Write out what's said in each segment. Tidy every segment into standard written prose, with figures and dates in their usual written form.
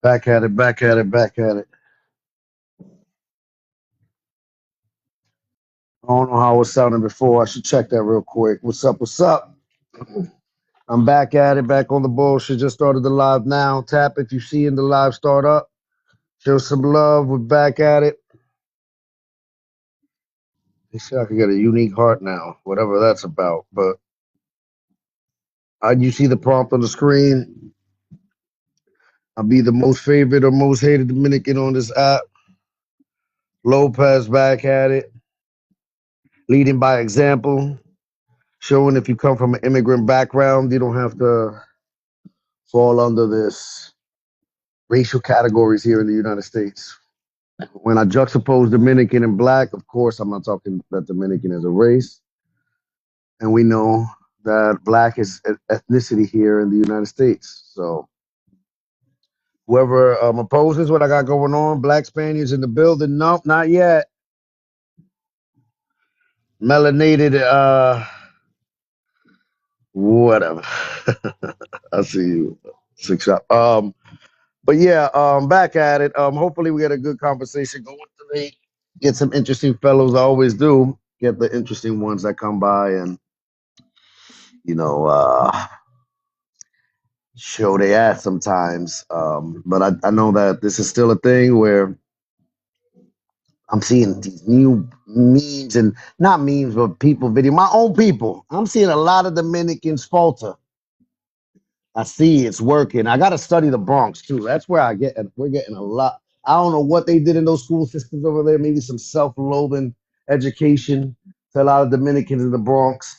Back at it, back at it, back at it. I don't know how it was sounding before. I should check that real quick. What's up? What's up? I'm back at it, back on the bullshit. Just started the live now. Tap if you see in the live start up. Show some love. We're back at it. They say I could get a unique heart now, whatever that's about. But you see the prompt on the screen. I'll be the most favorite or most hated Dominican on this app. Lopez back at it. Leading by example. Showing if you come from an immigrant background, you don't have to fall under this racial categories here in the United States. When I juxtapose Dominican and black, of course, I'm not talking that Dominican is a race. And we know that black is ethnicity here in the United States. So whoever opposes what I got going on, black Spaniards in the building, nope, not yet. Melanated, whatever. I see you. Six shot. But yeah, back at it. Hopefully we get a good conversation going today. Get some interesting fellows. I always do. Get the interesting ones that come by and you know show their ass sometimes. But I know that this is still a thing where I'm seeing these new memes and not memes, but people video. My own people. I'm seeing a lot of Dominicans falter. I see it's working. I got to study the Bronx too. That's where we're getting a lot. I don't know what they did in those school systems over there. Maybe some self-loathing education to a lot of Dominicans in the Bronx,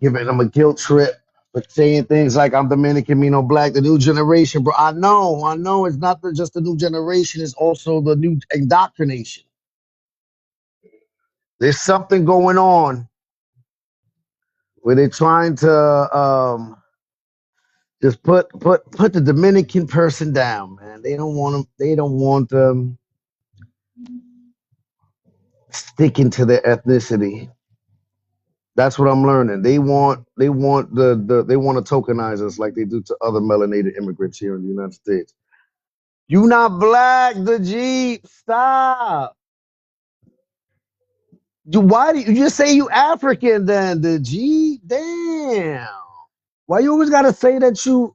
giving them a guilt trip for saying things like I'm Dominican, me no black. The new generation, bro. I know. It's not just the new generation. It's also the new indoctrination. There's something going on where they're trying to just put the Dominican person down, man. They don't want them. They don't want them sticking to their ethnicity. That's what I'm learning. They want to tokenize us like they do to other melanated immigrants here in the United States. You not black, the Jeep. Stop. Why do you just say you African then, the Jeep? Damn. Why you always gotta say that you?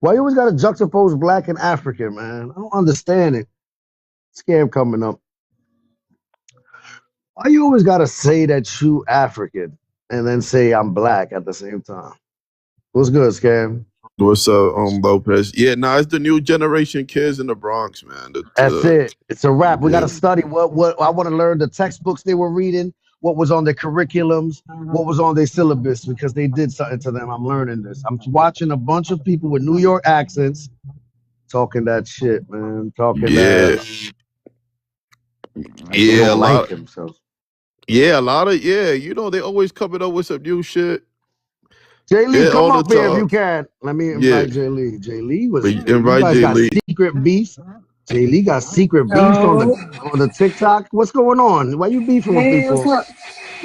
Why you always gotta juxtapose black and African, man? I don't understand it. Scam coming up. Why you always gotta say that you African and then say I'm black at the same time? What's good, Scam? What's up, Lopez? Yeah, nah, it's the new generation kids in the Bronx, man. That's it. It's a wrap. We Yeah. gotta study what I want to learn the textbooks they were reading, what was on their curriculums, what was on their syllabus, because they did something to them. I'm learning this. I'm watching a bunch of people with New York accents talking that shit, man. Talking Yeah, that like they yeah, don't like themselves. a lot of you know, they always coming up with some new shit. Jay Lee, Yeah, come all the up here if you time. can. Let me Yeah, invite Jay Lee. Jay Lee was you invite guys Jay got Lee. secret beef. Jay Lee got secret beef Oh, on the TikTok. What's going on? Why you beefing with hey, what's people? up?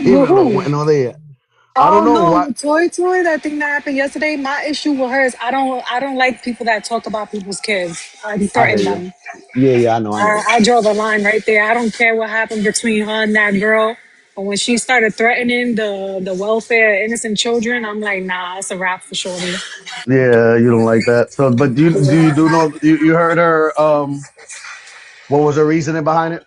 Even though Woohoo. when are they? I don't Oh know no, what. the toy that thing that happened yesterday. My issue with her is I don't like people that talk about people's kids. I I hear threaten you. them. Yeah, I know. I draw the line right there. I don't care what happened between her and that girl. But when she started threatening the welfare of innocent children, I'm like, nah, it's a wrap for shorty. Yeah, you don't like that. So, but do you know you heard her? What was her reasoning behind it?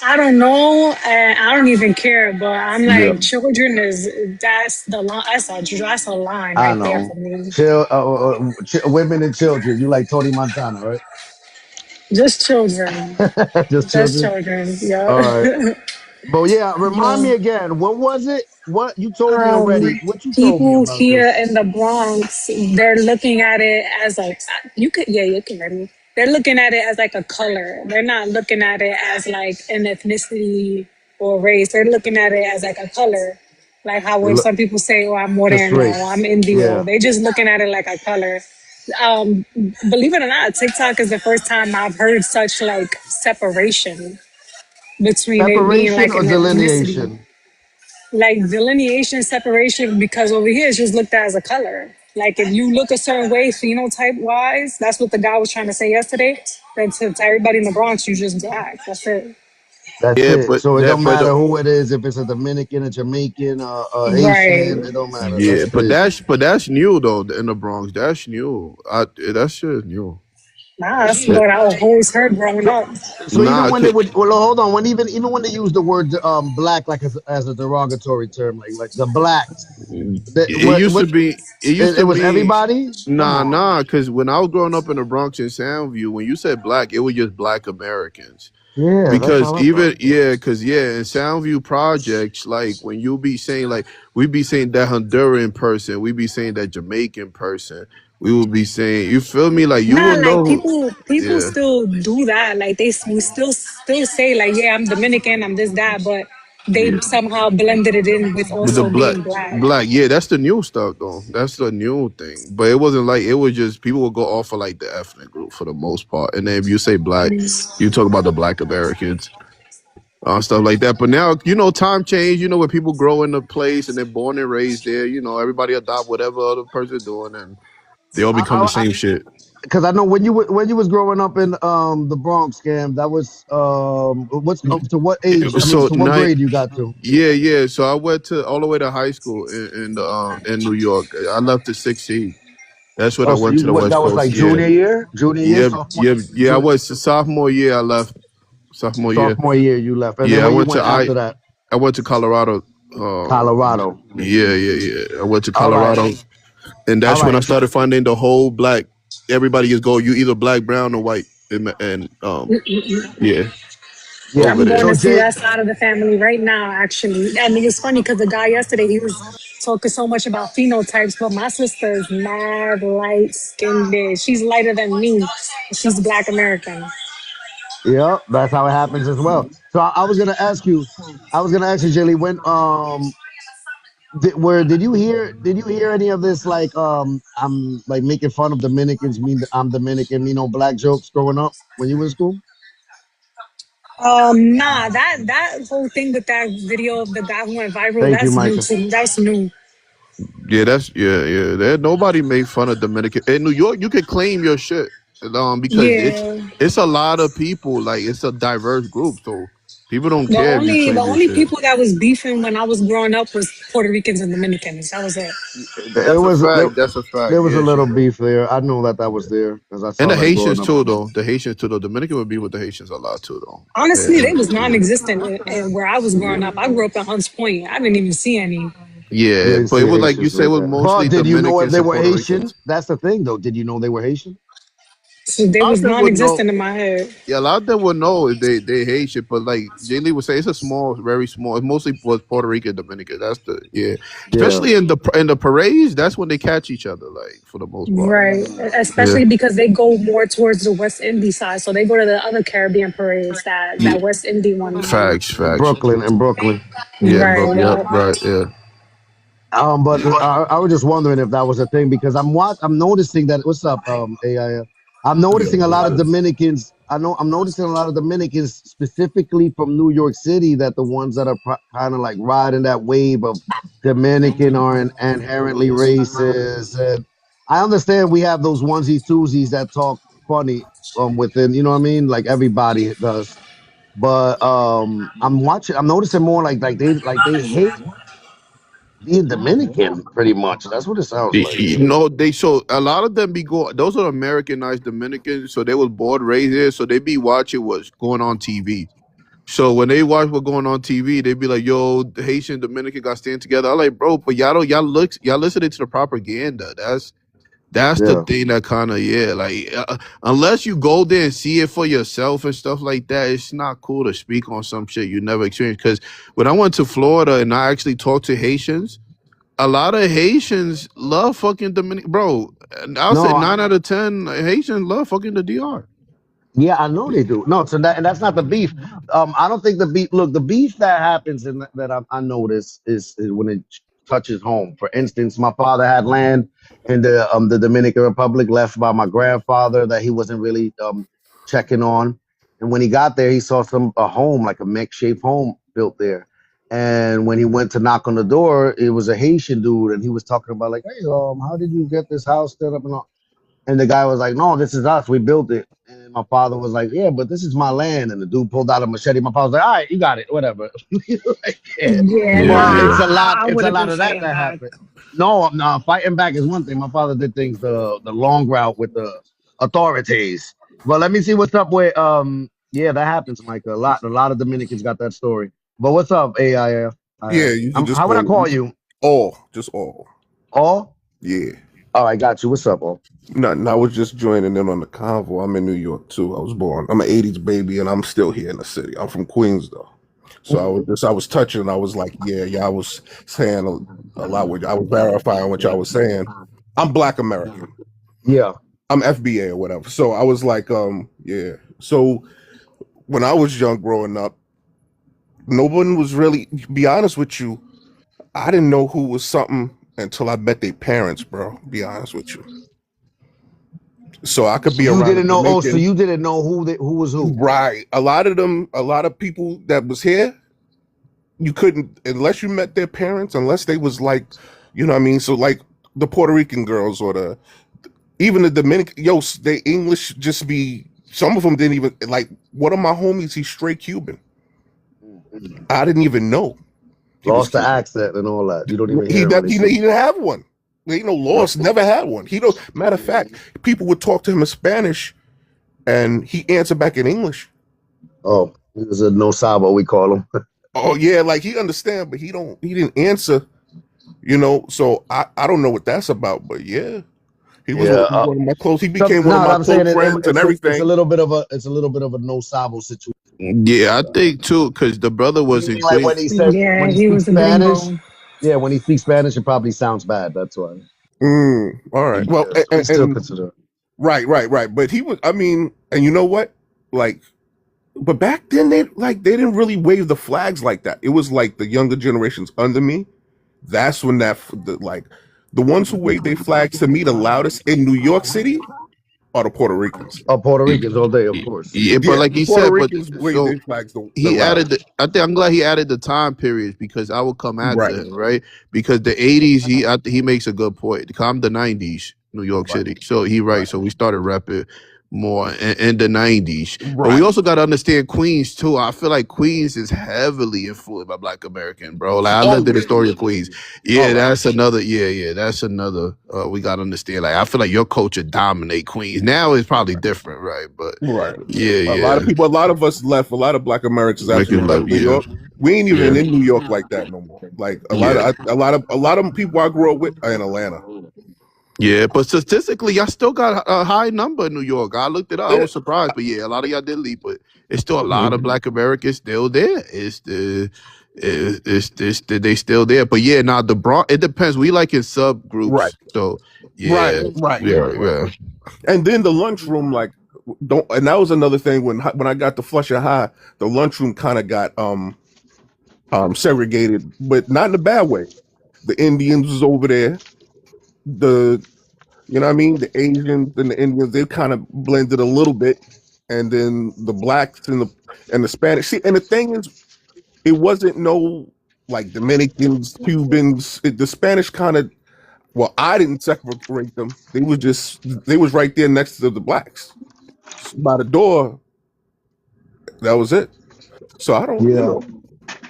I don't know, and I don't even care. But I'm Yeah, like, children is that's the line. That's a line I right there for know. me. Women and children. You like Tony Montana, right? Just children. Just Just children. children. Yeah. All right. But yeah, remind Yeah. me again. What was it? What you told me already? um, What you told me People about here this? in the Bronx, they're looking at it as like you can ready. They're looking at it as like a color. They're not looking at it as like an ethnicity or race. They're looking at it as like a color. Like how when some people say, "Oh, I'm Just Moreno, I'm race. Indio," Yeah. they just looking at it like a color. Um, Believe it or not, TikTok is the first time I've heard such like separation between it being Separation like or an ethnicity. delineation? like delineation, separation, because over here it's just looked at as a color. Like if you look a certain way, phenotype wise, that's what the guy was trying to say yesterday. Then to everybody in the Bronx, you just black. That's it. That's Yeah, it. but So it that don't but matter who it is, if it's a Dominican, a Jamaican, a Haitian, Right. it don't matter. yeah, That's crazy. but that's new though in the Bronx. That's new. That shit is new. Nah, that's That, what I always heard growing So, up. so even nah, when they would, well, hold on, when even when they use the word black like as a derogatory term, like the blacks, that it used to what be. It used it to was be. everybody. Come Nah, on, nah. Because when I was growing up in the Bronx in Soundview, when you said black, it was just black Americans. yeah, that's Because how I even thought. because in Soundview projects, like when you be saying like we be saying that Honduran person, we be saying that Jamaican person, we will be saying you feel me like you Nah, will like know people yeah still do that. Like we still say like, yeah, I'm Dominican, I'm this that, but they yeah somehow blended it in with with the also being black. black yeah, that's the new stuff though, that's the new thing, but it wasn't like it was just people would go off of like the ethnic group for the most part, and then if you say black, you talk about the black Americans. Stuff like that. But now, time change. When people grow in the place and they're born and raised there, everybody adopt whatever other person doing, and they all become the I same shit. because I know when you was growing up in the Bronx, Cam, that was what's to what age? I mean, So to what night, grade you got to? yeah, yeah. So I went to all the way to high school in New York. I left at 16. That's when I Oh, so went you to the what? West That was Coast. like Yeah, junior year, yeah, sophomore, yeah, yeah. I junior, was sophomore year. I left sophomore year. sophomore year you left, and then Yeah, where you went after that? I went to Colorado. Um, Colorado. yeah, yeah, yeah. I went to All right, Colorado. And all that's when I right. started finding the whole black. Everybody is go. You either black, brown, or white, and yeah, Yeah. over I'm going there. to So see Jay, that side of the family right now, actually. I mean, it's funny because the guy yesterday, he was talking so much about phenotypes, but my sister is mad light skinned. She's lighter than me. She's Black American. yeah, that's how it happens as well. So I was gonna ask you, Jilly, when did you hear any of this like I'm like making fun of Dominicans, mean that I'm Dominican, black jokes growing up when you were in school? Nah, that whole thing with that video of the guy who went viral, Thank you, that's new Micah. to me. That's new. Yeah, yeah. There nobody made fun of Dominican in New York. You could claim your shit, because Yeah. it's a lot of people. Like it's a diverse group, so people don't The care if you only the claim your only shit. people that was beefing when I was growing up was Puerto Ricans and Dominicans. That was it. It That's a was fact. That's a fact. there was a Yeah, little sure. beef there. I know that was there because I And saw the that growing Haitians up. too, though. The Haitians too, though. Dominican would be with the Haitians a lot too, though. Honestly, they was Yeah. non-existent where I was growing Yeah. up. I grew up in Hunts Point. I didn't even see any. You Yeah, didn't but see it was like you Haitians said, it like was that. But mostly did you know if Dominicans they and were Puerto Haitian? Ricans. That's the thing, though. Did you know they were Haitian? So they A lot of was them would know. non-existent in my head. Yeah, a lot of them would know if they hate shit. But like Jay Lee would say, it's a small, very small. It mostly was Puerto Rican, Dominican. That's the yeah. Yeah. Especially in the parades, that's when they catch each other. Like for the most part. Right. Yeah. Especially because they go more towards the West Indies side. So they go to the other Caribbean parades, Yeah. that West Indian one. Facts. In Facts. Brooklyn. Yeah, Right. bro. Yep. Yeah. Right. Yeah. But I was just wondering if that was a thing because I'm noticing that. What's up, AI? I'm noticing a lot of Dominicans. I know I'm noticing a lot of Dominicans, specifically from New York City, that the ones that are kind of like riding that wave of Dominican are inherently racist. And I understand we have those onesies, twosies that talk funny within, you know what I mean? Like everybody does. But I'm noticing more like they hate being Dominican, pretty much. That's what it sounds like. They so a lot of them be going. Those are Americanized Dominicans, so they was born raised there, so they be watching what's going on TV. So when they watch what's going on TV, they be like, "Yo, the Haitian Dominican got stand together." I'm like, "Bro, but y'all listening to the propaganda. That's the Yeah. thing that kind of yeah, like unless you go there and see it for yourself and stuff like that, it's not cool to speak on some shit you never experienced. Because when I went to Florida and I actually talked to Haitians, a lot of Haitians love fucking Dominican, bro. And I'll say No, 9 out of 10 Haitians love fucking the DR. yeah, I know they do. No, so that's not the beef. I don't think the beef. Look, the beef that happens and that I notice is when it touches home. For instance, my father had land in the Dominican Republic left by my grandfather that he wasn't really checking on. And when he got there, he saw a home, like a makeshift home built there. And when he went to knock on the door, it was a Haitian dude, and he was talking about like, "Hey, how did you get this house set up and all?" And the guy was like, "No, this is us. We built it." And my father was like, "Yeah, but this is my land." And the dude pulled out a machete. My father was like, "All right, you got it, whatever." Like, yeah. Yeah, Yeah, But yeah. I it's would a have lot been of that fighting that back. happened. No, no, fighting back is one thing. My father did things the long route with the authorities. But let me see what's up with yeah, that happens, Micah. A lot of Dominicans got that story. But what's up, AIF? Yeah, you can just How would I call call you? all, just all. All? Yeah. All right, got you. What's up, all? Nothing. I was just joining in on the convo. I'm in New York too. I was born. I'm an '80s baby, and I'm still here in the city. I'm from Queens though. So I was touching. I was like, yeah, yeah. I was saying a lot. I was verifying what y'all was saying. I'm Black American. Yeah. I'm FBA or whatever. So I was like, yeah. So when I was young growing up, no one was really. Be honest with you, I didn't know who was something until I met their parents, bro. Be honest with you. So I could So be you around a didn't know. Oh, so Jamaican. you didn't know who was who. Right. A lot of them, a lot of people that was here, you couldn't unless you met their parents, unless they was like, you know what I mean? So like the Puerto Rican girls or the even the Dominican, they English just be some of them didn't even like one of my homies, he's straight Cuban. I didn't even know he was Lost the Cuban. accent and all that. You don't even hear him when he He speaks. didn't have one. He no lost, never had one. He don't matter of fact, people would talk to him in Spanish and he answered back in English. Oh, he was a no sabo, we call him. Oh yeah, like he understand, but he didn't answer, So I don't know what that's about, but yeah. Yeah. One of my close he Some, became one no, of what my I'm saying close is friends and it's a everything. little bit of a no sabo situation. Mm. Yeah, I think too, because the brother was Meaning in like when Queens. he says Yeah, when he he speaks was a Spanish. gringo. Yeah, when he speaks Spanish, it probably sounds bad. That's why. All right. Well, Yeah, so we still consider. right, right, right. But he was I mean, and you know what? Like but back then they didn't really wave the flags like that. It was like the younger generations under me. That's when like the ones who wave their flags to me the loudest in New York City are the Puerto Ricans. Oh, Puerto Ricans all day, of course. Yeah, but Yeah. like he Puerto said, but Ricans wave so their flags the he added loudest. I think I'm glad he added the time periods because I will come after Right. him, right? Because the '80s, he makes a good point. I'm the '90s, New York Right. City. So he right. Right. So we started rapping more in the '90s, but we Right. also got to understand Queens too. I feel like Queens is heavily influenced by Black American, bro. Like I Oh lived in the yeah. story of Queens. All Yeah, right. that's another. Yeah, that's another. We got to understand. Like I feel like your culture dominate Queens. Now it's probably different, right? But Right. yeah, A yeah. lot of people, a lot of us left. A lot of Black Americans Make actually it left look, New yeah, York. We ain't even yeah, in New York like that no more. Like yeah, a lot of people I grew up with are in Atlanta. yeah. But statistically, y'all still got a high number in New York. I looked it up. I Yeah. was surprised, but yeah, a lot of y'all did leave, but it's still a lot of Mhm. Black Americans still there. They still there. But yeah, now the Bronx. It depends. We like in Right. subgroups. So Right. yeah, Right. yeah, Right. Right. yeah. And then the lunchroom, like, don't. And that was another thing when I got to Flusher High, the lunchroom kind of got segregated, but not in a bad way. The Indians was over there. The You know what I mean? The Asians and the Indians, they kind of blended a little bit. And then the blacks and the Spanish. See, and the thing is, it wasn't no like Dominicans, Cubans. The Spanish kind of I didn't separate them. They was right there next to the blacks. By the door, that was it. So I don't, Yeah.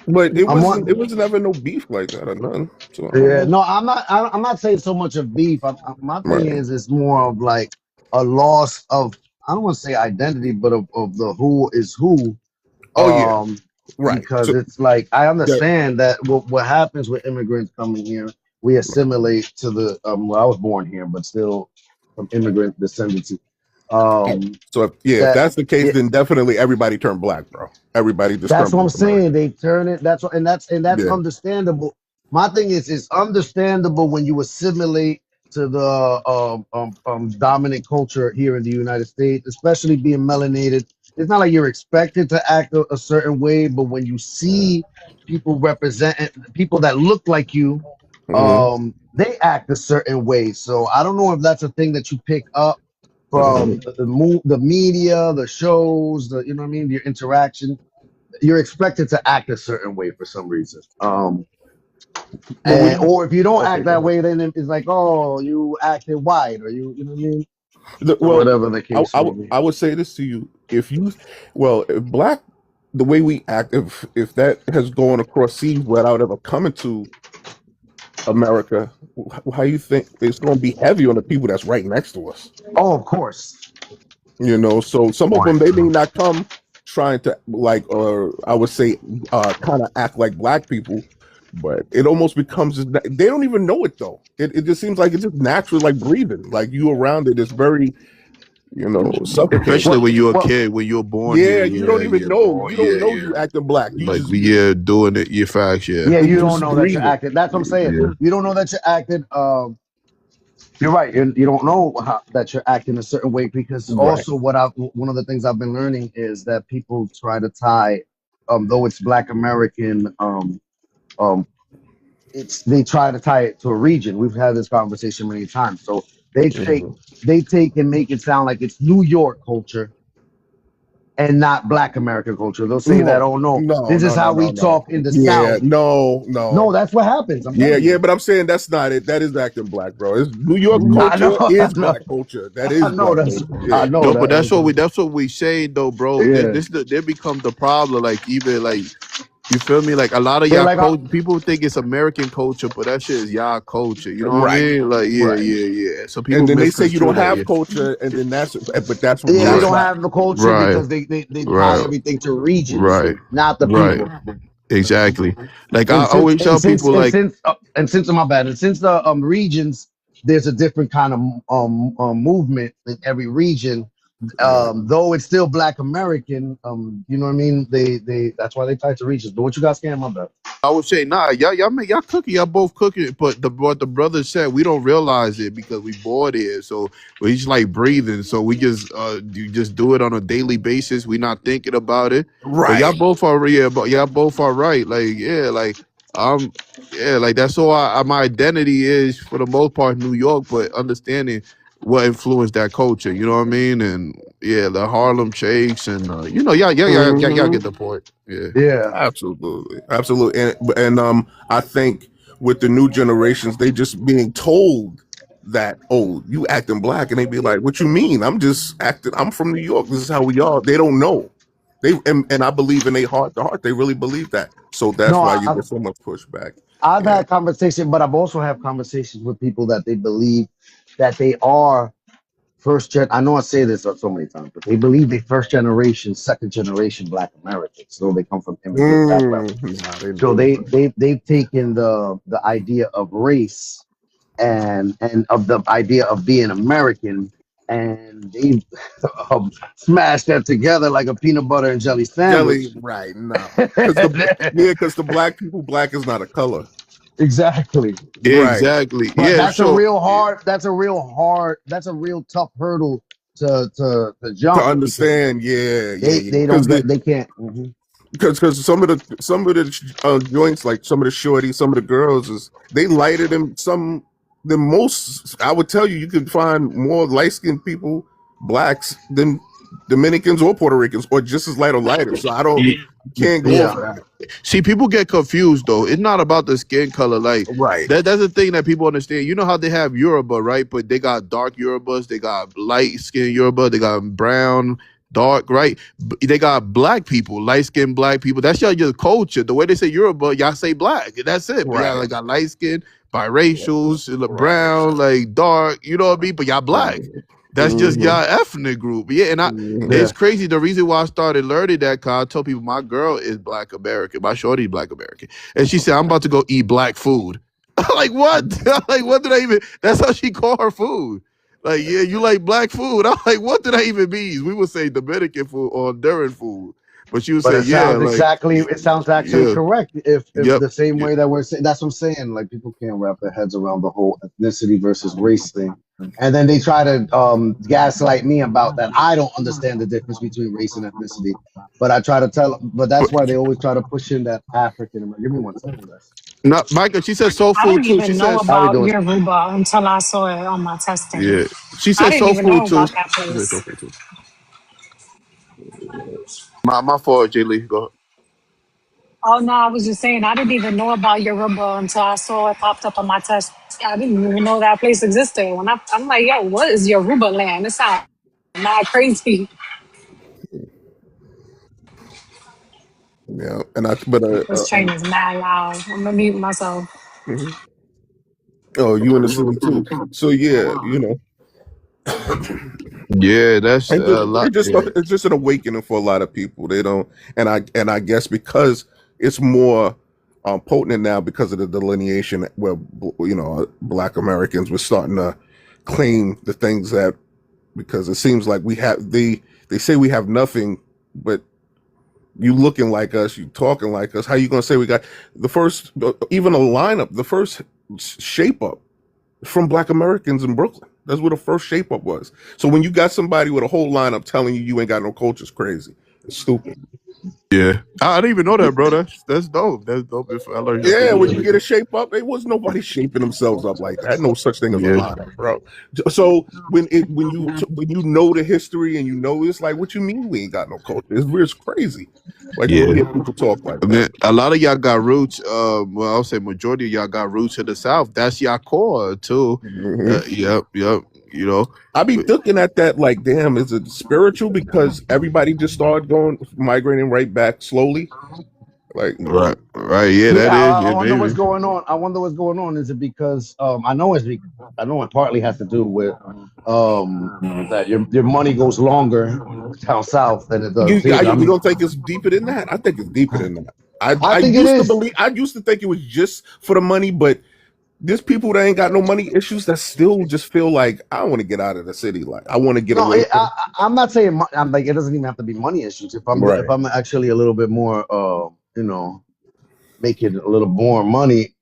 but I'm one. it wasn't ever no beef like that or nothing. So I don't Yeah. know. No, I'm not. I'm not saying so much of beef. My thing Right. is, it's more of like a loss of. I don't want to say identity, but of the who is who. Oh yeah. Um, Right. because So it's like I yeah. understand that what happens with immigrants coming here, we assimilate to the. Well, I was born here, but still from immigrant descendancy. Oh, Um, so if that that's the case, yeah, then definitely everybody turned black, bro. Everybody just that's turned what I'm black saying. American. They turn it. That's what, and that's Yeah. understandable. My thing is, it's understandable when you assimilate to the dominant culture here in the United States, especially being melanated. It's not like you're expected to act a certain way, but when you see people represent people that look like you, Mm-hmm. they act a certain way. So I don't know if that's a thing that you pick up Mm-hmm. from the media, the shows, the you know what I mean, your interaction you're expected to act a certain way for some reason. But when And you or if you don't okay, act go that ahead. way, then it's like, oh, you acted white, or you know what I mean, or Well, whatever the case may be. I would say this to you: if you, well, if black, the way we act, if that has gone across seas without ever coming to America, how you think it's going to be heavy on the people that's right next to us? Oh, of course. You know, so some of them they may not come trying to like, or I would say, kind of act like black people, but it almost becomes they don't even know it though. It just seems like it's just natural, like breathing, like you around it. It's very, Especially suffocating. Well, when you're a well, kid, when you're born here, Yeah, you don't yeah, even yeah, know. born, You don't yeah, know yeah. you acting black. You Like just we, yeah, doing it, your facts, yeah. yeah, you you don't just know that you're breathing. acting. That's what I'm saying. Yeah. You don't know that you're acting. You're right. You don't know that you're acting a certain way because Right. also one of the things I've been learning is that people try to tie, though it's Black American, um, it's they try to tie it to a region. We've had this conversation many times. So they take Mhm. they take and make it sound like it's New York culture and not Black American culture. They'll say that, No, oh no, no, this is no, no, how no, we no. talk in the Yeah, South. no, No, no. that's what happens. I'm Yeah, telling yeah, you. but I'm saying that's not it. That is acting black, bro. It's New York I know, culture I is know, black culture. That I is know. black That's culture. I Yeah. know No, but that. that's what we say though, bro. Yeah, They become the problem. Like even like you feel me? Like a lot of they're y'all like, people think it's American culture, but that shit is y'all culture. You know what I Right. mean? Like yeah, Right. yeah, yeah. So And people then they say you misconstrue don't that. have Yeah, culture, and then but that's what yeah, we makes right, don't black. have the culture right, because they tie right, everything to regions, right, not the right. people. Exactly. Like I always And tell since people, and like since and since my bad, and since the regions, there's a different kind of movement in every region. Right. Though it's still Black American, you know what I mean. They that's why they tie to regions. But what you guys saying, my bad? I would say, nah, y'all cooking, y'all both cooking, but what the brother said, we don't realize it because we bored here. So we just like breathing. So we just you just do it on a daily basis. We not thinking about it. But y'all Right. both are yeah, but y'all both are right. Like, yeah, like um yeah, like that's all my identity is for the most part New York, but understanding what influenced that culture, you know what I mean? And yeah, the Harlem Shakes and y'all Hmm. get the point. Yeah. Yeah. Absolutely, absolutely, and I think with the new generations, they just being told that, oh, you acting black, and they be like, what you mean? I'm just acting. I'm from New York. This is how we are. They don't know. And I believe in their heart to heart, they really believe that. So that's No, why you get so much pushback. I've Yeah. had conversation, but I've also had conversations with people that they believe that they are first gen. I know I say this so many times, but they believe they first generation, second generation Black Americans. So they come from immigrant background. Nah, they So know. they've taken the idea of race and of the idea of being American, and they smashed that together like a peanut butter and jelly Jelly, sandwich. right? No, because because the black people, black is not a color. Exactly. Right. Exactly. But Yeah, sure. Yeah. that's a real tough hurdle to To jump because understand, yeah, yeah, yeah. they don't get they can't. Mhm. Because some of the joints, like some of the shorties, some of the girls, is they lighter than some than most. I would tell you, you can find more light skinned people, blacks, than Dominicans or Puerto Ricans, or just as light or lighter. So I don't Ye- can't go off Yeah. of that. See, people get confused though. It's not about the skin color. Like Right, that's the thing that people understand. You know how they have Yoruba, right? But they got dark Yorubas, they got light skin Yoruba, they got brown, dark, right? They got black people, light skinned black people. That's your culture. The way they say Yoruba, y'all say black. That's it. But y'all right, like got light skin, biracials, right, brown, like dark, you know what I mean? But y'all right. black. That's just Mm-hmm. y'all ethnic group. Yeah, and Mm-hmm. it's Yeah. crazy. The reason why I started learning that, cause I told people my girl is Black American, my shorty Black American, and she said I'm about to go eat black food. I'm like what? I'm like what did I even? That's how she call her food. Like yeah, you like black food? I'm like what did that even mean? We would say Dominican food or Honduran food, but she would But say yeah, like it sounds actually yeah, correct if yep, the same yeah. way that we're saying that's what I'm saying. Like people can't wrap their heads around the whole ethnicity versus race thing. And then they try to gaslight me about that. I don't understand the difference between race and ethnicity. But I try to tell but that's But why they always try to push in that African. Give me one second, guys. not Micah. She said soul I food didn't too. She even know says How we about doing? Yoruba until I saw it on my testing. yeah. She I said didn't soul even food know too. about that She said place. soul food too. My fault, Jay Lee. Go. Oh no, I was just saying I didn't even know about Yoruba until I saw it popped up on my test. I didn't even know that place existed. When I'm like, yo, what is Yoruba land? It sounds mad crazy. Yeah, and I but This train is mad loud. I'm gonna mute myself. mhm. Oh, you in the city too. So yeah, Yeah, that's and just, a lot. it just Yeah, it's just an awakening for a lot of people. They don't, and I guess because it's more potent now because of the delineation where Black Americans were starting to claim the things that because it seems like we have they say we have nothing, but you looking like us, you talking like us. How you gonna say we got the first even a lineup, the first shape up from Black Americans in Brooklyn? That's where the first shape up was. So when you got somebody with a whole lineup telling you you ain't got no culture, it's crazy. It's stupid. yeah. I didn't even know that, bro. That's dope. That's dope. If I learned something Yeah, new when you every get day. a shape up, there was nobody shaping themselves up like that. No such thing as a Yeah, lineup, bro. So when you know the history and you know it's like, what you mean we ain't got no culture? It's crazy. Like when you yeah. hear people talk like I that. mean, a lot of y'all got roots. Well, I'll say majority of y'all got roots in the South. That's your core too. Hmm. Yep, yep. You know, I be looking at that like, damn, is it spiritual? Because everybody just started going migrating right back slowly. Like, right, right. Yeah, that Yeah, is. I Yeah, wonder what's maybe. going on. I wonder what's going on. Is it because I know it partly has to do with that your money goes longer down south than it does here. I you mean, don't think it's deeper than that? I think it's deeper than that. I I think it used to is. believe, I used to think it was just for the money, but there's people that ain't got no money issues that still just feel like I want to get out of the city. Like I want to get No, away from. I'm not saying I'm like it doesn't even have to be money issues. If Right. I'm actually a little bit more, making a little more money,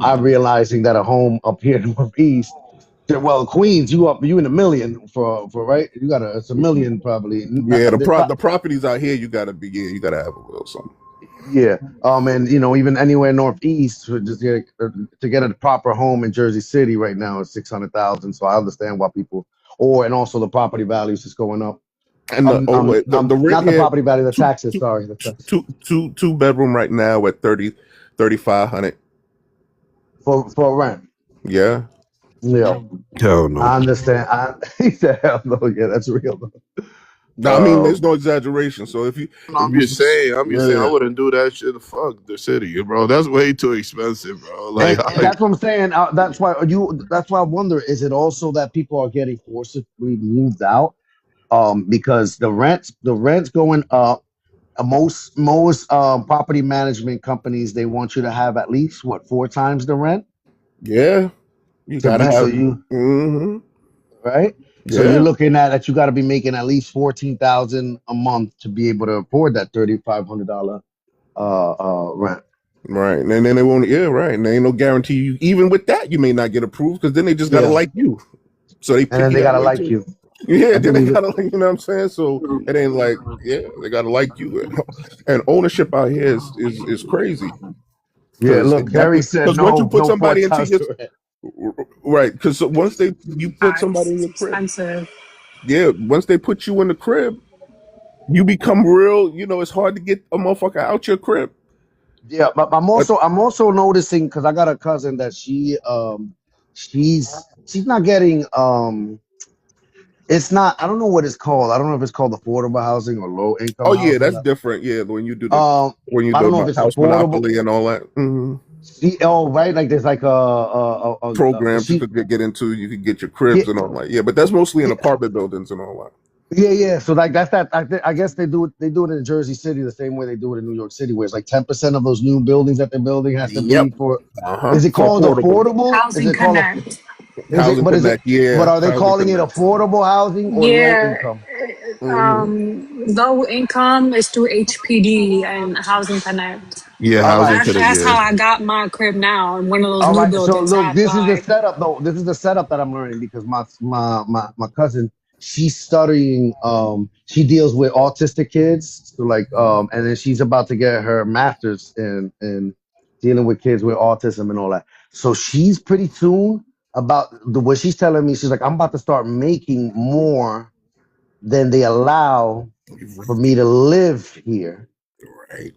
I'm realizing that a home up here in Northeast, well, Queens, you in a million for right. You got it's a million probably. Yeah, the properties out here, you gotta have a will something. Yeah. And even anywhere northeast to get a proper home in Jersey City right now is 600,000. So I understand why people and also the property values is going up. And the rent Not the here, property value, the two, taxes. two, Sorry, the taxes two bedroom right now at 3,500. for rent. Yeah. Yeah, Hell no. I understand. He said, "Hell no, yeah, that's real." No, I mean, there's Um, no exaggeration. So if you, I'm just saying. I'm just saying. I yeah. wouldn't do that shit. Fuck the city, bro. That's way too expensive, bro. Like, And that's what I'm saying. That's why That's why I wonder: is it also that people are getting forcibly moved out? Because the rent's going up. Most property management companies, they want you to have at least what, 4 times the rent yeah, you to gotta be, so have. you Hmm. right. So you're Yeah. looking at that you got to be making at least 14,000 a month to be able to afford that $3,500 rent. Right. And then they won't. Yeah. Right. And there ain't no guarantee. Even with that, you may not get approved because then they just gotta Yeah, like you. So they and pick then you they that gotta way like too. you. Yeah. I Then they believe it. gotta like, you know what I'm saying? So it ain't like, yeah, they gotta like you. And ownership out here is crazy Yeah, look, Harry said because once you no, put no four somebody into times your the rent. right, because once you put somebody It's in your crib, expensive. yeah, once they put you in the crib, you become real. It's hard to get a motherfucker out your crib. Yeah, but But I'm also noticing because I got a cousin that she's not getting it's not, I don't know what it's called. I don't know if it's called affordable housing or low income oh yeah, housing. that's different. Yeah, when you do Um, I don't know if it's house affordable. monopoly and all that. Mhm. Right, like there's like Programs you she could get into, you could get your yeah, cribs and all that. Yeah, but that's mostly in apartment buildings and all that. yeah. So like that's that. I guess they do it in Jersey City the same way they do it in New York City, where it's like 10% of those new buildings that they're building has to Yep. be for. Uh-huh. Is it For called affordable. affordable? Is Housing it called a? Connect. Is it? Housing But is it? Connect. But Yeah, are they Housing calling it Connect. affordable housing or low Yeah. income? Hmm. Low income is through HPD and Housing Connect. yeah, All right. housing That's could have. that's Yeah, how I got my crib now in one of those All new right. So buildings. So I look, this is the applied. setup though. This is the setup that I'm learning because my cousin, she's studying she deals with autistic kids. So like and then she's about to get her master's in dealing with kids with autism and all that. So she's pretty tuned about what she's telling me. She's like, I'm about to start making more than they allow for me to live here. Right.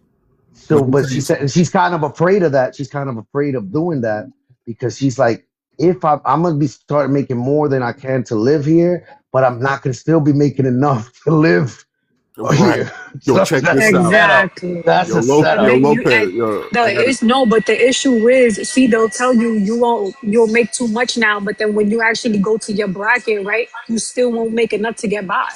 Let So, me but tell she you said, something. and she's kind of afraid of that. She's kind of afraid of doing that because she's like, if I'm gonna be start making more than I can to live here, but I'm not gonna still be making enough to live Right. here. Yo, So check that's this a out. setup. Exactly. That's Yo, a And Yo, setup. then you Lopez. and Yo, the I got it. is no, but the issue is, see, they'll tell you you'll make too much now, but then when you actually go to your bracket, right, you still won't make enough to get by.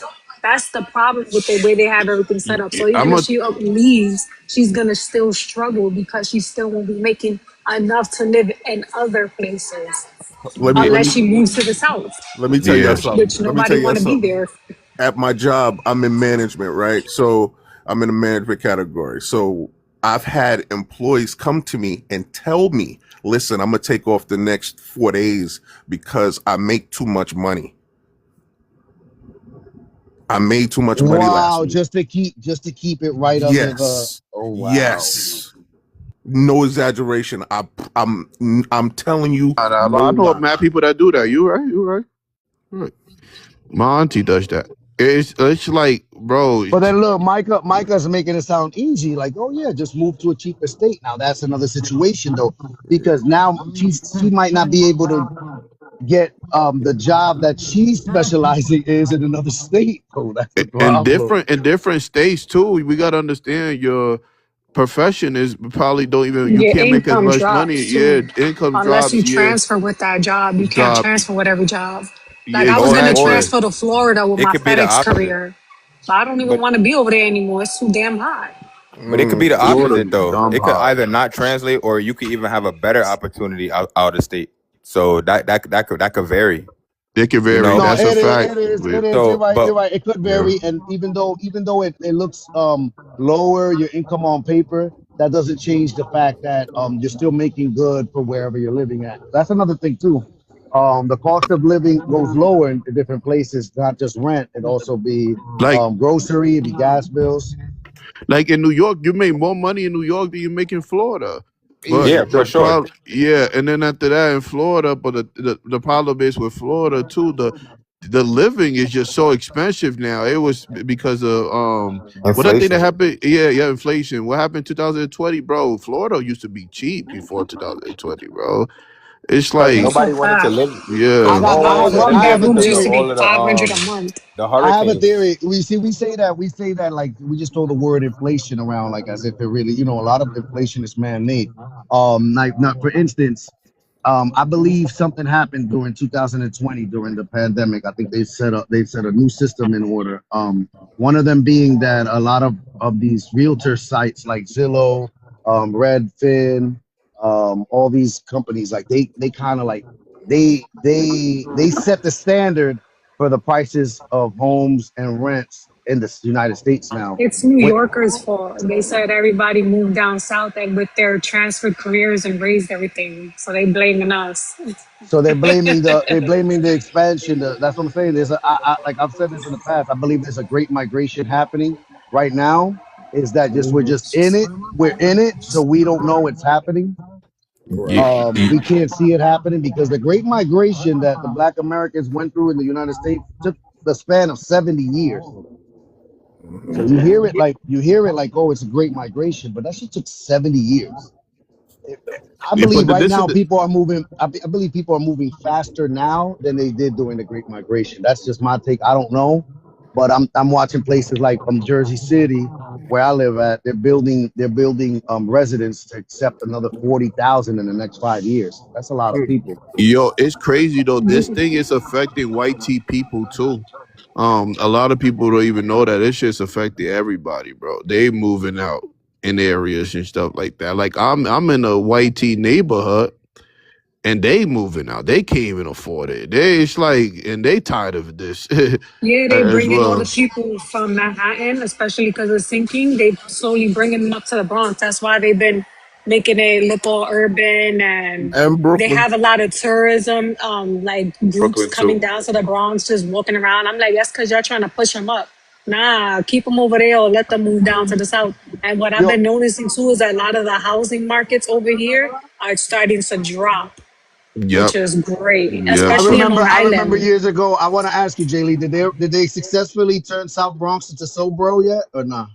That's the problem with the way they have everything set up. So even I'm if a she leaves, she's gonna still struggle because she still won't be making enough to live in other places Let me let unless me she moves to the south, let me tell you yeah. something. which Let me tell nobody you want to be something. there. At my job, I'm in management, right? So I'm in a management category. So I've had employees come to me and tell me, listen, I'm gonna take off the next 4 days because I make too much money. I made too much money last Wow, week. just to keep it right under the. Yes. Oh wow. Yes. No exaggeration. I'm I'm telling you, no I know lie. mad people that do that. You right? You right? You right. My auntie does that. It's like, bro. But then look, Micah's making it sound easy, like, oh yeah, just move to a cheaper state. Now that's another situation though, because now she might not be able to get the job that she's specializing is in another state. Oh, that's the in problem. different states too. We gotta understand your profession is probably don't even you Your can't make as income much money. drops Yeah, too. income Unless you drops. Yeah, transfer with that job. You can't drop. transfer with every job. Yeah, Like I was you or gonna had or to. transfer to Florida with it my could be the FedEx opposite. career. But I don't even But want to be over there anymore. It's too damn hot. but it could be the Florida opposite be though. dumb It could hot. either not translate or you could even have a better opportunity out of state. So that could vary. It can You vary. know. No, That's a it is, fact. it is, it Yeah. is. You're So right, but you're right. It could Yeah. vary, and even though it looks lower your income on paper, that doesn't change the fact that you're still making good for wherever you're living at. That's another thing too. The cost of living goes lower in different places, not just rent. It also be Like grocery, it be gas bills. Like in New York, you make more money in New York than you make in Florida. But yeah, Easy. for the sure. problem, yeah, and then after that in Florida, but the problem is with Florida too. The living is just so expensive now. It was because of what I think that Inflation. happened. Yeah, yeah, inflation. What happened in 2020, bro? Florida used to be cheap before 2020, bro. It's Because like, That's a nobody wanted to fact. live. yeah, I Because got, no I one A have wanted a, to one I live have a bedroom because of used to theory. be all of 500 a month. the I have a hurricanes. theory. We say that like we just throw the word inflation around like as if it really, a lot of inflation is man-made. Like not for instance, I believe something happened during 2020 during the pandemic. I think they set a new system in order. One of them being that a lot of these realtor sites like Zillow, Redfin, all these companies like they kind of like they set the standard for the prices of homes and rents in the United States now. It's New When, Yorkers' fault. They said everybody moved down south and with their transferred careers and raised everything. So they blaming us. so they're blaming the expansion. That's what I'm saying. Like I've said this in the past. I believe there's a great migration happening right now. Is that just we're just in it? We're in it, so we don't know it's happening. Right. yeah, We can't see it happening because the great migration that the Black Americans went through in the United States took the span of 70 years. So you hear it like, oh, it's a great migration, but that shit took 70 years. I yeah. believe But right this is now people are moving. I believe people are moving faster now than they did during the Great Migration. That's just my take. I don't know, but I'm watching places like Jersey City, where I live at. They're building residents to accept another 40,000 in the next 5 years. That's a lot of people. Yo, it's crazy though. This thing is affecting white T people too. A lot of people don't even know that it's just affecting everybody, bro. They moving out in areas and stuff like that. Like I'm in a white T neighborhood and they moving out. They can't even afford it. It's like and they tired of this Yeah, they as bringing all the well. people from Manhattan, especially because it's sinking. They slowly bringing them up to the Bronx. That's why they've been making it look all urban, and And they Brooklyn. have a lot of tourism, like groups Brooklyn coming too. down to the Bronx, just walking around. I'm like, that's because y'all trying to push them up. Nah, keep them over there or let them move down to the south. And what I've Yo, been noticing too is that a lot of the housing markets over here are starting to drop, which Yep. is great, Yep. I especially in remember. Long I remember Island. years ago. I want to ask you, Jaylee, did they successfully turn South Bronx into Sobro yet or not?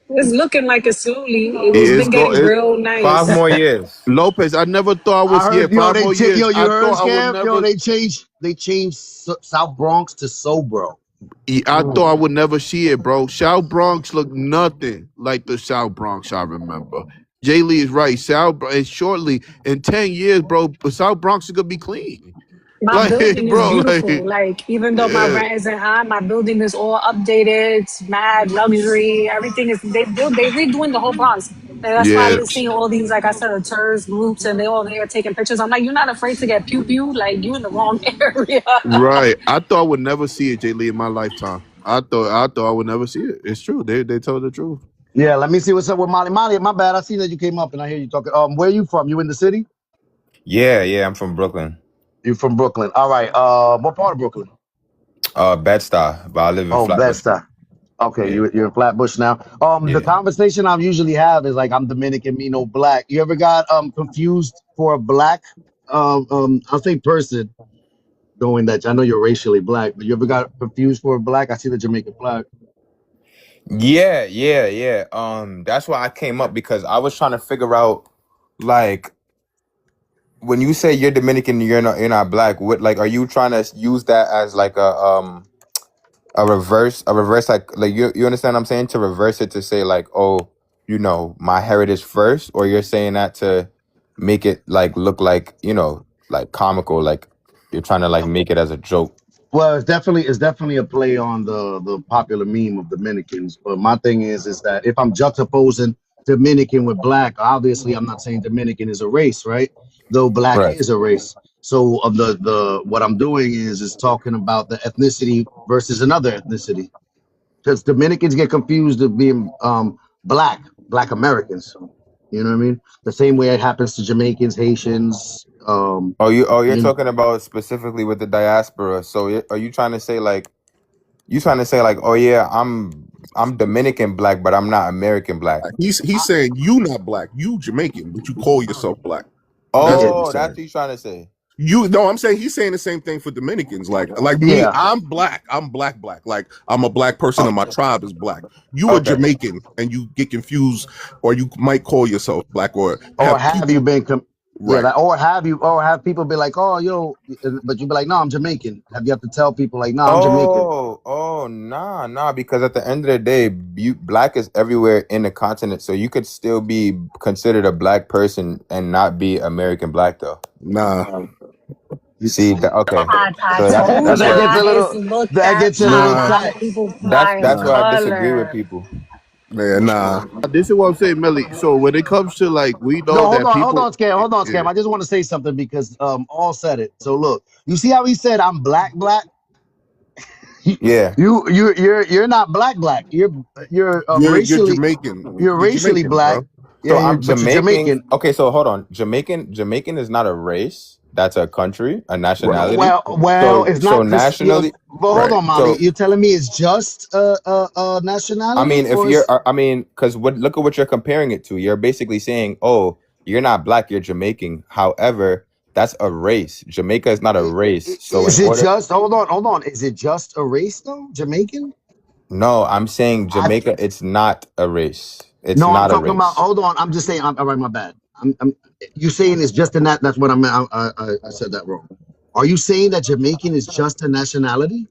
It's looking like it slowly. It's It's been go. getting It, real Five nice. more years. Lopez, I never thought I I was yeah. heard, yo, 5 more years. yo, you I heard, thought I would Scam? Yo, never. they changed South Bronx to Sobro. I thought I would never see it, bro. South Bronx look nothing like the South Bronx I remember. Jay Lee is right. And shortly in 10 years, bro, South Bronx is gonna be clean. My Like, building is bro, beautiful. like, Like, even though my yeah, rent isn't high, my building is all updated. It's mad luxury. Everything is they redoing the whole Bronx. And that's why yeah, I seeing all these, like I said, the tourist groups and they all there taking pictures. I'm like, you're not afraid to get pew pew? Like, you in the wrong area. right. I thought I would never see it, Jay Lee, in my lifetime. I thought I would never see it. It's true. They told the truth. Yeah, let me see what's up with Molly. Molly, my bad. I see that you came up and I hear you talking. Where you from? You in the city? Yeah, yeah. I'm from Brooklyn. You from Brooklyn? All right. What part of Brooklyn? Bed-Stuy, but I live in Oh, Flatbush now. Bed-Stuy. Okay, Yeah, you're in Flatbush now. The yeah. conversation I usually have is like I'm Dominican, me no black. You ever got confused for a black I'll say person, knowing that I know you're racially black, but you ever got confused for a black? I see the Jamaican flag. Yeah, yeah, yeah. That's why I came up because I was trying to figure out, like, when you say you're Dominican, you're not black. What, like, are you trying to use that as like a reverse, like you understand what I'm saying, to reverse it to say like, oh, my heritage first, or you're saying that to make it like look like, like comical, like you're trying to like make it as a joke. Well, it's definitely a play on the popular meme of Dominicans. But my thing is that if I'm juxtaposing Dominican with black, obviously I'm not saying Dominican is a race, right? Though black Right. is a race. So of the what I'm doing is talking about the ethnicity versus another ethnicity. Because Dominicans get confused of being black Americans. You know what I mean? The same way it happens to Jamaicans, Haitians. You're You know, talking about specifically with the diaspora. So are you trying to say like, oh yeah, I'm Dominican black, but I'm not American black. He's saying you not black, you Jamaican, but you call yourself black. That's what yeah, he's Oh, that's saying. what you're trying to say. You no, I'm saying he's saying the same thing for Dominicans. Like me, yeah. I'm black. I'm black. Like I'm a black person Oh, and my tribe is black. You are okay. Jamaican and you get confused, or you might call yourself black, or Or have have you people been yeah, right. that, or have people be like, oh yo, but you be like, no, I'm Jamaican. You have to tell people like, no, I'm Jamaican. Oh, nah, because at the end of the day, black is everywhere in the continent, so you could still be considered a black person and not be American black, though. Nah, You See, see? okay, I so that's told that's That where gets y'all a it's little looked that at gets a by little a nah, lot of tight. people that's by that's nah, where I disagree with color. people. man, nah. This is what I'm saying, Melly. So when it comes to like, we No, know that hold people. on, Scam, hold on, Yeah, Scam. I just want to say something because all said it. So look, you see how he said I'm black? Yeah. You're not black. You're You're racially Jamaican. you're You're racially Jamaican, black. bro. So Yeah, I'm but you're Jamaican. Jamaican. Okay, so hold on. Jamaican is not a race. That's a country, a Right, nationality. Well, So it's so not this. Yeah, nationally, but hold right. on, Molly. so You're telling me it's just a I mean, nationality, if or you're, is because look at what you're comparing it to. You're basically saying, oh, you're not black, you're Jamaican. However, that's a race. Jamaica is not a race. So in is it order, just? Hold on. Is it just a race though? Jamaican? no, I'm saying I Jamaica, it's not a race. It's No, I'm not a talking about. race. Hold on. I'm just saying. All right, my bad. I'm. You saying it's just a nat? That's what I meant. I said that wrong. Are you saying that Jamaican is just a nationality?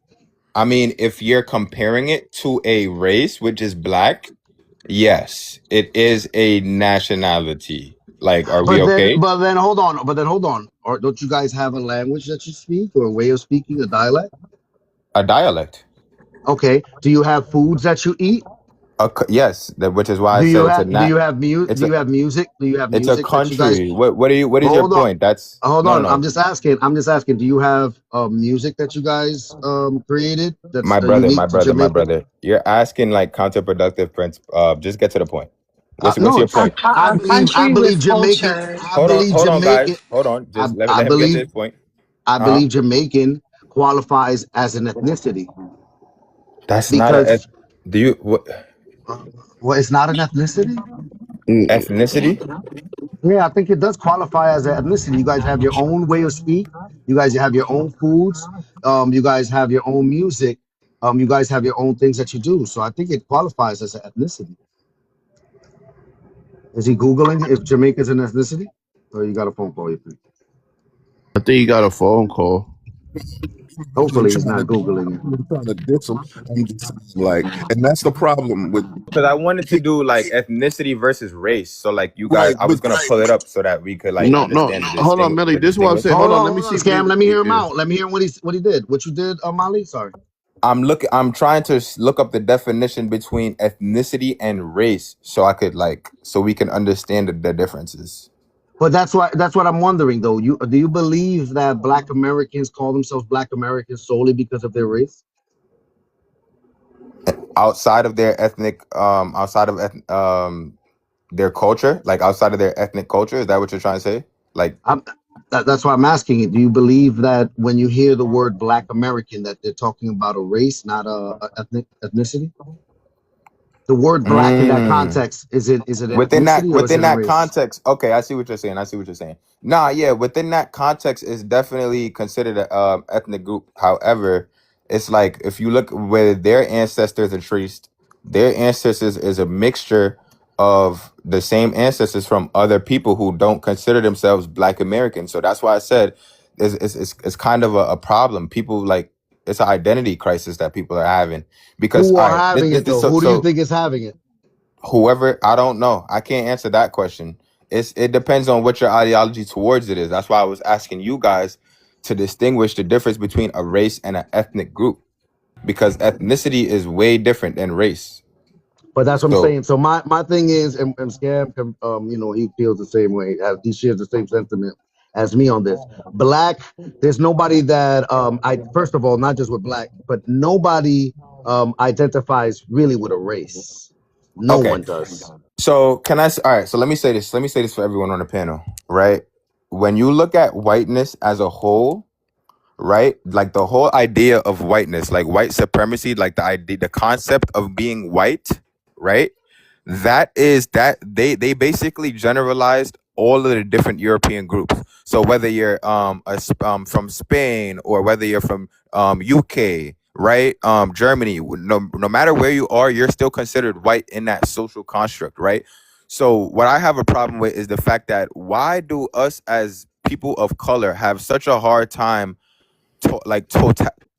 I mean, if you're comparing it to a race, which is black, yes, it is a nationality. Like, are we okay? Hold on. Hold on. Or don't you guys have a language that you speak or a way of speaking, a dialect? A dialect. Okay. Do you have foods that you eat? Yes, which is why I said it's a Do nat. you have It's do a you have music? Do you have it's a music that you guys? country. What is your Hold on. point? That's Hold no, on. I'm no. just asking. Do you have music that you guys created that's My brother, unique my to brother, my Jamaica? brother. You're asking like counterproductive prince. Just get to the point. What's No, your it's A, point? co- a I country believe with Jamaican. culture. Hold on, guys. Hold on. I, Just let, I let him get to believe his point. I Uh huh. believe Jamaican qualifies as an ethnicity That's not a. because Do you what uh, well, it's not an ethnicity. ethnicity? Yeah, I think it does qualify as an ethnicity. You guys have your own way of speak. You guys have your own foods. You guys have your own music. You guys have your own things that you do. So I think it qualifies as an ethnicity. Is he googling if Jamaica's an ethnicity, or you got a phone call? You think? I think you got a phone call. Hopefully, he's not googling it. I'm trying to diss him. I'm just saying, like, and that's the problem with Because I wanted to do like ethnicity versus race. So like you guys, right, I was but gonna pull it up so that we could like No, no. understand Hold on, Millie. the This is what I'm distinguish. saying. Hold on. Let me Hold on, see. Scam. Let me hear him Yeah. out. Let me hear what he did. What you did, Mali? Sorry. I'm trying to look up the definition between ethnicity and race so I could like so we can understand the differences. But that's what I'm wondering though. Do you believe that Black Americans call themselves Black Americans solely because of their race? Outside of their ethnic their culture, like outside of their ethnic culture, is that what you're trying to say? Like I'm, that's why I'm asking you. Do you believe that when you hear the word Black American, that they're talking about a race, not a ethnicity? The word Black in that mm. context is it an ethnicity or is Within it a that race? context, okay, I see what you're saying. I see what you're saying. Nah, yeah, within that context, it's definitely considered a ethnic group. However, it's like if you look where their ancestors are traced, their ancestors is a mixture of the same ancestors from other people who don't consider themselves Black Americans. So that's why I said it's kind of a problem. People like it's an identity crisis that people are having because Who all are right, having it though? so Who do you so think is having it? whoever, I don't know, I can't answer that question. It depends on what your ideology towards it is. That's why I was asking you guys to distinguish the difference between a race and an ethnic group, because ethnicity is way different than race. But that's what I'm So saying. So my thing is, and Scam, he feels the same way. He shares the same sentiment as me on this. Black, there's nobody that I first of all, not just with Black, but nobody identifies really with a race. No okay, one does. so all right, so let me say this for everyone on the panel, right? When you look at whiteness as a whole, right, like the whole idea of whiteness, like white supremacy, like the concept of being white, right, that they basically generalized all of the different European groups. So whether you're from Spain or whether you're from UK, right, Germany, no matter where you are, you're still considered white in that social construct, right? So what I have a problem with is the fact that why do us as people of color have such a hard time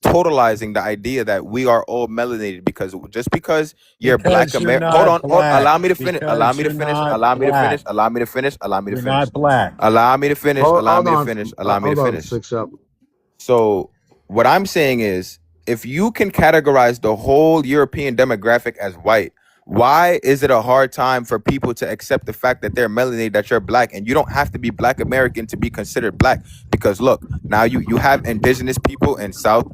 totalizing the idea that we are all melanated, because just because you're Black Because you're American, hold not on, black. allow me to finish, allow Because me to you're finish, not allow me to black. finish, allow me to finish, allow me to You're finish, not black. allow me to finish, allow Hold me to on, finish, allow me to hold on, finish. six up. So what I'm saying is, if you can categorize the whole European demographic as white, why is it a hard time for people to accept the fact that they're melanated, that you're Black, and you don't have to be Black American to be considered Black? Because look, now you have indigenous people in South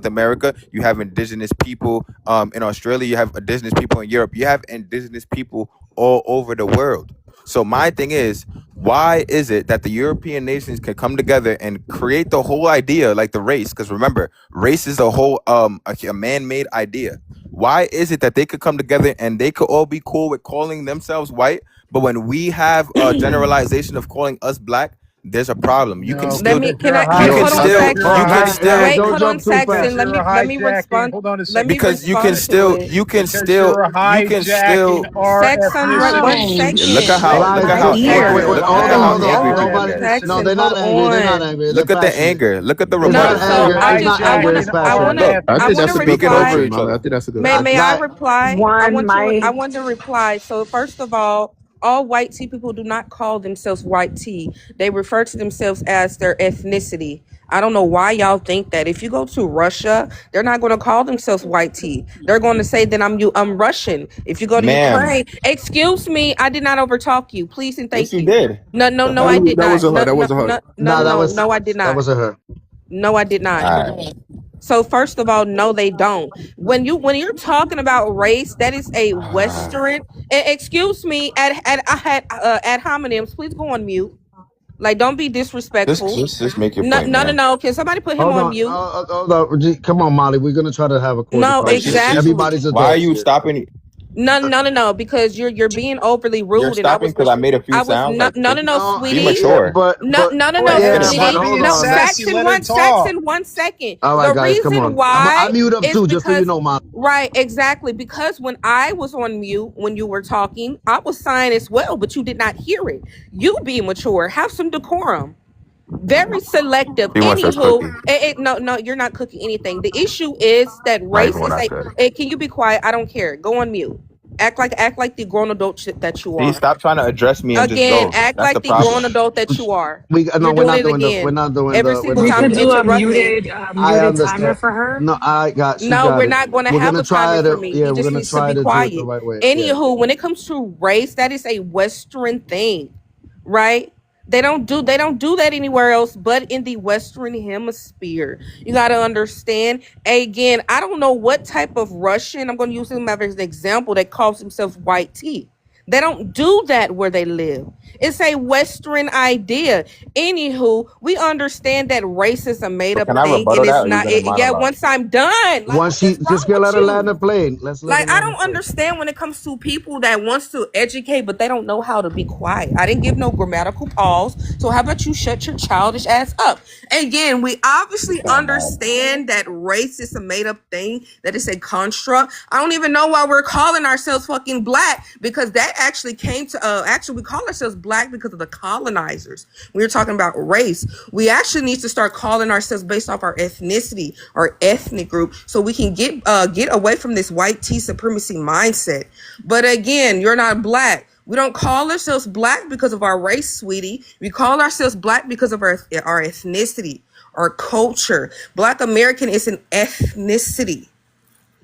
America, you have indigenous people in Australia, you have indigenous people in Europe, you have indigenous people all over the world. So my thing is, why is it that the European nations can come together and create the whole idea, like the race? Because remember, race is a whole a man-made idea. Why is it that they could come together and they could all be cool with calling themselves white, but when we have a generalization of calling us Black, there's a problem. You can No, Let still, me because you're you can hold on, still, you're you can Saxon. still, Wait, Don't hold on, jump too because Saxon. fast. you're Let me hijacking. respond. Hold on a Let me second. because you can respond to still, it. Because you're you can still. hijacking our Saxon, one ethnicity. Look at second. how, Let look Guys, at right how here. angry, wait. look Hold at on, how hold on. angry Our people Nobody. get. No, ethnicity. Saxon, they're not hold angry. They're not on. angry. They're Look at the passionate. anger. Look at the It's No, not rebuttal. so anger. You're It's not I anger. wanna It's hijacking our passionate. Look, I I think wanna that's a ethnicity. good speaking reply. over question, each Molly. I other. think that's a good May question. I Not. reply? One I mic. want to reply. So first of all white tea people do not call themselves white tea. They refer to themselves as their ethnicity. I don't know why y'all think that. If you go to Russia, they're not going to call themselves white tea. They're going to say that I'm Russian. If you go to Ma'am, Ukraine, excuse me, I did not overtalk you. Please and yes, thank you you. did. The No, fuck? I did That not. wasn't her. That wasn't her. Nah, No, I did that not. wasn't her. No, I did not. All right. So first of all, no, they don't. When you're talking about race, that is a Western. Excuse me, ad hominems. Please go on mute. Like, don't be disrespectful. Just make your No, point, no, no, ma'am. no. Can somebody put him Hold on on. mute? Come on, Molly. We're gonna try to have a cordial No, Like conversation. she's exactly. Everybody's why are adults you here. stopping? No, because you're being overly You're rude, and stopping because I made a few I was sounds. Like, take no, No, be sweetie. yeah, mature. No, Like, yeah, finish but sweetie. speaking. hold No, on, man. Sassy, let her talk. Saxon, 1 second. All right, The guys, come reason on. I why mute up is too, just so you because, know, man. right, exactly. Because when I was on mute when you were talking, I was sighing as well, but you did not hear it. You be mature. Have some decorum. Very selective. He wants us Anywho, cooking. no, you're not cooking anything. The issue is that Not even race when is I a. could. Can you be quiet? I don't care. Go on mute. Act like the grown adult shit that you See, are. stop trying to address me and just Again, go. act That's the like the grown problem. adult that you are. We no, You're we're doing not it doing the we're again. not doing Every the we're single We not time doing could you the. do a interrupt me. I muted timer understand. for her. No, I got she No, got we're it. not going to We're have gonna a timer try for to me. yeah, He we're just gonna needs to try be to do it the quiet. right way. Yeah. Anywho, when it comes to race, that is a Western thing, right? They don't do that anywhere else but in the Western hemisphere. You got to understand. Again, I don't know what type of Russian, I'm going to use him as an example, that calls himself white tea. They don't do that where they live. It's a Western idea. Anywho, we understand that race is a made So up can I thing, and rebuttal that, it's or are you not. gonna Yeah, monologue? once I'm done, like, Once what she is just wrong gonna with let her land you? the plane. Let's let her Like, I land the don't plane. understand when it comes to people that wants to educate, but they don't know how to be quiet. I didn't give no grammatical pause. So how about you shut your childish ass up? Again, we You obviously sound mad. understand that race is a made up thing, that it's a construct. I don't even know why we're calling ourselves fucking black, because that actually came to, actually we call ourselves black because of the colonizers. We were talking about race. We actually need to start calling ourselves based off our ethnicity, our ethnic group, so we can get away from this white tea supremacy mindset. But again, you're not black. We don't call ourselves black because of our race, sweetie. We call ourselves black because of our ethnicity, our culture. Black American is an ethnicity.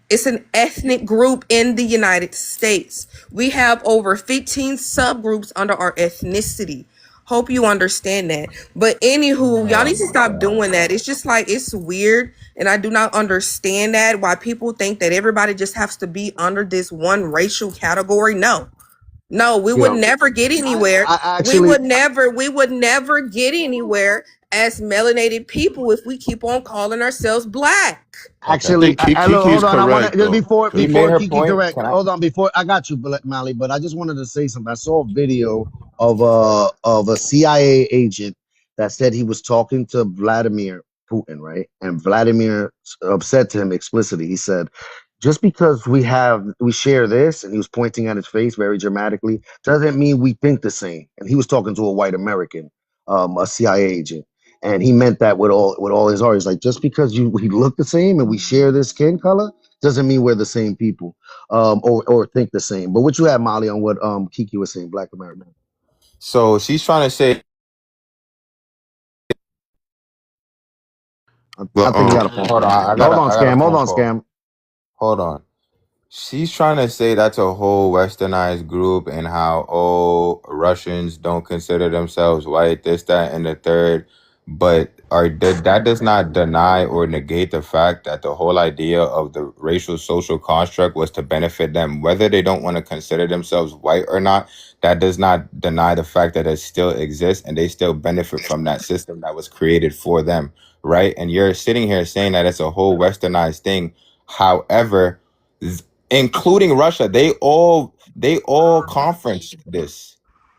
It's an ethnic group in the United States. We have over 15 subgroups under our ethnicity. Hope you understand that. But anywho, y'all Oh need to my stop god. doing that. It's just like, it's weird. And I do not understand that, why people think that everybody just has to be under this one racial category. No. No, we would Yeah. never get anywhere. I actually We would never get anywhere as melanated people if we keep on calling ourselves black. Okay. I think look, Kiki's hold on. I want to correct just though, She because made before her Kiki point. correct. Can I? Hold on, before I got you, Mally, but I just wanted to say something. I saw a video of a CIA agent that said he was talking to Vladimir Putin, right? And Vladimir said to him explicitly. He said, "Just because we share this," and he was pointing at his face very dramatically, doesn't mean we think the same. And he was talking to a white American, a CIA agent. And he meant that with all his heart. He's like, just because we look the same and we share this skin color doesn't mean we're the same people, or think the same. But what you had, Molly, on what Kiki was saying, Black American. So she's trying to say. I but think he got a phone Hold call. on. Hold on, I got a scam. Hold phone on, call. scam. Hold on. She's trying to say that's a whole westernized group, and how, oh, Russians don't consider themselves white, this, that, and the third. But that does not deny or negate the fact that the whole idea of the racial social construct was to benefit them, whether they don't want to consider themselves white or not. That does not deny the fact that it still exists, and they still benefit from that system that was created for them, right? And you're sitting here saying that it's a whole westernized thing. However, including Russia, they all conference this.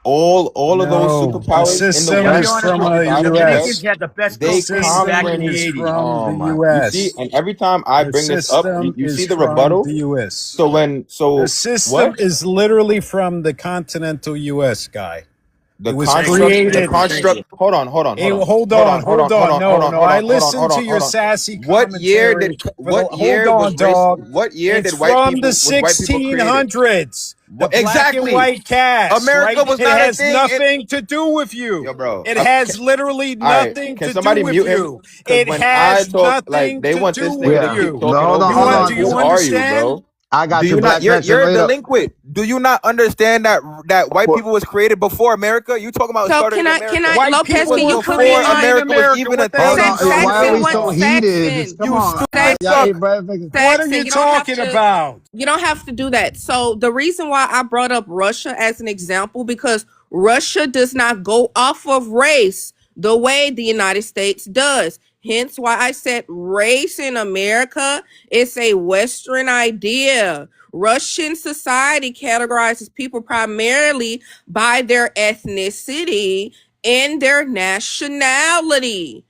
All of those No, the superpowers in the system If West you is want to from know, the outside of the Dominicans West, U.S. had the best The they cocaine back system in the is conference. 80s. from Oh the my! You see, U.S. and every time I The bring this up, system you see is the from rebuttal. the U.S. So when The so system what is literally from the continental U.S. guy. It the was Thank you. construct the Thank created. you. Thank construct. you. Hold on, hold on, Hey, hold on, hold hold on, on, hold hold on, hold on. on, hold No, on, no. hold I on, hold on, listened hold to on, your hold on. sassy commentary for the. What Hold year on, was race? dog. What year It's did white from the people was white people created? 1600s. The What black and exactly? white cast, America right? was It not a has thing. nothing to do with you. Yo, bro. It has literally All right. nothing Can to do somebody with mute him? you. Because It when I has talk, like nothing they to want do this nigga with to Yeah. keep you. No, talking hold over on, You me. hold want? Like, Do on. you who are you, understand? bro? I Do got you, you not? Black You're Passion. you're a Wait up. delinquent. Do you not understand that white Well, people was created before America? You talking about So started in can America? I, White It Lopez, people was can you were put me before created in on? America was America. even a What the hold hell are thing. you on. Why talking are Saxon, we what, so about? heated? Come Saxon, on. You stupid Yeah, hey, fuck. Saxon, Brad, What are Saxon, you you don't have talking to. about? You don't have to do that. So the reason why I brought up Russia as an example, because Russia does not go off of race. the way the United States does. Hence why I said race in America is a Western idea. Russian society categorizes people primarily by their ethnicity and their nationality.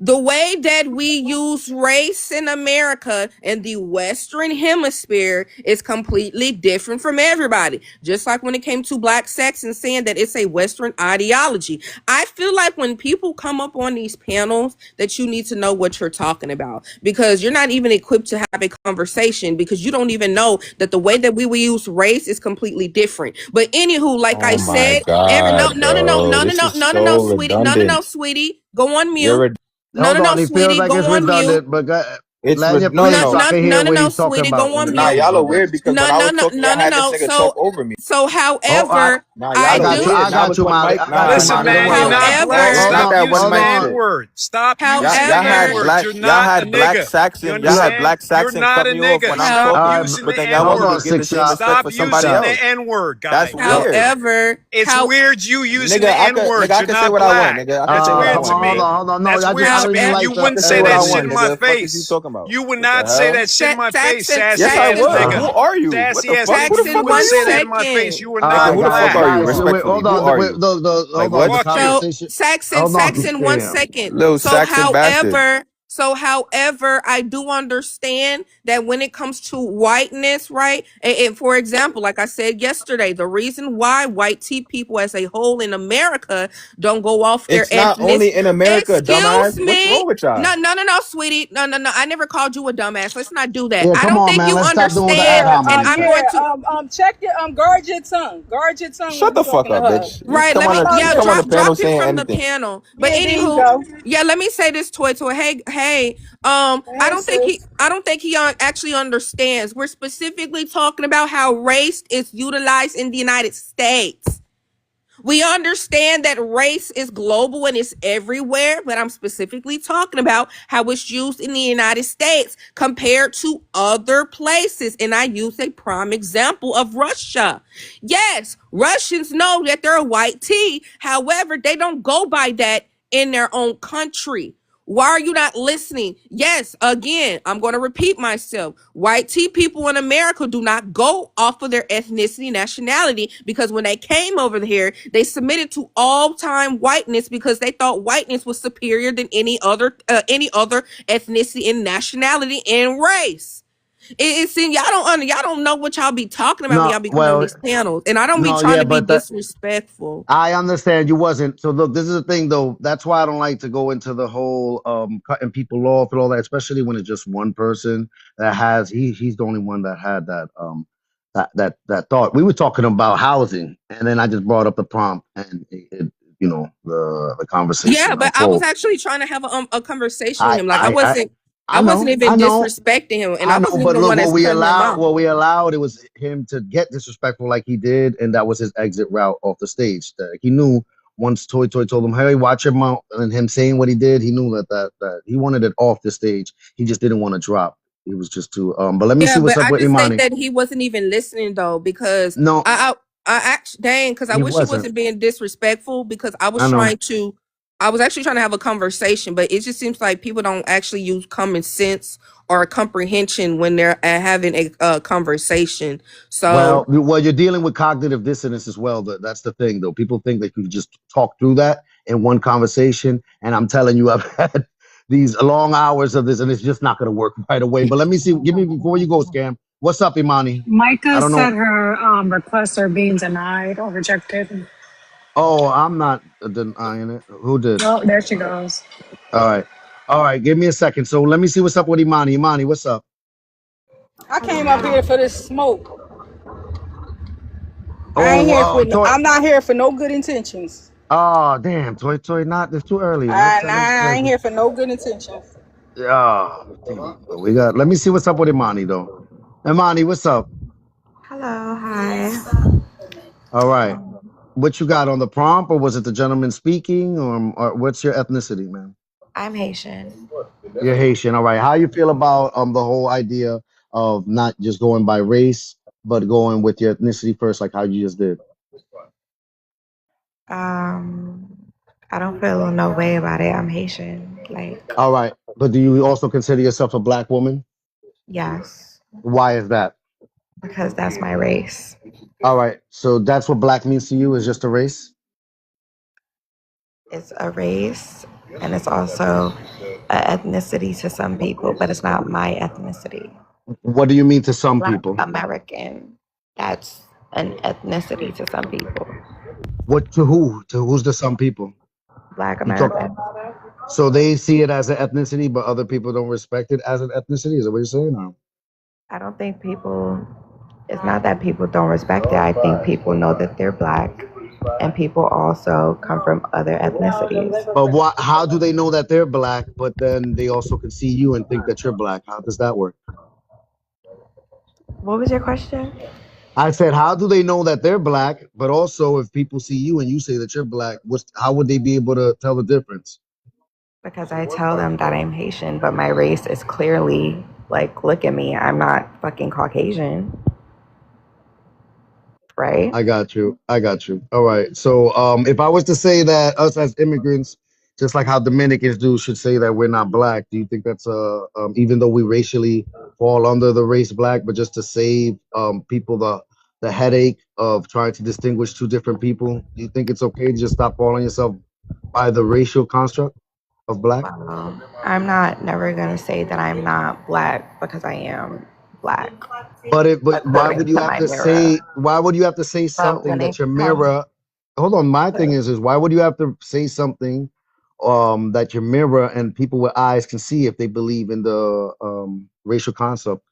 The way that we use race in America and the Western Hemisphere is completely different from everybody. Just like when it came to black sex and saying that it's a Western ideology. I feel like when people come up on these panels that you need to know what you're talking about, because you're not even equipped to have a conversation, because you don't even know that the way that we will use race is completely different. But anywho, like I Oh my said, every no God, no no no bro. no no This no is no no no so sweetie, no redundant. sweetie, go on You're mute. No, Hold no, no, on, he feels sweetie, like go it's on mute. redundant, but it's land your no, no, No, plane so no. I no, can no, hear no, what no, he's talking sweetie, about go in on the Nah, mute. y'all beginning. are Go ahead. weird because No, when I no, was no, talking, no, y'all no, had this no. nigga talk So, over me. so, Oh, all right. however, Nah, I I y'all are got you. do. weird. I Now got it's you, one Molly. mic. I got you, Nah, Listen, Molly. Don't man, worry you're about it. not black. However, it's Hold not Stop on. that one using Hold the mic on. N shit. word. Stop using the N Y'all however, word. You're not a had black nigga. You Saxon. Y'all had understand? black You're Saxon not cut a me off nigga. when I'm how, Stop talking, using but the then y'all N want Hold me to on, word. give the six same shot. respect Stop for Six somebody using shot. the else. N word, That's guy. weird. however, It's how, weird you using Nigga, the N nigga, word. I You're can say not what I want, black. nigga. I can That's say what I weird Hold to want, on, hold nigga. me. on, hold on. No, That's I just, weird I to know me. you however, And you like the I wouldn't can say say what that I shit want, in my nigga. Fuck is you face. talking about? You would What the not say hell? that shit in my face, sassy Saxon, ass Yes, I nigga. would. so, Who are you? What Sassy the ass fuck? nigga. Who the You Saxon, fuck are wouldn't one say that you? in my face. second. You are Nigga, not who the fuck black. are you? guys, wait, Respectfully, hold who on. are you? Like Hold on. what? The Fuck you. So conversation. Saxon, Hold on. Saxon, one Damn. second. Little Saxon bastard. However, I do understand that when it comes to whiteness, right? And for example, like I said yesterday, the reason why white tea people as a whole in America don't go off their It's not ethnic. only in America, Excuse dumbass. What's me. wrong with y'all? No, no, no, no, sweetie. No, no, no. I never called you a dumbass. Let's not do that. Yeah, I come don't on, think man. you Let's stop doing the ad understand. Yeah, And hominems, I'm man. going to check your guard your tongue when Shut you the fuck talking to up, her. bitch. right. That's all You Yeah, come on good. the panel drop it saying from the anything. panel. But Yeah, there you anywho, go. yeah, let me say this to it. Hey, Hey, sis. I don't think he actually understands. We're specifically talking about how race is utilized in the United States. We understand that race is global and it's everywhere, but I'm specifically talking about how it's used in the United States compared to other places. And I use a prime example of Russia. Yes, Russians know that they're white tea. However, they don't go by that in their own country. Why are you not listening? Yes, again, I'm going to repeat myself. White tea people in America do not go off of their ethnicity, nationality, because when they came over here, they submitted to all-time whiteness because they thought whiteness was superior than any other ethnicity and nationality and race. It's y'all don't know what y'all be talking about when No, y'all be coming on well, these panels, and I don't be no, trying yeah, to be but that disrespectful. I understand you wasn't. So look, this is the thing though. That's why I don't like to go into the whole cutting people off and all that, especially when it's just one person that has he's the only one that had that thought. We were talking about housing, and then I just brought up the prompt, and the Yeah, conversation but I was unfold. actually trying to have a conversation with I him. Like I I I I wasn't know, even disrespecting him, and I I know, wasn't even but the look one that's cutting him off. what we allowed, it was him to get disrespectful like he did, and that was his exit route off the stage. That he knew once Toy told him, "Hey, watch your mouth," and him saying what he did, he knew that he wanted it off the stage. He just didn't want to drop. He was just too. But let me Yeah, see what's but up I with just think Imani. that he wasn't even listening though, because No, I actually dang, because I he wish he wasn't. wasn't being disrespectful because I know. I was actually trying to have a conversation, but it just seems like people don't actually use common sense or comprehension when they're having a conversation. So Well, you're dealing with cognitive dissonance as well. That's the thing, though. People think they can just talk through that in one conversation, and I'm telling you, I've had these long hours of this, and it's just not going to work right away. But let me see. Give me before you go, Scam. What's up, Imani? I Micah don't said know. her requests are being denied or rejected. Oh, I'm not denying it. Who did? Oh, there she goes. All right, all right. Give me a second. So let me see what's up with Imani. Imani, what's up? I came up Hello. here for this smoke. Oh, toy. I'm not here for no good intentions. Oh, damn, toy. Not. It's too early. Let's I play. ain't here for no good intentions. Oh, damn. But we got. Let me see what's up with Imani though. Imani, what's up? Hello. Hi. All right. What you got on the prompt, or was it the gentleman speaking, or what's your ethnicity, man? I'm Haitian. You're Haitian. All right. How you feel about the whole idea of not just going by race, but going with your ethnicity first, like how you just did? Um, I don't feel no way about it. I'm Haitian. Like, All right, but do you also consider yourself a black woman? yes, Why is that? because that's my race. All right, so that's what black means to you is just a race. It's a race and it's also an ethnicity to some people, but it's not my ethnicity. What do you mean to some Black people? American, that's an ethnicity to some people. What to who? To who's the some people? Black You talk. American. So they see it as an ethnicity, but other people don't respect it as an ethnicity. Is that what you're saying? Or? I don't think people, it's not that people don't respect it. I think people know that they're black and people also come from other ethnicities. But what? How do they know that they're black, but then they also can see you and think that you're black? How does that work? What was your question? I said, how do they know that they're black? But also, if people see you and you say that you're black, how would they be able to tell the difference? Because I tell them that I'm Haitian, but my race is clearly like, look at me, I'm not fucking Caucasian, right? I got you. I got you. All right. So, if I was to say that us as immigrants, just like how Dominicans do, should say that we're not black, do you think that's even though we racially fall under the race black, but just to save people the headache of trying to distinguish two different people, do you think it's okay to just stop calling yourself by the racial construct of black? I'm not never gonna say that I'm not black because I am black But why would according you to have my to mirror. say But something when that it your comes mirror hold on, my thing to is why would you have to say something that your mirror and people with eyes can see if they believe in the racial concept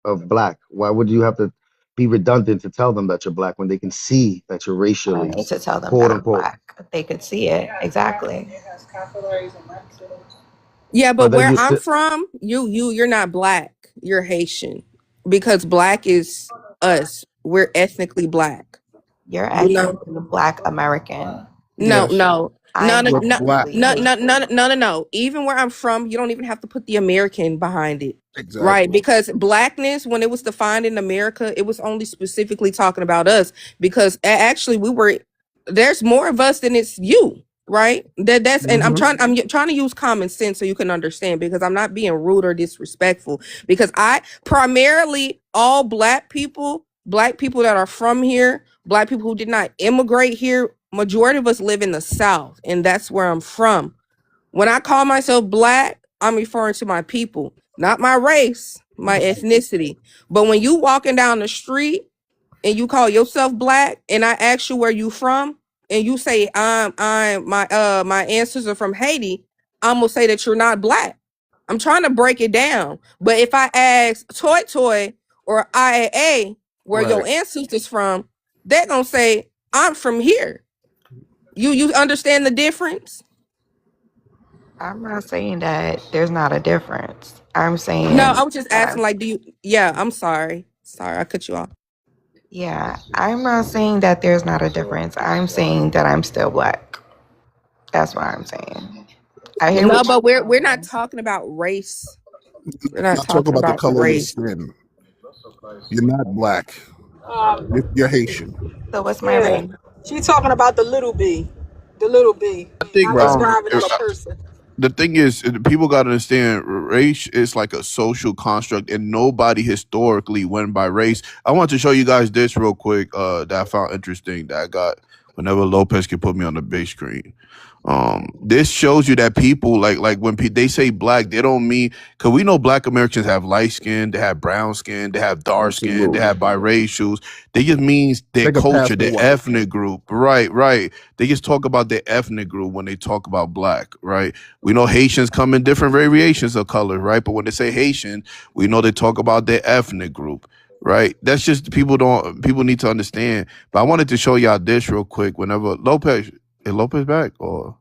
of black? Why would you have to be redundant to tell them that you're black when they can see that you're I don't racially need to tell them quote that I'm unquote? black. They could see it exactly. Yeah, but But then where you I'm still from, you're not black. You're Haitian because black is us. We're ethnically black. You're You know. ethnically black American. No, Yes, no, no, I'm no, you're no, black. ethnically no, no, Haitian. no, no, no, no. Even where I'm from, you don't even have to put the American behind it, right? Exactly. Because blackness, when it was defined in America, it was only specifically talking about us. Because actually, there's more of us than it's you, right? And Hmm. I'm trying to use common sense so you can understand because I'm not being rude or disrespectful. Because I primarily all black people that are from here, black people who did not immigrate here, majority of us live in the South, and that's where I'm from. When I call myself black, I'm referring to my people, not my race, my ethnicity. But when you walking down the street and you call yourself black, and I ask you where you from, and you say I'm my ancestors are from Haiti, I'm gonna say that you're not black. I'm trying to break it down. But if I ask Toy Toy or IAA where your Right. ancestors from, they're gonna say I'm from here. You understand the difference? I'm not saying that there's not a difference. I'm No, saying I was just that asking, like, do you? Yeah, I'm sorry. Sorry, I cut you off. yeah, I'm not saying that there's not a difference. I'm saying that I'm still black. That's what I'm saying. I hear No, what but you're we're not saying. talking about race. We're not Not talking talking about the about color of your race. skin. You're not black. You're Haitian. So what's my Yeah, race? she talking about the little B, the little B, I think not Right. describing a person. the thing is, people got to understand race is like a social construct, and nobody historically went by race. I want to show you guys this real quick that I found interesting that I got whenever Lopez can put me on the big screen. This shows you that people like when they say black, they don't mean, because we know black Americans have light skin, they have brown skin, they have dark skin, they Absolutely. have biracials. They just means their They could pass culture, for their white. ethnic group. Right, right. They just talk about their ethnic group when they talk about black, right? We know Haitians come in different variations of color, right? But when they say Haitian, we know they talk about their ethnic group, right? That's just people need to understand. But I wanted to show y'all this real quick. Whenever is Lopez back, or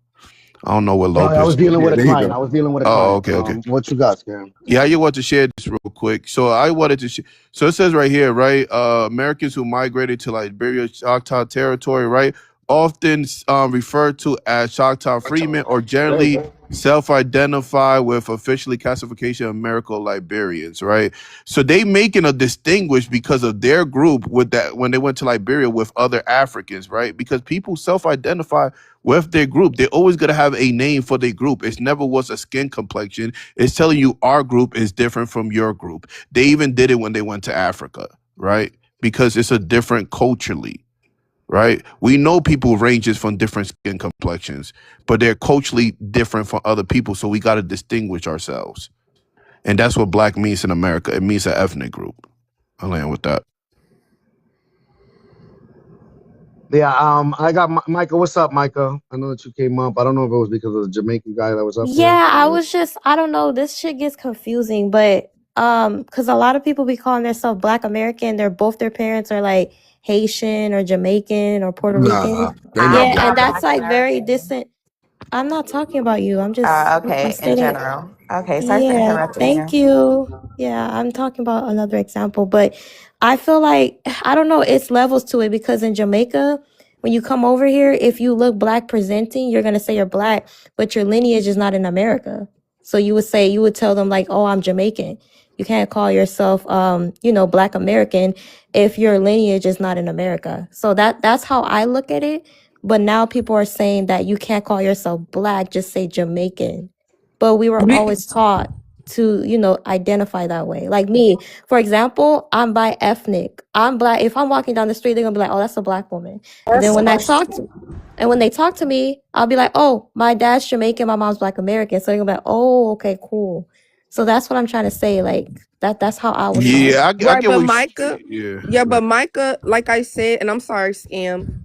I don't know what No, I was Lopez. dealing Yeah, with a there you client. go. I was dealing with a Oh, client. okay, okay. What you got, Scam? Yeah, I want to share this real quick. So I wanted to. So it says right here, right? Americans who migrated to Liberia, Choctaw territory, right? often referred to as Choctaw Freemen, or generally self-identify with officially classification of American Liberians, right? So they making a distinguish because of their group with that when they went to Liberia with other Africans, right? Because people self-identify with their group. They're always gonna have a name for their group. It's never was a skin complexion. It's telling you our group is different from your group. They even did it when they went to Africa, right? Because it's a different culturally, right? We know people ranges from different skin complexions, but they're culturally different from other people. So we got to distinguish ourselves. And that's what black means in America. It means an ethnic group. I'll land with that. Yeah, I got Micah. What's up, Micah? I know that you came up. I don't know if it was because of the Jamaican guy that was up there. Yeah, I don't know, this shit gets confusing, but because a lot of people be calling themselves Black American, both their parents are like Haitian or Jamaican or Puerto Nah, Rican. they not Yeah, black. and that's Black like very American. distant. I'm not talking about you. I'm Okay, in stating. general. Okay, sorry for Yeah, interrupting thank you. you. Yeah, I'm talking about another example, but I feel like, I don't know, it's levels to it because in Jamaica, when you come over here, if you look black presenting, you're gonna say you're black, but your lineage is not in America. So you would tell them like, oh, I'm Jamaican. You can't call yourself, Black American if your lineage is not in America. So that's how I look at it. But now people are saying that you can't call yourself black, just say Jamaican. But we were always taught to, identify that way. Like me, for example, I'm bi ethnic. I'm black. If I'm walking down the street, they're gonna be like, "Oh, that's a black woman." And then That's when they talk to me, I'll be like, "Oh, my dad's Jamaican, my mom's Black American." So they're gonna be like, "Oh, okay, cool." So that's what I'm trying to say. Like that's how I was taught. Yeah, I Right, get but what Micah, yeah. yeah, but Micah, like I said, and I'm sorry, Scam,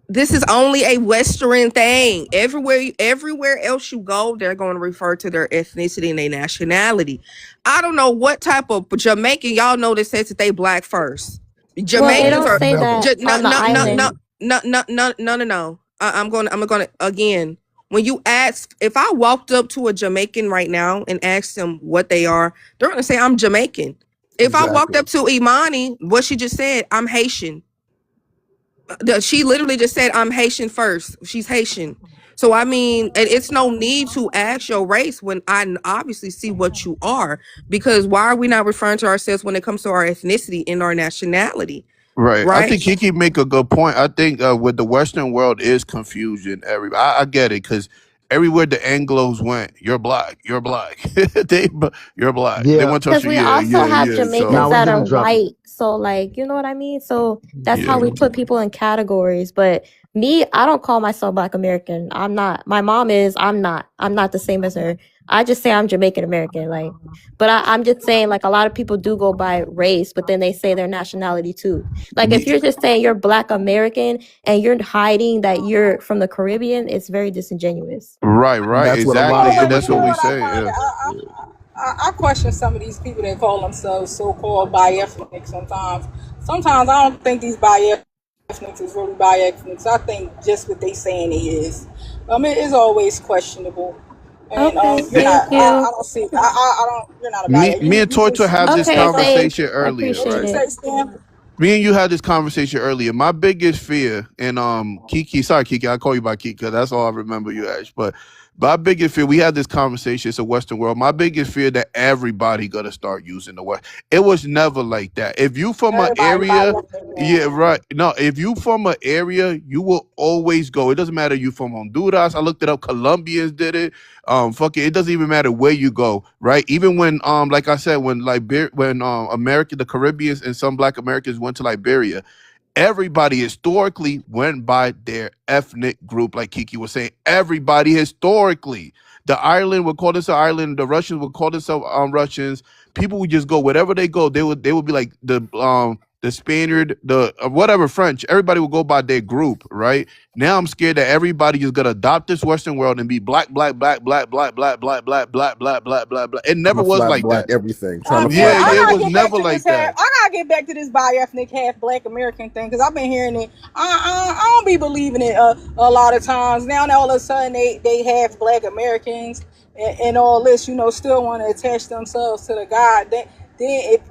this is only a Western thing. Everywhere else you go, they're going to refer to their ethnicity and their nationality. I don't know what type of Jamaican y'all know that says that they black first. Well, it Jamaicans don't are say that no on the no no no island. no. I'm gonna again. When you ask, if I walked up to a Jamaican right now and asked them what they are, they're gonna say I'm Jamaican. If I walked Exactly. up to Imani, what she just said, I'm Haitian. She literally just said I'm Haitian first. She's Haitian. So I mean, it's no need to ask your race when I obviously see what you are. Because why are we not referring to ourselves when it comes to our ethnicity and our nationality, Right. I right? think Kiki make a good point. I think with the Western world is confusion. I get it because everywhere the Anglos went, you're black, you're black. You're black. They Yeah. want to Because touch you. we Yeah, also yeah, have yeah. Jamaicans So Now we're that are getting dropped. white. So, like, you know what I mean? So that's how yeah. we put people in categories. But me, I don't call myself Black American. I'm not. My mom is. I'm not. I'm not the same as her. I just say I'm Jamaican American. Like, but I'm just saying, like, a lot of people do go by race, but then they say their nationality too. Like, if Ye- you're just saying you're Black American and you're hiding that you're from the Caribbean, it's very disingenuous. Right, And right, that's what a you lot know of exactly, and what? them You that's what know we do. what I say. find? Yeah. I question some of these people that call themselves so-called bi-ethnic. Sometimes I don't think these bi-ethnics is really bi-ethnics. I think just what they saying it is. It is always questionable. And Okay, you're Yeah. thank not. you. I don't see. I don't. You're not a Me, bi. me and You Torture just have you this just Okay, never. conversation thanks. I earlier, What appreciate you right? it. say, Stan? Me and you had this conversation earlier. My biggest fear, and Kiki, sorry Kiki, I call you by Kiki because that's all I remember you as. But my biggest fear, we had this conversation. It's a Western world. My biggest fear that everybody gonna start using the West. It was never like that. If you from an Everybody area, bi-ethnic yeah, now. right. No, if you from an area, you will always go. It doesn't matter you from Honduras. I looked it up. Colombians did it. Fuck it. It doesn't even matter where you go, right? Even when like I said, when America, the Caribbeans and some Black Americans went to Liberia, everybody historically went by their ethnic group, like Kiki was saying. Everybody historically. The Ireland would call themselves Ireland. The Russians would call themselves Russians. People would just go wherever they go. They would be like the Spaniard, the whatever French. Everybody would go by their group, right? Now I'm scared that everybody is gonna adopt this Western world and be black, black, black, black, black, black, black, black, black, black, black, black, black. It never was Camouflage like black that. everything. Trying to Yeah, Yeah, flag I yeah, it gotta was everything. get back never to this like half. that. I gotta get back to this bi-ethnic, half Black American thing because I've been hearing it. I don't be believing it a lot of times. Now all of a sudden they half Black Americans and all this, still want to attach themselves to the God. Then if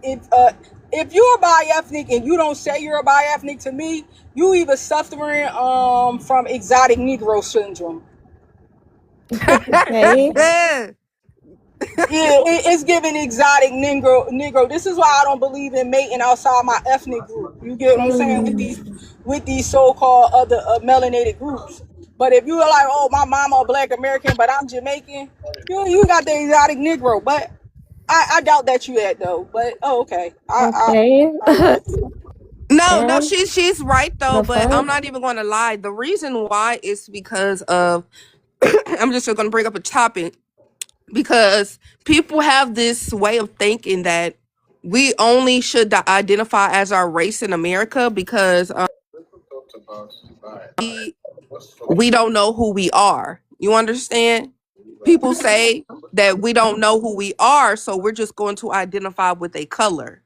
if you're a bi-ethnic and you don't say you're a bi-ethnic, to me, you either suffering from exotic Negro syndrome. Okay. Yeah, it's giving exotic Negro. This is why I don't believe in mating outside my ethnic group. You get what I'm saying with these so-called other melanated groups. But if you're like, oh, my mama a Black American, but I'm Jamaican, you got the exotic Negro. But I doubt that you had though. But oh, okay, Okay. I rest. No, Cam, she's right though, the but I'm fuck? not even going to lie. The reason why is because of I'm just going to bring up a topic because people have this way of thinking that we only should identify as our race in America because we we don't know who we are. You understand? People say that we don't know who we are, so we're just going to identify with a color,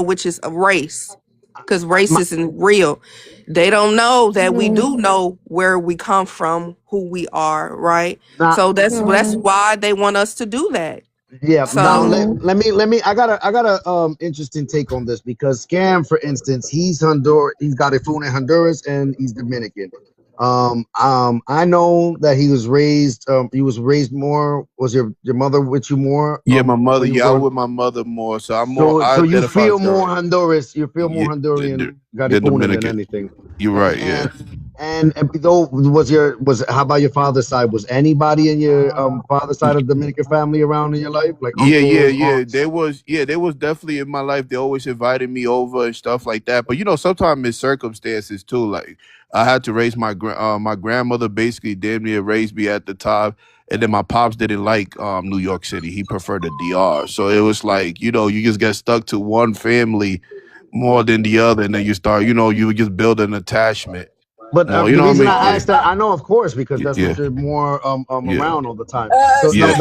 which is a race, because race My, isn't real. They don't know that we Mm, do know where we come from, who we are, right? not So that's mm, why they want us to do that. Yeah, now So mm. let me I got a interesting take on this because Scam, for instance, he's got a phone in Honduras and he's Dominican. I know that he was raised more. Was your mother with you more Yeah, my mother. when you were Yeah, I was growing? with my mother more, so I'm more. So I you identify feel as more Honduran. Honduras, you feel more Yeah, Honduran the Garifuna than Dominican. anything. You're And right. Yeah. though was how about your father's side? Was anybody in your father's side of the Dominican family around in your life? Like uncles, Yeah. aunts? They was definitely in my life. They always invited me over and stuff like that. But sometimes it's circumstances too. Like I had to raise my grandmother basically damn near raised me at the time, and then my pops didn't like New York City. He preferred the DR. So it was like you just get stuck to one family more than the other, and then you start you just build an attachment But more. You the know what I reason mean? I Yeah, asked that, I know, of course, because that's what yeah, you're more yeah, around all the time. So yeah.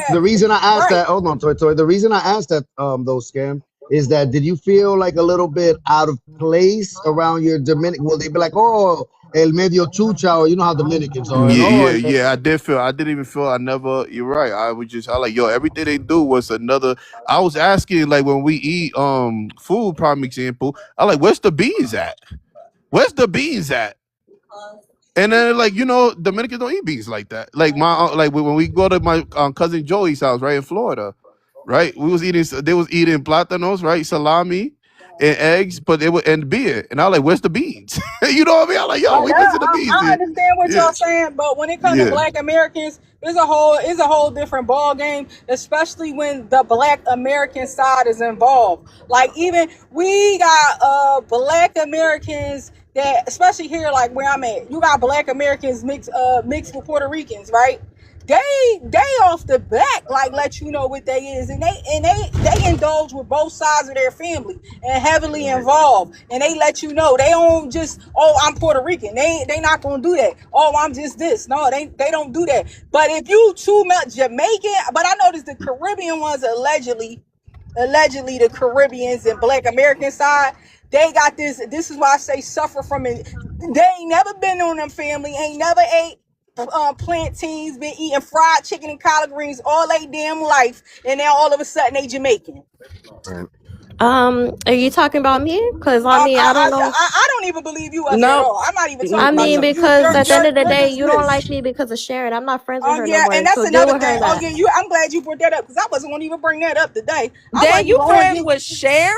the reason I asked Right. that, hold on, Toy, the reason I asked that, though, Scam, is that did you feel like a little bit out of place around your Dominican? Will they be like, oh, el medio chucha, or you know how Dominicans are, and Yeah, oh, yeah, yeah. I did feel. I didn't even feel. I never. You're right. I like, yo. Everything they do was another. I was asking, like, when we eat food. Prime example. I like, where's the beans at? Where's the beans at? And then, like, Dominicans don't eat beans like that. Like like when we go to my cousin Joey's house, right in Florida, right? They was eating plátanos, right? Salami and eggs, but they were and beer. And I was like, where's the beans? You know what I mean? I'm like, yo, we missing the beans I here. understand what Yeah, y'all saying, but when it comes to yeah. Black Americans, it's a whole different ball game, especially when the Black American side is involved. Like even we got Black Americans that, especially here, like where I'm at, you got Black Americans mixed with Puerto Ricans, right? They off the back like let you know what they is, and they indulge with both sides of their family and heavily involved, and they let you know they don't just, oh, I'm Puerto Rican, they not gonna do that, oh, I'm just this, no, they don't do that. But if you too much Jamaican, but I noticed the Caribbean ones allegedly the Caribbeans and Black American side, they got this is why I say suffer from it. They ain't never been on them family, ain't never ate plantains, been eating fried chicken and collard greens all they damn life, and now all of a sudden they Jamaican. Right. Are you talking about me? Cause I I, mean, I I, don't I, know. I don't even believe you was at no, all. I'm not even I talking about mean, you. mm, because at the end of the You're day, you don't dismissed. like me because of Sharon. I'm not friends with her no Yeah, more. and that's So deal another with her thing. Oh that. yeah, I'm glad you brought that up because I wasn't going to even bring that up today. I Dad, wasn't even you going to friends get. with Sharon?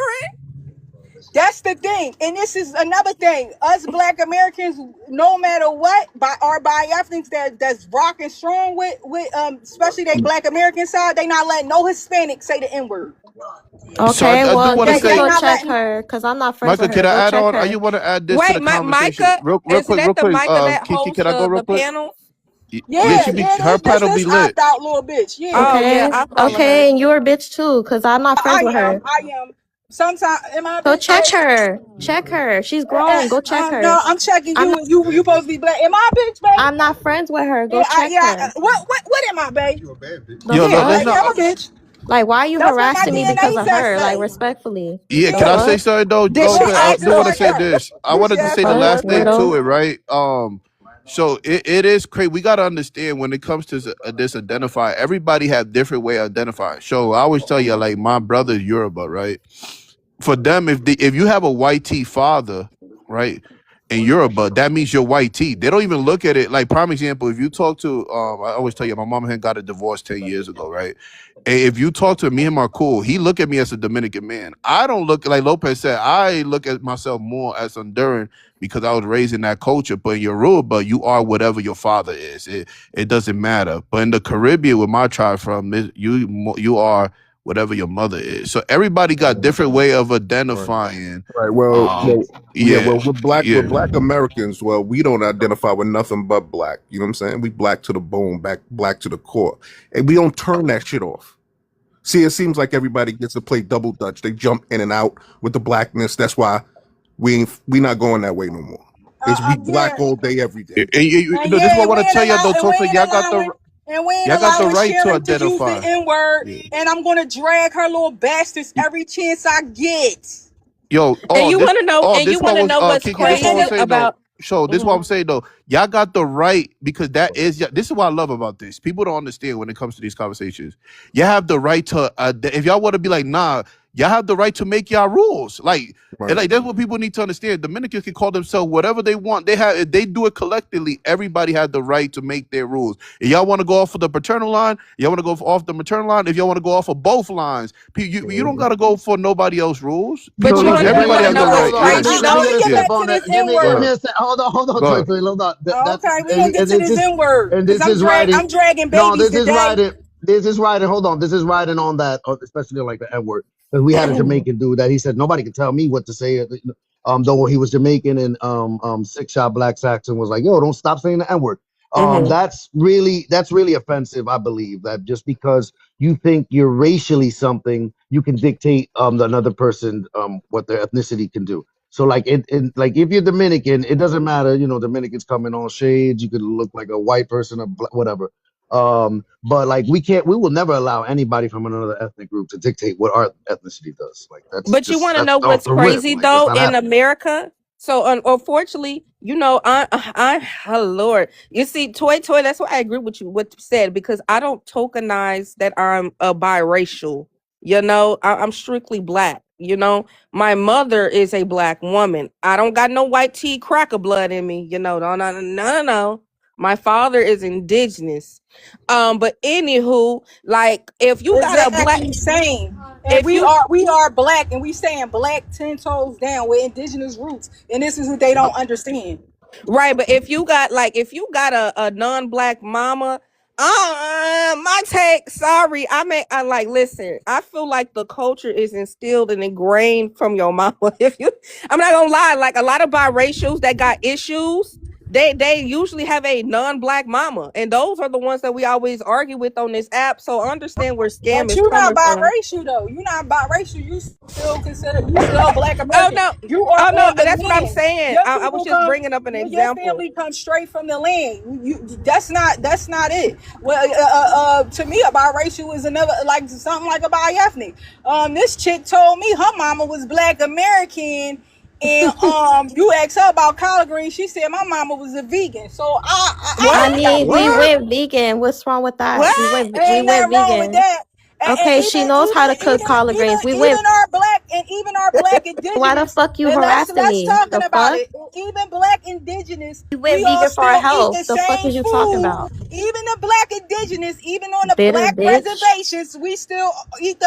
That's the thing, and this is another thing. Us Black Americans, no matter what, by ethnics that's rocking strong with especially they Black American side, they not letting no Hispanic say the N word. So Okay, I do well, want to you can They say, go not check letting. her because I'm not friends Michael, with can her. I Go add check on? I her. just want to add this to Wait, the conversation, Micah, real is quick, real that the quick. Micah that Kiki, can hosts I go real the quick? panels? Yeah, Yeah, yeah, her that's panel be this lit. opt out little bitch. Yeah, Oh yeah, Okay, I follow her. okay, and you're a bitch too because I'm not friends with her. I am. Sometimes, am I a So bitch, check babe? her. Check her. She's grown. Go check her. No, I'm checking I'm you. not. You supposed to be black. Am I a bitch, babe? I'm not friends with her. Go Yeah, check her. what am I, babe? The Yo, Yeah, let's fuck? yeah, I'm a not. bitch. Like, why are you That's what my harassing me because DNA of test her? Like, say. respectfully. Yeah, The can I Yeah. say fuck? something though? Did Real Well, she quick, I ask ask do her want to for like say that. this. I You wanted should to The ask say her the like fuck, last that. thing weirdo? to it, right? So it is crazy. We got to understand when it comes to this identify. Everybody have different way of identifying. So I always tell you, like my brother Yoruba, right? for them, if you have a white tea father, right, and you're a bud, that means you're white tea. They don't even look at it like prime example. If you talk to, I always tell you, my mom had got a divorce 10 years ago, right? And if you talk to me and my cool, he look at me as a Dominican man. I don't look like Lopez said. I look at myself more as Honduran because I was raised in that culture. But in Yoruba, you are whatever your father is. It doesn't matter. But in the Caribbean, where my tribe from, you are whatever your mother is. So everybody got different way of Right. identifying. Right. Yeah. Yeah, Well, we're yeah. black Americans. Well, we don't identify with nothing but black. You know what I'm saying? We black to the bone, black to the core, and we don't turn that shit off. See, it seems like everybody gets to play double dutch. They jump in and out with the blackness. That's why we not going that way no more. It's we black Yeah, all day, every day. and This is what yeah, I want to tell y'all though, Tulsa. we ain't Y'all got the allowing right to Sharon to use the identify. N word, Yeah. and I'm gonna drag her little bastards every chance I get. Yo, And you want to know? And this you what want to was know what's Kiki. This what I was crazy saying though. about? So this what I'm saying though. Y'all got the right because this is what I love about this. People don't understand when it comes to these conversations. Y'all have the right to if y'all want to be like nah, y'all have the right to make y'all rules. And Right. that's what people need to understand. Dominicans can call themselves whatever they want. They have if they do it collectively. Everybody has the right to make their rules. If y'all want to go off of the paternal line, y'all want to go off the maternal line. If y'all want to go off of both lines, you don't got to go for nobody else's rules. But So you want let to to you bring want Everybody to let has me know the what's right. hold on. Yeah, crazy I Let me want though? to get get yeah. back step to on this that. N Go Give me word. ahead. a sec. Hold on, Go ahead. hold on. Okay, we gonna get And to this N word and because this is I'm riding. dragging No, babies today. This is riding. Hold on. This is riding on that, especially like the N word. Because we had a Jamaican dude that he said nobody can tell me what to say. Though he was Jamaican and six shot Black Saxon was like, yo, don't stop saying the N word. Hmm. That's really offensive. I believe that just because you think you're racially something, you can dictate another person what their ethnicity can do. So like if you're Dominican, it doesn't matter. Dominicans come in all shades. You could look like a white person or whatever. But like we will never allow anybody from another ethnic group to dictate what our ethnicity does. Like But you want to that's know off what's the rip. crazy Like that's though not in happening. America? So unfortunately, I oh Lord, you see, Toy, that's why I agree with you what you said because I don't tokenize that I'm a biracial. I'm strictly black. My mother is a black woman. I don't got no white tea cracker blood in me. No, no, no, no, no. My father is indigenous. But anywho, like if you got a black, Exactly same. And if you we are black, and we saying black 10 toes down with indigenous roots, and this is what they don't understand. right, but if you got a non-black mama, my take, sorry, I like listen, I feel like the culture is instilled and ingrained from your mama. If you I'm not gonna lie, like a lot of biracials that got issues, they usually have a non-black mama, and those are the ones that we always argue with on this app. So I understand where scam But is you not coming from. biracial though. You not biracial. You still black Oh American. no, You are oh no, on the that's what I'm land. saying. Your I was people just come. bringing up an Your example. family comes straight from the land. That's not it. Well, to me, a biracial is another like something like a biethnic. This chick told me her mama was black American. And you asked her about collard greens. She said my mama was a vegan. So I I What? ain't got mean, the we What? went vegan. What's wrong with that? We What? went we Ain't went nothing wrong with vegan. that. And Okay, she knows how to cook collard greens. We went. even our black Why the indigenous, fuck you and harassing let's me? talking The about fuck? it. Even black indigenous, We we went all vegan for our still eat health. the The fuck same is you talking food. about? Even the black indigenous, even on the Bitter black bitch. reservations, we still eat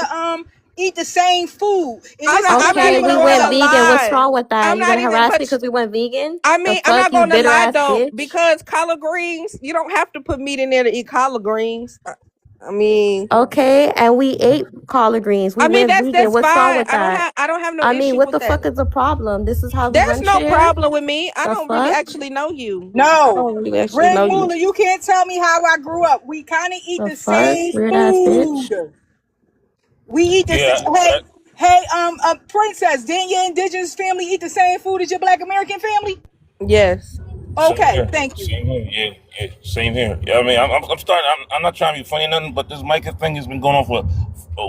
the same food. And I'm this not. is what I'm not Okay, people even we don't gonna went know. vegan. What's lie. wrong with that? I'm You not gonna even. harass me But because we went vegan? I The mean, I'm fuck, not you gonna bitter lie ass though, bitch. because collard greens, you don't have to put meat in there to eat collard greens. I mean, Okay, and we ate collard greens. We I mean went that's vegan. that's What's wrong fine. with that? I don't have no I mean, issue what with the that. fuck is the problem? This is how we There's run no shit here? problem with me. I The don't really fuck? actually know you. I No, don't really actually Greg know you. Muller, you can't tell me how I grew up. We kind of eat The the fuck? same Weird ass bitch. food. We eat the Yeah, same. Hey, Princess, didn't your indigenous family eat the same food as your black American family? Yes. Okay, thank you. Same here. Yeah, same here. Yeah, I mean, I'm starting. I'm not trying to be funny or nothing, but this Micah thing has been going on for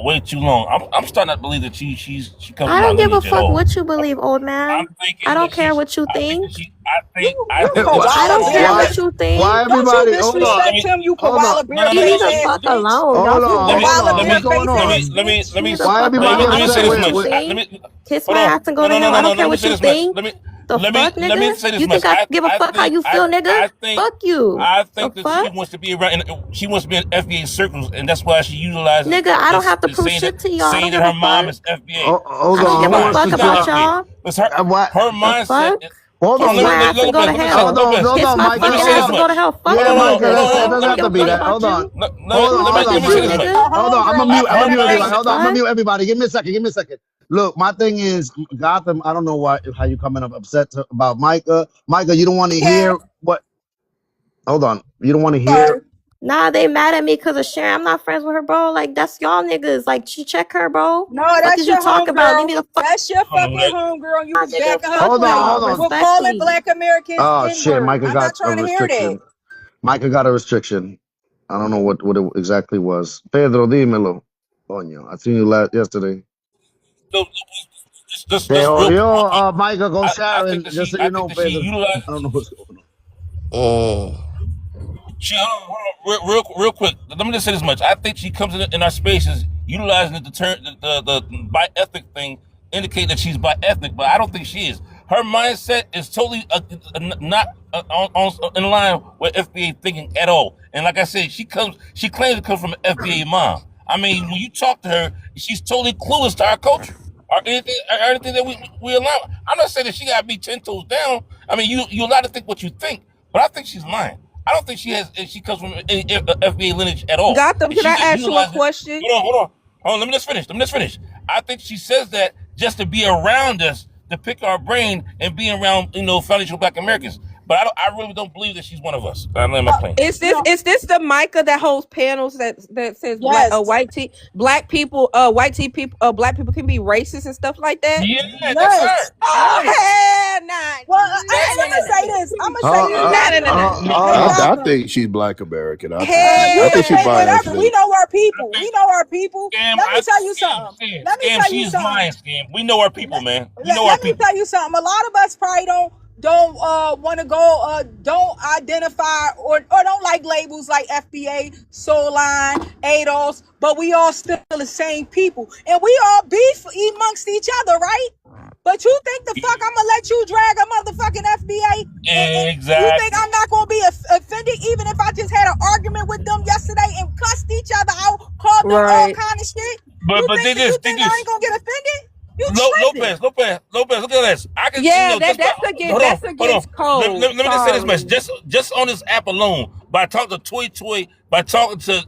way too long. I'm starting to believe that she comes I from my don't give a lineage at fuck all. what you believe, old I'm man. I thinking don't that care she's. what you I think that think. she. I You think that why, I she's don't koala care bear why, what face. you why think. Don't you everybody? Hold on, let disrespect me. him, you hold on, koala No, bear no, no, Leave face me the no. ass fuck bitch. alone. Y'all hold some on, Let You me. hold weird koala on. Let bear What's me. going face Let ass me. on? Let me. bitch. Let Leave me me. the Why fuck Let me. everybody alone. Let I me don't say upset? care this what Wait, you much. wait. Let think. me. Kiss Hold my on. ass and go No, to no, no, hell. no, I no. don't care Let me what say you this much. think. Let me. The fuck, Let me nigga? say this You much. think I give a fuck how you feel, nigga? I think. Fuck you. I The think that she fuck? wants to be around. She wants to be in FBA circles, and that's why she utilizes Nigga, I don't this, have to prove shit to y'all. I don't saying that give a her mom fuck. is FBA. I Hold don't She's on. give I'm a gonna not. ask fuck a She's not about question. FBA. y'all. It's her. What? Her The mindset. fuck? Hold Hold Kiss on. on. my ass and go to Let me say this. Hold hell. on. Lopez. Hold Kiss on, my Micah. Let me fucking say Hold this ass on. and go to much. hell. Fuck Hold Yeah, on. you, Hold Micah. on. nigga. That's it. Hold on. Doesn't I Let don't me. have give to a be fuck that. about Hold on. you. No. Kiss Hold on. my Let Hold me. on, Let me shit, say this Micah. much. nigga. A Hold on. homegirl I'm on gonna that mute. I'm gonna The mute ass. everybody. Hold on. I'm fuck? gonna mute everybody. Give me a second. Give me a second. Look, my thing is Gotham. I don't know why how you coming up upset about Micah. Micah, you don't want to Yeah, hear what? Hold on. You don't want to hear. sorry. Nah, they mad at me because of Sharon. I'm not friends with her, bro. Like, that's y'all niggas. Like, check her, bro. No, Fuck that's is you your talking about? Leave homegirl. me the fuck That's your I don't know fucking who that. homegirl. You out, was nigga. backing her Fuck Hold on. twin y'all. Hold on. for calling Respectfully. black Americans Oh shit. N-word. Micah I'm got not a trying to hear that. restriction. Micah got a restriction. I don't know what it exactly was. Pedro, dímelo. Coño, I seen you yesterday. No, Se just real quick. jodió Micah con I think Sharon, that just she. so I you think know, that she Pedro. utilizes. I don't know what's going on. She hold on, real quick. Let me just say this much. I think she comes in our spaces utilizing the term, the bi ethnic thing, indicate that she's bi ethnic, but I don't think she is. Her mindset is totally not in line with FBA thinking at all. And like I said, she claims to come from an FBA mom. I mean, when you talk to her, she's totally clueless to our culture or anything that we allow. I'm not saying that she got to be 10 toes down. I mean, you're allowed to think what you think, but I think she's lying. I don't think she comes from any FBA lineage at all. Gotham, And can she's I just ask you a utilizing it. question? Hold on. Let me just finish. I think she says that just to be around us, to pick our brain and be around, foundational Black Americans. But I really don't believe that she's one of us. I land my plane. No, Is this the Micah that holds panels that says yes, black people black people can be racist and stuff like that? Yeah, that's her. yes, Oh yes. hell nah. Well, That's let me her. say this. I'm gonna say this, Nah, nah, nah, Gotham. nah. Hold Hey, on. I Gotham. think she's Black American. You I Hell think can she's think nah. whatever. We bi-ethnic. know our I people. think We know our people. Scam, Let me tell you scam, something. scam, Let me scam. tell you She is something. lying, scam. We know our people, let, man. We know our let me people. tell you something. A lot of us probably don't want to go don't identify or don't like labels like FBA, Soul Line, ADOS, but we all still the same people and we all beef amongst each other, right? But you think the fuck I'm gonna let you drag a motherfucking FBA and you think Exactly. I'm not gonna be offended even if I just had an argument with them yesterday and cussed each other out, called them all Right. kind of shit? But they You just they think I ain't just gonna get offended? You tripping. Lopez. Look at this. I can, Yeah, just by that's hold on. against Let code. me just say this much. Sorry. Just on this app alone, by talking to Toy, by talking to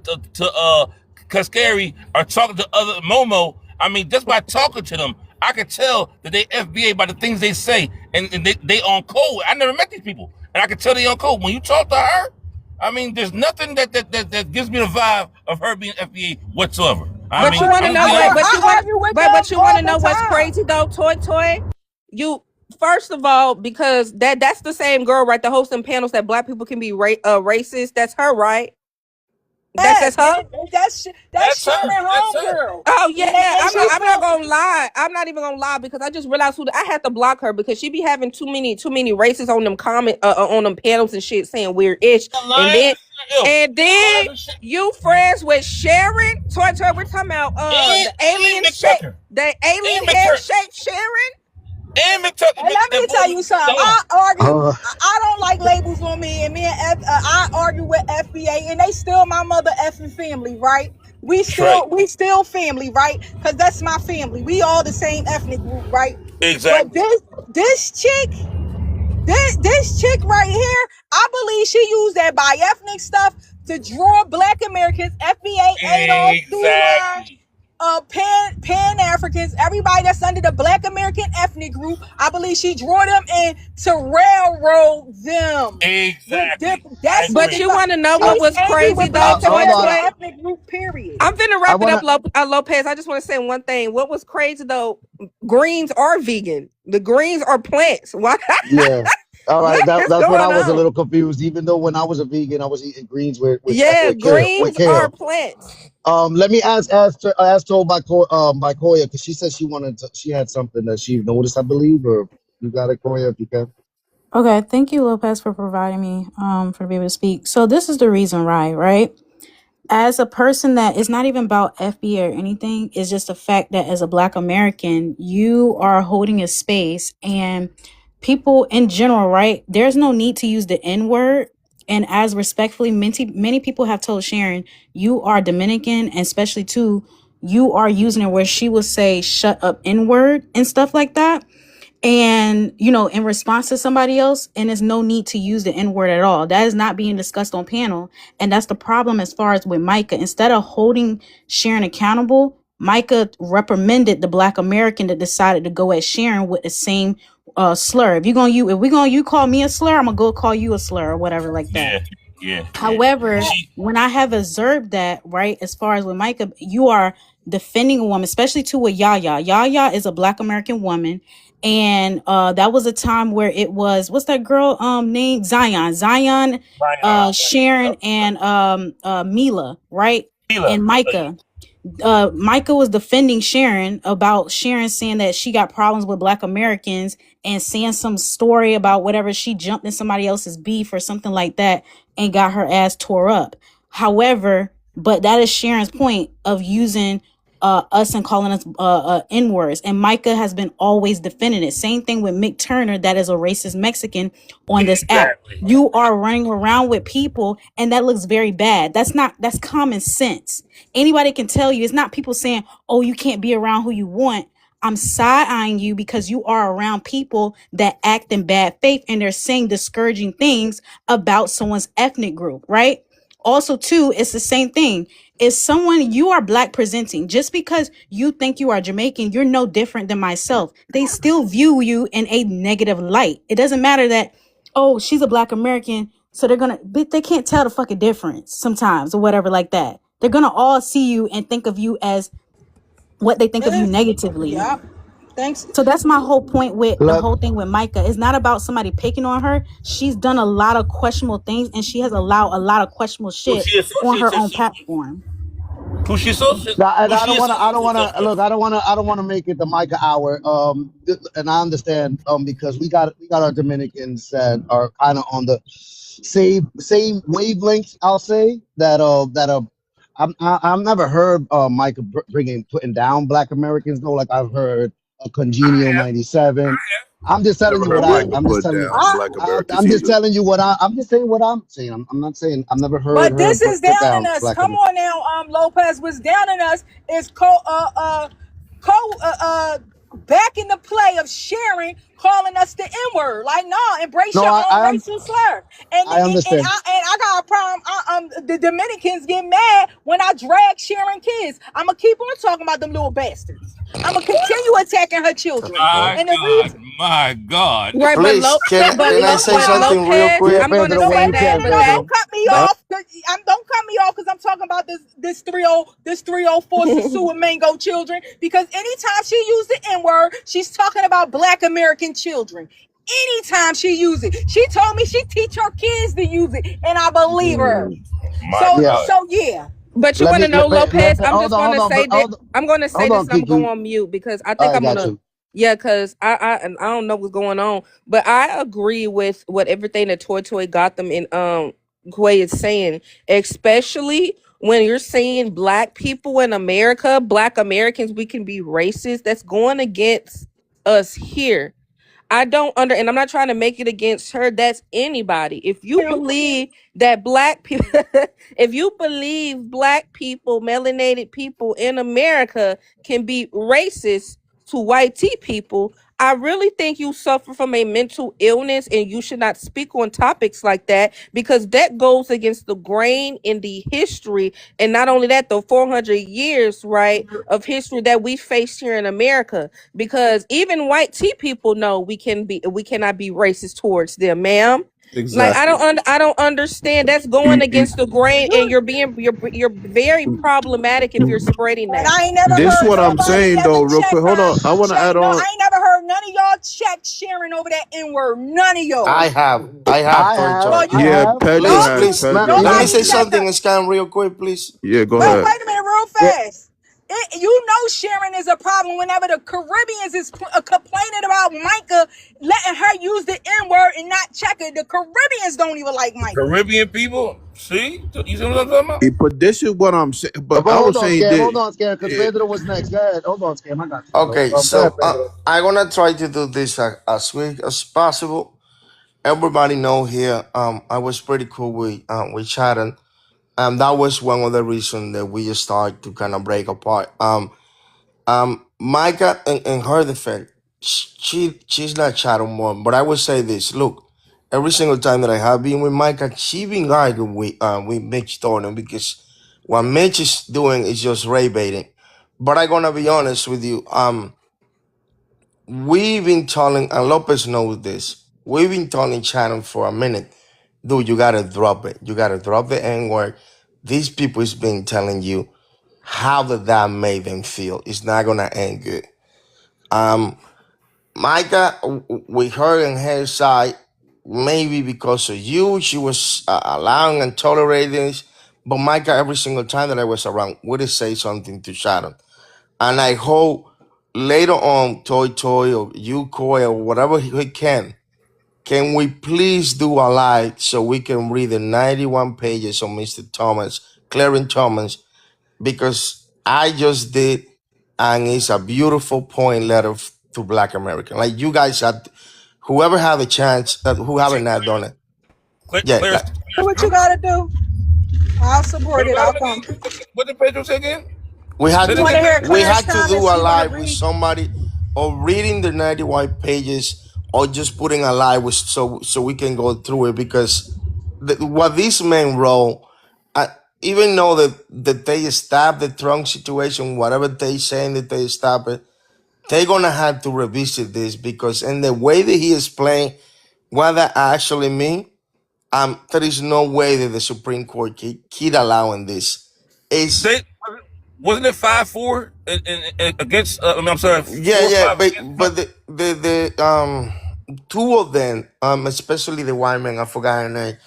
Kaskari, or talking to other Momo. I mean, just by talking to them, I can tell that they FBA by the things they say, and they on code. I never met these people, and I can tell they on code. When you talk to her, I mean, there's nothing that gives me the vibe of her being FBA whatsoever. I But you mean, want to I'm gonna know be what? honest. I argue with But them you want all to the know what's time. crazy though, Toy? You first of all, because that's the same girl, right? The hosting panels that black people can be racist. That's her, right? That's Yes, her. that's That's Sharon her. That's her. homegirl. Oh And, yeah, and she I'm not felt gonna lie. I'm not even gonna lie because I just realized I had to block her because she be having too many races on them on them panels and shit saying weird ish, and Lions then and shit. Yo, and then lions and shit. you friends with Sharon. Toy, we're talking about And McTucker. the alien And head McTucker. shaped Sharon. And McTucker. And let me That boy tell you something. hold on. I argue. Uh, I don't like labels on me, and I argue with FBA, and they still my mother effing family, right? We That's right. still family, right? Because that's my family. We all the same ethnic group, right? But Exactly. this chick, this chick right here, I believe she used that bi-ethnic stuff to draw Black Americans, FBA, ADOS, Through Line, Exactly. Pan Africans, everybody that's under the Black American ethnic group. I believe she drew them in to railroad them with Exactly. different. I That's what But the agree. you fuck. want to know what She's was angry crazy with though, Black Toy hold on. American Toy? ethnic group. Period. I'm finna I wrap it wanna. up, Lopez. I just want to say one thing. What was crazy though? Greens are vegan. The greens are plants. Why? Yeah. All What right, is that's what I going was a on? little confused. Even though when I was a vegan, I was eating greens Yeah, with kale. With greens are kale. plants. Let me ask told by Koya because she said she had something that she noticed, I believe, or you got it, Koya, if you can. Okay, thank you, Lopez, for providing me for to be able to speak. So this is the reason why, right? As a person that is not even about FB or anything, it's just a fact that as a Black American, you are holding a space, and people in general, right? There's no need to use the N word. And as respectfully, many people have told Sharon, you are Dominican, and especially too, you are using it where she will say "shut up" N word and stuff like that, and in response to somebody else, and there's no need to use the n-word at all. That is not being discussed on panel, and that's the problem. As far as with Micah, instead of holding Sharon accountable, Micah reprimanded the Black American that decided to go at Sharon with the same slur. If we're gonna you call me a slur, I'm gonna go call you a slur or whatever like that. Yeah, yeah, yeah. And However, she when I have observed that, right, as far as with Micah, you are defending a woman, especially to with Yaya. Yaya is a Black American woman. And that was a time where it was, what's that girl named Zion, Zion. Sharon, Yep. and Mila, right? Mila. And Micah. Michael was defending Sharon about Sharon saying that she got problems with Black Americans and saying some story about whatever she jumped in somebody else's beef or something like that and got her ass tore up. However, but that is Sharon's point of using us and calling us N-words. And Micah has been always defending it. Same thing with Mick Turner, that is a racist Mexican on this app. Exactly. You are running around with people, and that looks very bad. That's common sense. Anybody can tell you. It's not people saying, oh, you can't be around who you want. I'm side-eyeing you because you are around people that act in bad faith and they're saying discouraging things about someone's ethnic group, right? Also, too, it's the same thing. If someone, you are Black presenting, just because you think you are Jamaican, you're no different than myself. They still view you in a negative light. It doesn't matter that, oh, she's a Black American, so but they can't tell the fucking difference sometimes or whatever like that. They're gonna all see you and think of you as what they think of you negatively. Yeah. Thanks. So that's my whole point with the Let, whole thing with Micah. It's not about somebody picking on her. She's done a lot of questionable things, and she has allowed a lot of questionable Who shit she on associates her own herself with. platform. Who she associates and who she I associates don't want herself to with. look. I don't want to make it the Micah hour. And I understand because we got our Dominicans that are kind of on the same wavelengths. I'll say that. I've never heard Micah putting down Black Americans though. Like I've heard a Congenial I have. 97. I'm just telling Never you heard what Micah I'm just put telling you. down I, Black Americans I'm just either. telling you I'm just saying what I'm saying. I'm not saying I've never heard but her this is put down in down us. Black Come Americans. on now, Lopez. What's down in us is co back in the play of sharing, calling us the N word. Like, no, embrace No, your own racial slur. I understand. I got a problem. The Dominicans get mad when I drag sharing kids. I'm gonna keep on talking about them little bastards. I'm gonna continue attacking her children. My And the God. reason, My God. Right, but Please, can I say no, something real Lopez, quick? Yeah, I'm gonna Pedro, no, when say wait you a that, minute. can, but No, that Pedro. don't cut me Uh, off. Don't cut me off because I'm talking about this 304 Sasua Mango children. Because anytime she used the N word, she's talking about Black American children. Anytime she use it, she told me she teach her kids to use it, and I believe her. My So Yeah, God. so yeah. but you let want me to know, Lopez. I'm hold just on, gonna say that I'm gonna say hold this on, and I'm gonna go Kiki. on mute because I think I I'm got gonna. you. Yeah, because I don't know what's going on, but I agree with what everything that Toy Gotham and Quay is saying, especially when you're saying Black people in America, Black Americans, we can be racist. That's going against us here. I don't and I'm not trying to make it against her. That's anybody. If you believe that Black people, if you believe Black people, melanated people in America can be racist to white tea people, I really think you suffer from a mental illness and you should not speak on topics like that because that goes against the grain in the history. And not only that, the 400 years, right, of history that we face here in America, because even white tea people know we cannot be racist towards them, ma'am. Like Exactly. I don't understand. That's going against the grain, and you're very problematic if you're spreading And that. I ain't never This heard what I'm nobody saying ever though, real quick. Hold on. I want to check. add No, on. I ain't never heard N-word. None of y'all check Sharon over that N-word. None of y'all. I have, I Toy have, Well, Toy. you I Yeah, have. Pedro Please, y'all has. do. please, Pedro let me has. say Nobody check something, her. Scam, real quick, please. Yeah, go Well, ahead. wait a minute, real Yeah, fast. You know Sharon is a problem whenever the Caribbeans is complaining about Micah letting her use the N-word and not check it. The Caribbeans don't even like The Micah. Caribbean people, see, you see what I'm talking about? But this is what I'm saying. But but I hold was on, saying Scam. that. Hold on, Scam, because It, Pedro was next. Go ahead. Hold on, Scam. I got you, bro. Okay, Go ahead, so Pedro. I'm gonna try to do this as quick as possible. Everybody know here, I was pretty cool with Sharon. That was one of the reasons that we just started to kind of break apart. Micah, in her defense, she's not Sharon more. But I would say this: look, every single time that I have been with Micah, she been arguing with Mitch Thornton because what Mitch is doing is just ray baiting. But I gonna be honest with you. We've been telling, and Lopez knows this. We've been telling Shannon for a minute, dude, you gotta drop it. You gotta drop the N word. These people has been telling you how that made them feel. It's not gonna end good. Um, Micah, with her and her side, maybe because of you, she was allowing and tolerating this. But Micah, every single time that I was around, would say something to Shannon. And I hope later on, Toy Toy or you, Koi, or whatever he can we please do a live so we can read the 91 pages of Mr. Thomas, Clarence Thomas, because I just did, and it's a beautiful point letter to Black American. Like you guys had, whoever had a chance, who See, haven't not done it. Yeah, Claire's, like Do Claire's what you true. gotta do. I'll support What it. about I'll him again? come. What did Pedro say again? we Say had it You to want again, to hear Pedro. we Claire's had to do comments? a She want to live with read. somebody or reading the 90 white pages or just putting a live with so we can go through it because what these men wrote, I, even though that they stop the Trump situation, whatever they saying that they stop it, they're gonna have to revisit this because in the way that he explained what that actually mean, there is no way that the Supreme Court keep allowing this. It's Say, wasn't it 5-4 against? I'm sorry, yeah, four or yeah, five but against Trump? the two of them, especially the white man, I forgot her name,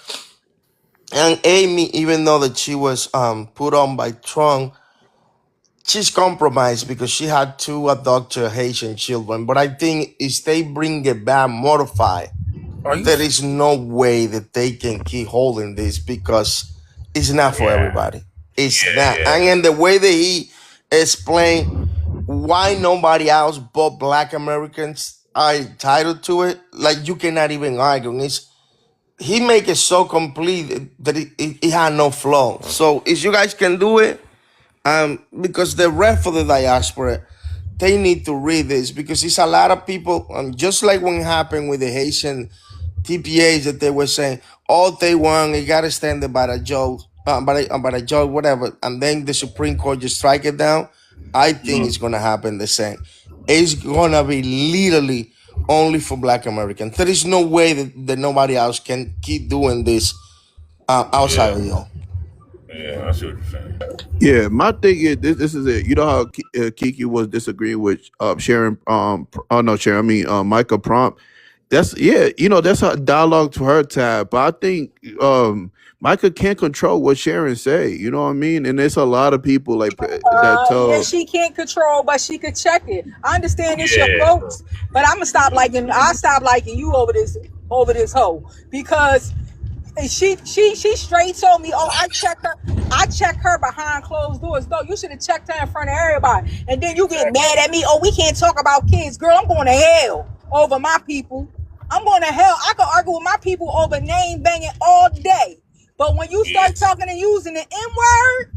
and Amy, even though that she was put on by Trump, she's compromised because she had two adopted Haitian children. But I think if they bring it back modified, Are you? there is no way that they can keep holding this because it's not for Yeah, everybody. It's yeah, not, yeah. and in the way that he explained why nobody else but Black Americans are entitled to it, like you cannot even argue. It's he make it so complete that it had no flaw. So if you guys can do it, because the rest of the diaspora, they need to read this because it's a lot of people, just like when it happened with the Haitian TPAs that they were saying, all they want, you gotta stand there by the judge, by the judge, whatever, and then the Supreme Court just strike it down. I think it's gonna happen the same. It's gonna be literally only for Black Americans. There is no way that nobody else can keep doing this outside Yeah, of y'all. yeah. I see what you're saying. Yeah, my thing is this is it. You know how Kiki was disagreeing with Sharon. Oh no, Sharon. I mean, Micah Prompt. That's yeah. You know, that's a dialogue to her tab. But I think Micah can't control what Sharon say. You know what I mean? And there's a lot of people like that Yeah, tell. she can't control, but she could check it. I understand it's your Yeah, folks, but I'm gonna stop liking. I'll stop liking you over this hoe because she straight told me, oh, I check her behind closed doors. No, you should have checked her in front of everybody. And then you get exactly. mad at me. Oh, we can't talk about kids, girl. I'm going to hell over my people. I'm going to hell. I can argue with my people over name banging all day. But when you Yeah, start talking and using the N word,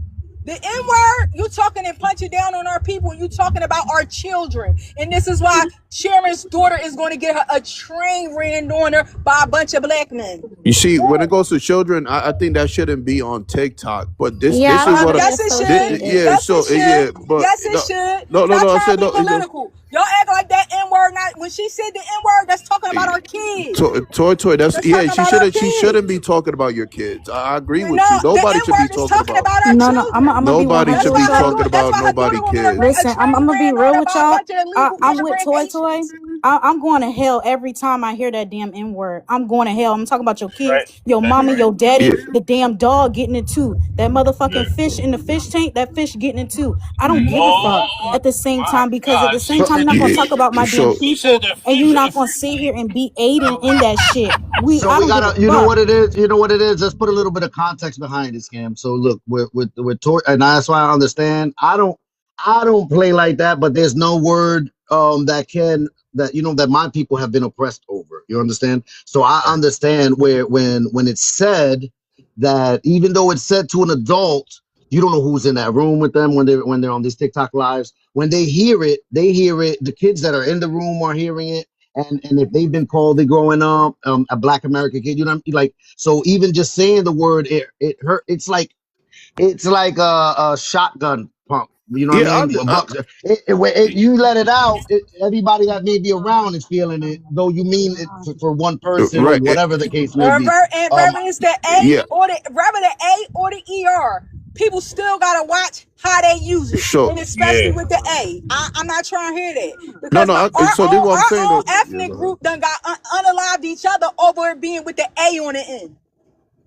the N word, you talking and punching down on our people, and you talking about our children. And this is why Sharon's daughter is going to get her a train ran on her by a bunch of black men. You see, when it goes to children, I think that shouldn't be on TikTok. But this Yeah, I is don't what. want to Yes, it should. associate Yeah. Yes, it So yeah, should. but Yes, it no, should. no, no, Stop no. I trying said to be no. political. Y'all act like that N word. Not when she said the N word. That's talking about our kids. Toy. That's That's yeah. talking She about our shouldn't. She shouldn't be kids. talking about your kids. I agree with No, you. the Nobody N should be word is talking talking about. about our No, no, children. I'm gonna be Nobody 100 should That's be with why her y'all. talking daughter. That's about why her nobody daughter gonna get kids. a Listen, train I'm gonna be ran real on her with by a y'all. bunch of illegal I'm with immigrant Toy Toy. Haitians. I'm going to hell every time I hear that damn N word. I'm going to hell. I'm talking about your Right. kids, your That's mama, right. your daddy, Yeah, the damn dog getting it too. That motherfucking Yeah. fish in the fish tank, that fish getting it too. I don't give a fuck Oh at the same my time, because at God, the she same time, you're said not the going to yeah. talk fish. about my damn So She said people, the and fish you're in the not going to sit here and be aiding in that shit. So I we don't give a gotta, you know fuck. what it is. You know what it is. Let's put a little bit of context behind this, Scam. So look, and that's why I understand. I don't play like that. But there's no word that that my people have been oppressed over. You understand? So I understand where when it's said that, even though it's said to an adult, you don't know who's in that room with them when they're on these TikTok lives. When they hear it, they hear it. The kids that are in the room are hearing it, and if they've been called it growing up, a Black American kid, you know what I mean? Like, so even just saying the word, it hurt. It's like a shotgun pump. You know what I yeah, mean? You let it out, everybody that may be around is feeling it, though you mean it for one person or right. whatever the case may be. And Um, whether it's the A Yeah. or the ER, people still gotta watch how they use it, So and especially Yeah. with the A. I'm not trying to hear that, no, because no. So this is what I'm our saying own though. Yeah, ethnic go ahead. group done got unalived each other over it being with the A on the end.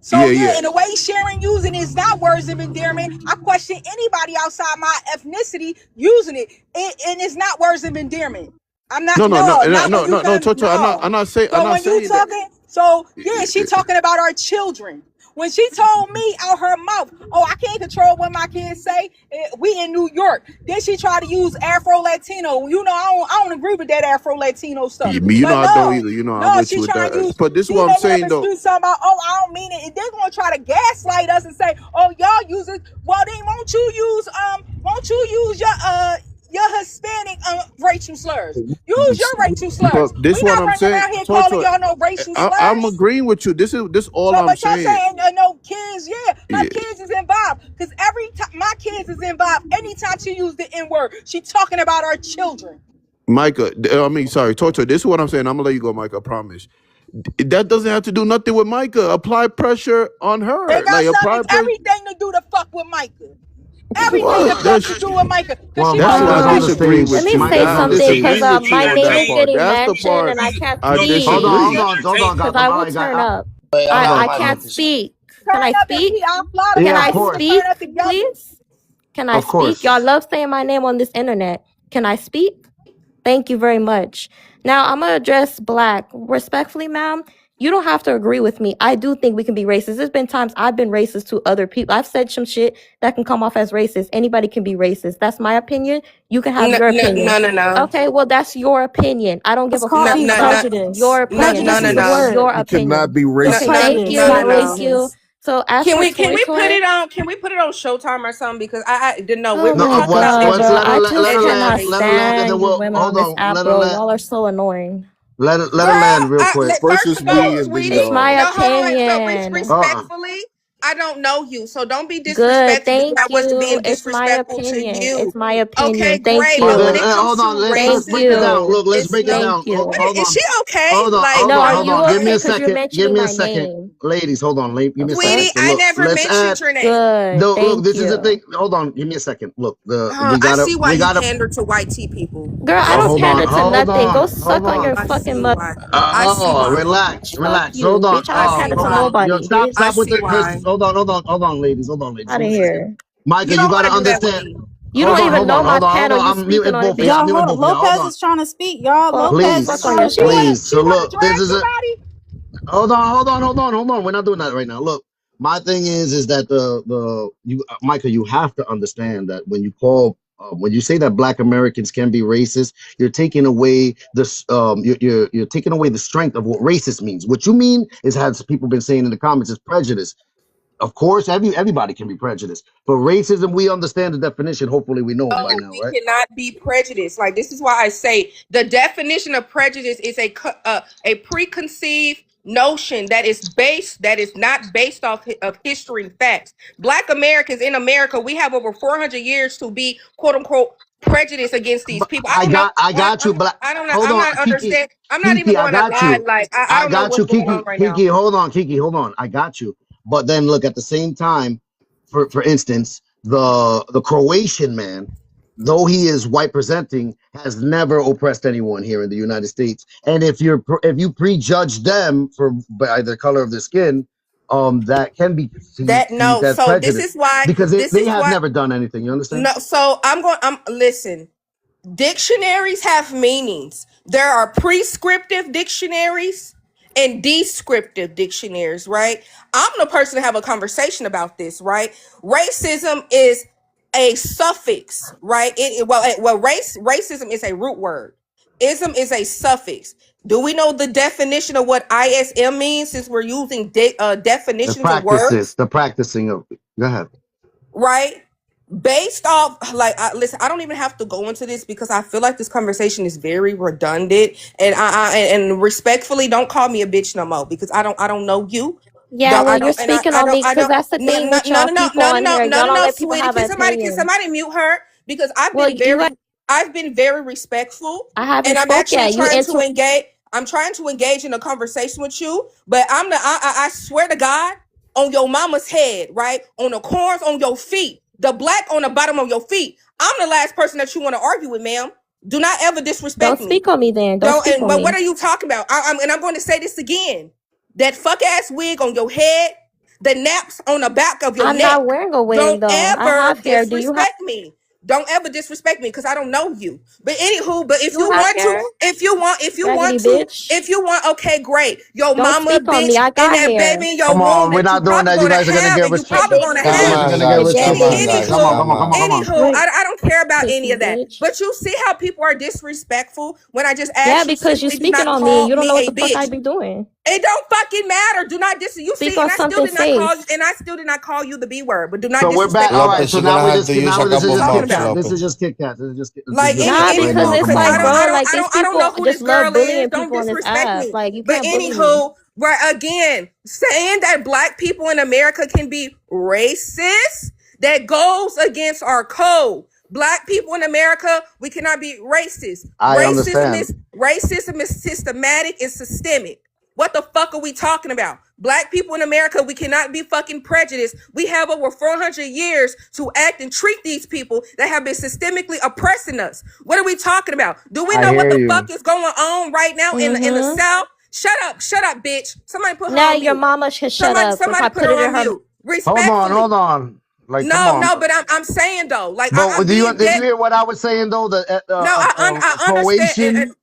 So Yeah, yeah, yeah. in the way Sharon using it is not words of endearment. I question anybody outside my ethnicity using it, and it's not words of endearment. I'm not, No, no, no, no, no, not when no, you no, no, come, Toto. no. I'm So not when you saying that. talking, so yeah, she talking about our children. When she told me out her mouth, oh, I can't control what my kids say. We in New York. Then she tried to use Afro Latino. You know, I don't agree with that Afro Latino stuff. You know But I don't no, either. You know I'm no, with she you with trying to that. use, But this is she what I'm making up saying though. excuse talking about, oh, I don't mean it. And they're gonna try to gaslight us and say, oh, y'all use it. Well, then won't you use your Hispanic racial slurs? Use your racial But slurs. this We is what not I'm running saying, around here calling Toto. y'all no racial I'm slurs. agreeing with you. This all So, I'm but y'all saying. saying no kids, yeah, her Yeah, kids is involved. Because every time my kids is involved, anytime she use the N word, she talking about our children. Micah. I mean, sorry, Toto. This is what I'm saying. I'm gonna let you go, Micah. I promise. That doesn't have to do nothing with Micah. Apply pressure on It her. got Like apply pressure. everything to do to fuck with Micah. Everything to What? fuck to do with Micah. Because well, she That's gonna what I Micah's on lie. the disagree stage. Let with me you. say Micah's That I on the something because disagree stage. with you my on name that is part. getting That's the mentioned part and I can't I Hold speak on, disagree. hold on, guys. because I will I got, turn up. hold I on. can't speak. Can Turn I up and speak? be our fly the Can Yeah, of I fuck. We can course, turn speak, up together. please? Can I of speak? course. Y'all love saying my name on this internet. Can I speak? Thank you very much. Now I'm gonna address Black respectfully, ma'am. You don't have to agree with me. I do think we can be racist. There's been times I've been racist to other people. I've said some shit that can come off as racist. Anybody can be racist. That's my opinion. You can have No, your no, opinion. no, no, no, Okay, well that's your opinion. I don't give It's a called no, fuck being no, about no, prejudiced. your no, opinion. no, Prejudice no, is the no. Your You word. cannot opinion. be You're Okay, racist. thank prejudiced, No, you. no, not Thank no. you. racist. So as for Can Toy we put Toy, it on? Can we put it on Showtime or something? Because I didn't know. oh We're No, my talking about god, what's bro. education, I just let her land, cannot let her land, and then stand you education. we'll women on hold this on, app, let her bro. land, Y'all are so annoying. let Girl, her land real quick. First first is of all, we, and then sweetie, It's my y'all. no, hold on. So opinion. respectfully, I don't know you, so don't be Good, disrespectful because I thank wasn't you. being It's my disrespectful to opinion. you. It's my Okay, opinion. Thank great. But But then when you. it comes hold to on, let's Thank break it racism, down. you. Look, let's it's break it no. Thank down. you. What is she okay? Hold No, on, are Like, hold you on. Give me okay? a Because you're second. Give mentioning me a my second, name. ladies. Hold on, give The me a fuck? second. sweetie, So I look, never let's mentioned add. your name. Good. No, look, Thank this is the thing. you. Hold on, give me a second. Look, I see why you pander to white tea people. Girl, I I don't hold see on, pander why. to nothing. Go hold suck on your on. I fucking see mother. why. I see why. Fuck Relax. Hold you, on. bitch. I I don't see pander to Hold on. why. Yo, nobody, I bitch. stop with see the why. this. Hold on, ladies. Hold on, ladies. Out Give of me a second. here. You Micah, you don't want gotta to do that with understand. me. You don't even know my Hold panel. on. You I'm speaking muting on it, both of bitch. y'all. I'm Y'all, muting both of y'all. Hold Lopez on. is trying to speak. Y'all, Fuck. Go Lopez is suck on Please, trying to yourself. speak. please. She So want to look, this drag is a somebody. hold on. We're not doing that right now. Look, my thing is that the you Micah, you have to understand that when you say that Black Americans can be racist, you're taking away you're taking away the strength of what racist means. What you mean is, has people been saying in the comments, is prejudice. Of course, everybody can be prejudiced, but racism, we understand the definition. Hopefully, we know it by No, now, we right? cannot be prejudiced. Like this is why I say the definition of prejudice is a preconceived notion that is not based off of history and facts. Black Americans in America, we have over 400 years to be quote unquote prejudiced against these But people. I don't know. I got you, but I don't know. hold I'm on, not understand. I'm not even I going to got lie. you. Like I I don't know got what's you, going on right now. Kiki, hold on, hold on. I got you. But then look, at the same time, for instance, the Croatian man. though he is white presenting, has never oppressed anyone here in the United States. And if you prejudge them for by the color of their skin, that can be That seized no. as So this prejudice is why. because This they is have why. never done anything. You understand? No. So I'm listen. Dictionaries have meanings. There are prescriptive dictionaries and descriptive dictionaries, right? I'm the person to have a conversation about this, right? Racism is a suffix, right? Racism is a root word. Ism is a suffix. Do we know the definition of what ISM means since we're using The definitions of practices, words? the practicing of it. Go ahead. Right, based off listen, I don't even have to go into this because I feel like this conversation is very redundant, and and respectfully, don't call me a bitch no more because I don't know you. Yeah, Don't well, I you're don't and speaking I on don't me I because don't that's the no thing no with no y'all no no people no on no here. no Y'all no don't no let people sweetie, have can an somebody opinion. mute her because Well, I've been very respectful, I haven't and I'm spoke actually yet. trying to engage. I'm trying to engage in a conversation with you, but I swear to God, on your mama's head, right? On the corns on your feet, the black on the bottom of your feet. I'm the last person that you want to argue with, ma'am. Do not ever disrespect Don't me. speak on me then. Don't Don't. speak And on but what me. are you talking about? I'm going to say this again. That fuck ass wig on your head, the naps on the back of your I'm neck. not wearing a wig Don't though. I ever have hair. Do you have disrespect me. Don't ever disrespect me because I don't know you. But anywho, but if you you have want to, hair? if you want Raggedy to, bitch. if you want, okay, great. Your Don't mama, speak on me. bitch, I and got that hair. baby in your Come womb on, we're that you not doing probably that. You gonna guys are gonna have, get and you That probably restricted. gonna baby You that guys have. are baby gonna is get a Come baby. on, restricted. guys. Come on, Anywho, come Come on, come on, on. come on. anywho, I don't care about any Pussy of that. bitch. But you see how people are disrespectful when I just Yeah, asked you because you simply do speaking not on me and call you don't me know what a the fuck I bitch. be doing. It don't fucking matter. Do not dis. You Speak see, on something safe. and I still did not call you the B word. But do not So we're back. disrespect me All with right. Lopez, it. So you're now gonna we have just to use now a this is couple just Kit Talking mops, Kat. about This is Lopez. just Kit Kat. This is like just Nah, right because now. it's Come on like, now. bro, like these I don't people know who this just girl love is. bullying Don't people on this disrespect app. me. Like you But can't bully me. anywho, right again, saying that black people in America can be racist, that goes against our code. Black people in America, we cannot be racist. I understand. Racism is systematic and systemic. What the fuck are we talking about? Black people in America, we cannot be fucking prejudiced. We have over 400 years to act and treat these people that have been systemically oppressing us. What are we talking about? Do we I know what hear the you. fuck is going on right now in the Mm-hmm. South? Shut up, bitch. Somebody put her Now on your mute. mama should shut up if Somebody I put put her it in on her. mute. Hold Respectfully. on. Like, come No, on. no, but I'm saying though, like But I'm do you being did dead. you hear what I was saying though? The No, I understand. Croatian.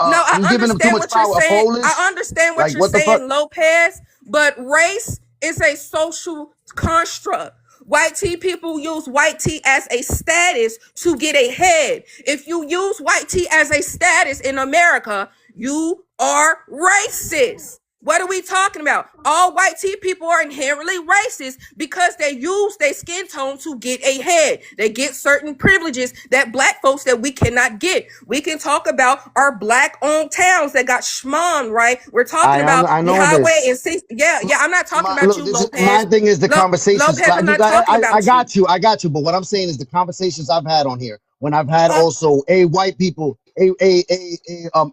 No, You I giving them too understand much what you're power. A saying. Polish. I understand what Like you're what the fuck? saying, Lopez. But race is a social construct. White tea people use white tea as a status to get ahead. If you use white tea as a status in America, you are racist. What are we talking about? All white tea people are inherently racist because they use their skin tone to get ahead. They get certain privileges that black folks that we cannot get. We can talk about our black owned towns that got schmon, right? We're talking about I the know highway this. and six. Yeah, yeah. I'm not talking about Look, you, this is my Lopez. thing is the conversations. Lopez, I'm Like you not got, talking about you. I got you. But what I'm saying is the conversations I've had on here when I've had Uh, also white people,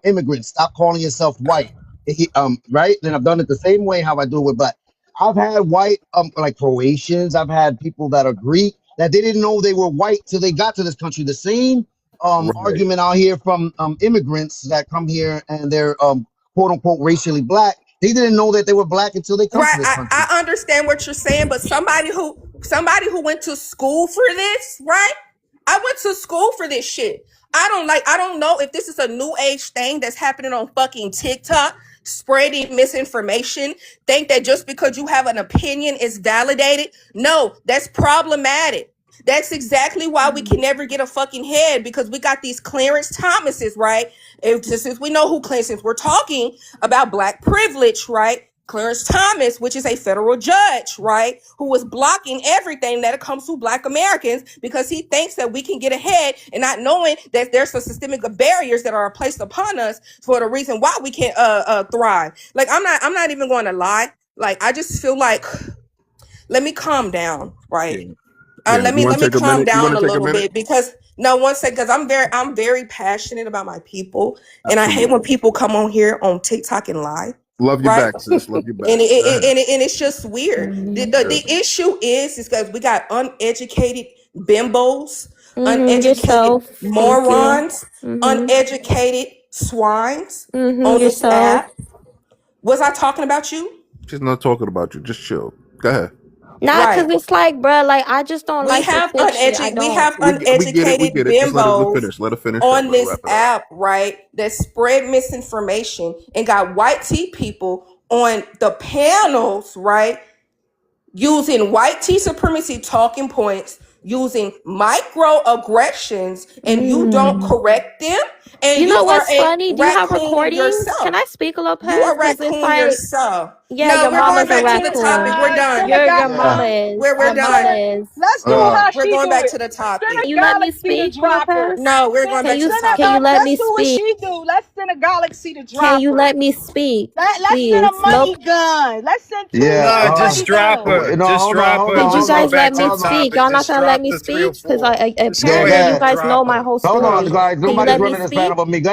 immigrants, stop calling yourself white. Right? Then I've done it the same way how I do it with black. I've had white like Croatians. I've had people that are Greek that they didn't know they were white till they got to this country. The same Right. argument out here from immigrants that come here and they're quote unquote racially black. They didn't know that they were black until they come to Right, this country. I understand what you're saying, but somebody who went to school for this, right? I went to school for this shit. I don't know if this is a new age thing that's happening on fucking TikTok, spreading misinformation. Think that just because you have an opinion is validated. No, that's problematic. That's exactly why we can never get a fucking head because we got these Clarence Thomases, right? Since we know who Clarence is, we're talking about black privilege, right? Clarence Thomas, which is a federal judge, right, who was blocking everything that comes to black Americans because he thinks that we can get ahead and not knowing that there's some systemic barriers that are placed upon us for the reason why we can't thrive. Like I'm not even going to lie. Like I just feel like let me calm down, right? Yeah. Yeah. You want Let to me take a calm minute? You want down to a take a little minute? bit because no one second because I'm very passionate about my people and I hate when Absolutely. people come on here on TikTok and lie, Love you right? back, sis. Love you And back. Go ahead. it's just weird. Mm-hmm. Yeah. The issue is because we got uneducated bimbos uneducated Yourself. Thank you. morons, Mm-hmm. uneducated swines Mm-hmm. on this Yourself. app. Was I talking about you? She's not talking about you. Just chill. Go ahead. Nah, cause Right. it's like, bruh, like I just don't like the thick shit. I We don't. have We get it. We uneducated get it. Just let her bimbos finish. Let her finish up. on Let her this wrap it up. app, right, that spread misinformation and got white tea people on the panels, right, using white tea supremacy talking points, using microaggressions, and you don't Mm. correct them, and You you know are what's a funny? Do you have raccoon recordings? Can yourself. I speak, You Lopez? a Cause it's raccoon like, yourself. yeah, No, your we're going mama's a back to the topic. We're raccoon. done. Your Yeah. mama is. Your Let's do mama it. is. Let's do Uh, how We're she going do back it. to the Send topic. a Can you let me galaxy to speak, drop her. Lopez? No, we're going Send, back to the send a Can topic. you let let's me do what speak? she do. Let's send a galaxy to Can drop you her. let me speak, Let's send a please? money gun. Let's send two yeah. No, just money drop guns. her. No, Just hold on, drop hold her. on, Could you Let's hold go guys on, let back to me the hold on. speak? topic. Y'all not Just gonna let drop me the three or speak? Cause four. Just go Yeah, go ahead you and ahead. guys know drop my her. whole Hold on, story. guys. Can you Nobody's let me running this speak? panel but me. Go